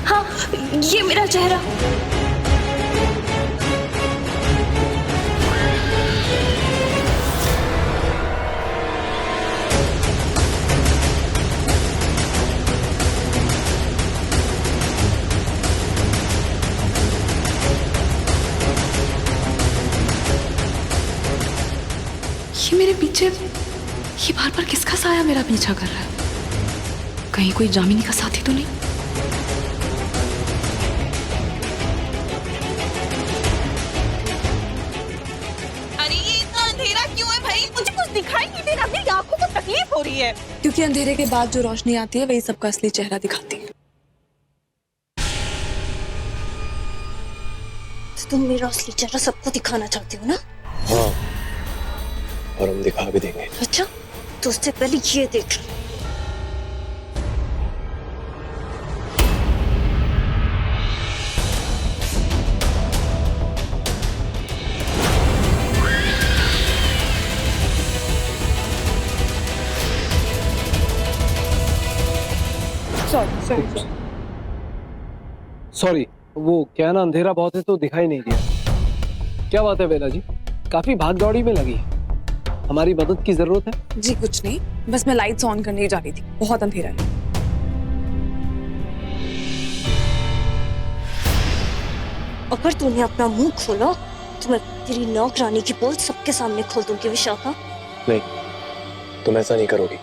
हाँ, ये मेरा चेहरा। ये मेरे पीछे, ये बार बार किसका साया मेरा पीछा कर रहा है? कहीं कोई जामिनी का साथी तो नहीं? अरे ये इतना अंधेरा क्यों है भाई? मुझे कुछ दिखाई नहीं दे रहा, मेरी आंखों को तकलीफ हो रही है। क्योंकि अंधेरे के बाद जो रोशनी आती है वही सबका असली चेहरा दिखाती है। तो तुम मेरा असली चेहरा सबको दिखाना चाहती हो ना? हाँ, और हम दिखा भी देंगे। अच्छा, तो उससे पहले ये देख लो। सॉरी, वो क्या ना अंधेरा बहुत है तो दिखाई नहीं दिया। क्या बात है बेला जी, काफी भाग दौड़ी में लगी है, हमारी मदद की जरूरत है? जी कुछ नहीं, बस मैं लाइट्स ऑन करने जा रही थी, बहुत अंधेरा है। अगर तूने अपना मुंह खोला तो मैं तेरी नौकरानी की पोल सबके सामने खोल दूंगी विशाखा। नहीं, तुम ऐसा नहीं करोगी।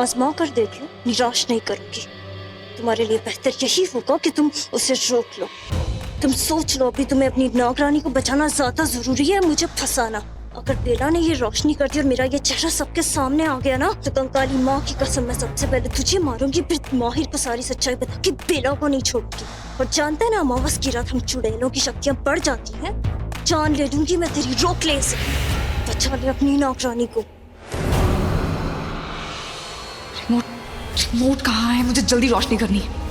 आजमा कर देख लो, निराश नहीं करूंगी। तुम्हारे लिए बेहतर यही होगा कि तुम उसे रोक लो। तुम सोच लो, अभी तुम्हें अपनी नौकरानी को बचाना ज्यादा जरूरी है मुझे फंसाना। अगर बेला ने ये रोशनी कर दी और मेरा ये चेहरा सबके सामने आ गया ना, तो कंकाली माँ की कसम मैं सबसे पहले तुझे मारूंगी, फिर माहिर को सारी सच्चाई बता के बेला को नहीं छोड़ूंगी। और जानते हैं ना, अमावस की रात हम चुड़ैलों की शक्तियां बढ़ जाती हैं। जान ले लूंगी मैं तेरी, रोक ले इसे, बचा ले अपनी नौकरानी को। रिमोट कहाँ है? मुझे जल्दी रोशनी करनी है।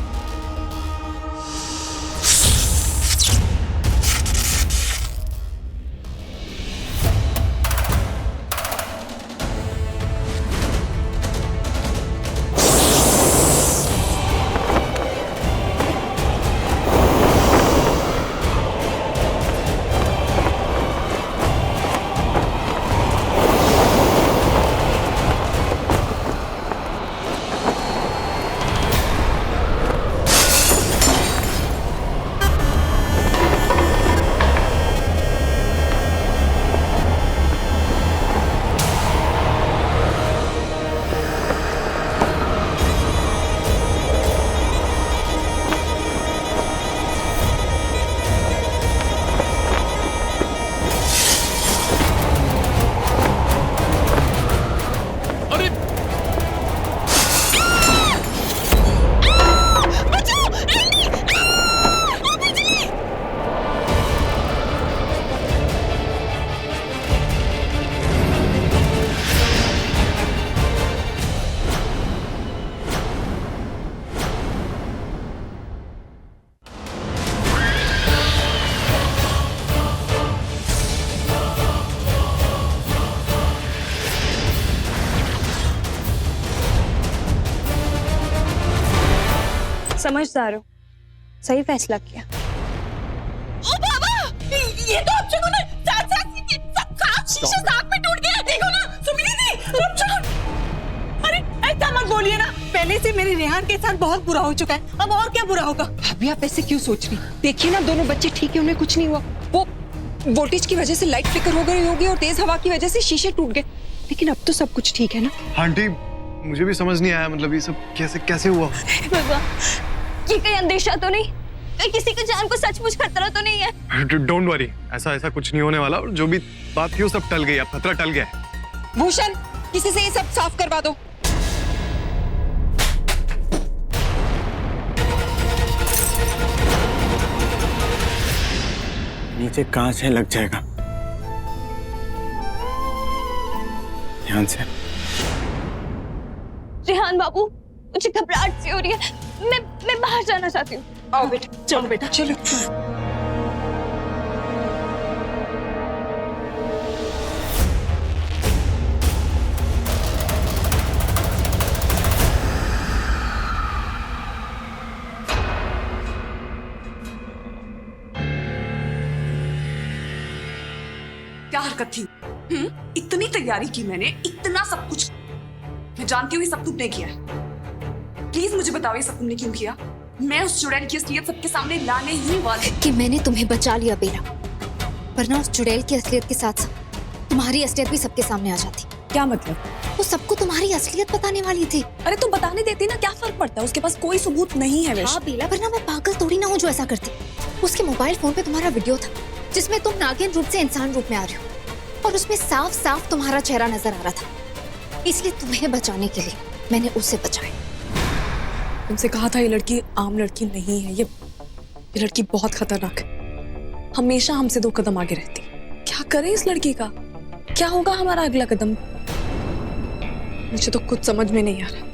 समझदार हो, सही फैसला किया। ओ बाबा, ये तो अब चलो ना, साथ शीशे साथ में टूट गया, देखो ना सुमिली दी। अरे ऐसा मत बोलिए ना, पहले से मेरे रेहान के साथ बहुत बुरा हो चुका है, अब और क्या बुरा होगा। भाभी आप ऐसे क्यों सोच रही? देखिए ना, दोनों बच्चे ठीक है, उन्हें कुछ नहीं हुआ। वो वोल्टेज की वजह से लाइट फ्लिकर हो गई होगी और तेज हवा की वजह से शीशे टूट गए, लेकिन अब तो सब कुछ ठीक है ना। आंटी, मुझे भी समझ नहीं आया, मतलब ये सब कैसे हुआ? ये कहीं अंदेशा तो नहीं? कहीं किसी की जान को सचमुच खतरा तो नहीं है? डोंट वरी, ऐसा कुछ नहीं होने वाला, और जो भी बात थी वो सब टल गई, अब खतरा टल गया है। भूषण, किसी से ये सब साफ करवा दो। नीचे कांच है, लग जाएगा, ध्यान से। रेहान बाबू, मुझे घबराहट सी हो रही है। मैं बाहर जाना चाहती हूँ। आओ बेटा, चलो बेटा, चलो। क्या हरकत थी? इतनी तैयारी की मैंने, इतना सब कुछ। मैं जानती हूँ ये सब तुमने किया है। प्लीज मुझे बताओ ये सब तुमने क्यों किया? मैं उस चुड़ैल की असलियत सबके सामने लाने ही वाली। कि मैंने तुम्हें बचा लिया बेला, वरना उस चुड़ैल की असलियत के साथ साथ तुम्हारी असलियत भी सबके सामने आ जाती। क्या मतलब? वो सबको तुम्हारी असलियत बताने वाली थी। अरे तुम बताने देती ना, क्या फर्क पड़ता है? उसके पास कोई सबूत नहीं है। हाँ बेला, वरना मैं पागल थोड़ी ना हूँ जो ऐसा करती। उसके मोबाइल फोन पे तुम्हारा वीडियो था जिसमें तुम नागिन रूप से इंसान रूप में आ रही हो, और उसमें साफ साफ तुम्हारा चेहरा नजर आ रहा था। इसलिए तुम्हें बचाने के लिए मैंने उसे बचाया। तुमसे कहा था ये लड़की आम लड़की नहीं है। ये लड़की बहुत खतरनाक है। हमेशा हमसे 2 कदम आगे रहती। क्या करें इस लड़की का? क्या होगा हमारा अगला कदम? मुझे तो कुछ समझ में नहीं आ रहा।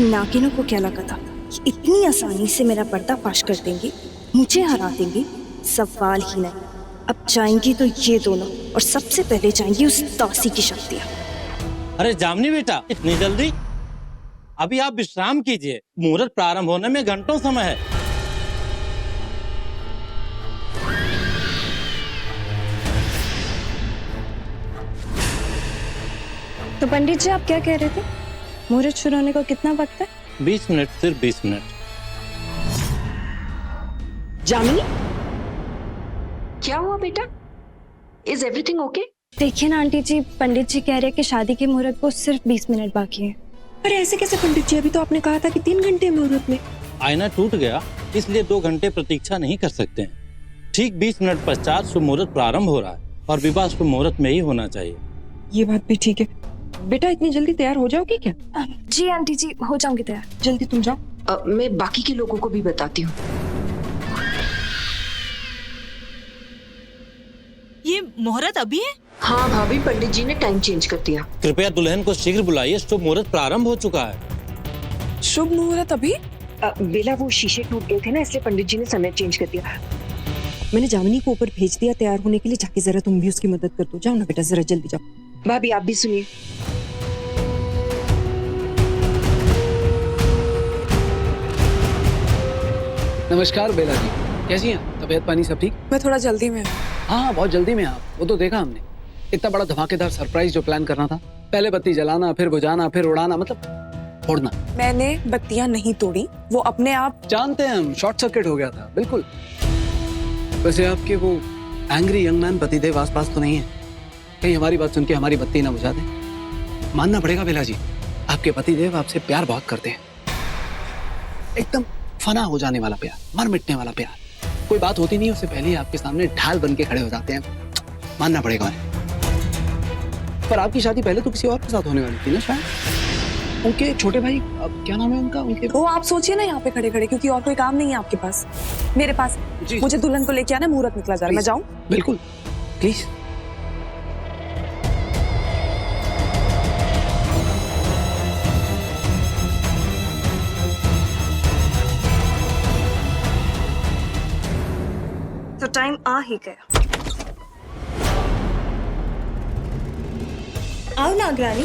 नागिनों को क्या लगा था कि इतनी आसानी से मेरा पर्दाफाश कर देंगी, मुझे हरा देंगी? सवाल ही नहीं। अब जाएंगी तो ये दोनों, और सबसे पहले जाएंगी उस दासी की शक्तियाँ। अरे जामनी बेटा, इतनी जल्दी? अभी आप विश्राम कीजिए, मुहूर्त प्रारंभ होने में घंटों समय है। तो पंडित जी आप क्या कह रहे थे? मुहूर्त शुरू होने को कितना वक्त है? 20 मिनट, सिर्फ 20 मिनट। जामिनी, क्या हुआ बेटा? Is everything okay? देखिए ना आंटी जी, पंडित जी कह रहे हैं कि शादी के मुहूर्त को सिर्फ 20 मिनट बाकी है। अरे ऐसे कैसे पंडित जी? अभी तो आपने कहा था कि 3 घंटे मुहूर्त में। आईना टूट गया, इसलिए 2 घंटे प्रतीक्षा नहीं कर सकते हैं। ठीक 20 मिनट पश्चात शुभ मुहूर्त प्रारंभ हो रहा है, और विवाह शुभ मुहूर्त में ही होना चाहिए। ये बात भी ठीक है। बेटा इतनी जल्दी तैयार हो जाओगी क्या? जी आंटी जी, हो जाऊंगी तैयार। जल्दी तुम जाओ। मैं बाकी के लोगों को भी बताती हूँ। ये मुहूर्त अभी है? हाँ भाभी, पंडित जी ने टाइम चेंज कर दिया। कृपया दुल्हन को शीघ्र बुलाइए, शुभ मुहूर्त प्रारंभ हो चुका है। शुभ मुहूर्त अभी? बेला वो शीशे टूट गए थे ना, इसलिए पंडित जी ने समय चेंज कर दिया। मैंने जामिनी को ऊपर भेज दिया तैयार होने के लिए। जाके जरा तुम भी उसकी मदद कर दो। जाओ ना बेटा, जरा जल्दी जाओ। भाभी आप भी सुनिए। नमस्कार बेला जी, कैसी हैं? तबीयत पानी सब ठीक? मैं थोड़ा जल्दी में। हाँ बहुत जल्दी में आप। वो तो देखा हमने, इतना बड़ा धमाकेदार सरप्राइज जो प्लान करना था। पहले बत्ती जलाना, फिर बुझाना, फिर उड़ाना, मतलब फोड़ना। मैंने बत्तियां नहीं तोड़ी, वो अपने आप। जानते हैं हम, शॉर्ट सर्किट हो गया था। बिल्कुल। वैसे आपके वो एंग्री यंग मैन पतिदेव आसपास तो नहीं है? कहीं हमारी बात सुन के हमारी बत्ती ना बुझा दे। मानना पड़ेगा बेला जी, आपके पतिदेव आपसे प्यार बहुत करते हैं। एकदम फना हो जाने वाला प्यार, मर मिटने वाला प्यार। कोई बात होती नहीं, उससे पहले ही आपके सामने ढाल बन के खड़े हो जाते हैं। मानना पड़ेगा उन्हें। पर आपकी शादी पहले तो किसी और के साथ होने वाली थी ना शायद? उनके छोटे भाई, अब क्या नाम है उनका? उनके वो आप सोचिए ना यहाँ पे खड़े खड़े, क्योंकि और कोई काम नहीं है आपके पास। मेरे पास मुझे दुल्हन को लेके आना, मुहूर्त निकला जा रहा है। मैं जाऊँ? बिल्कुल, प्लीज। तो टाइम आ ही गया। आओ नागरानी।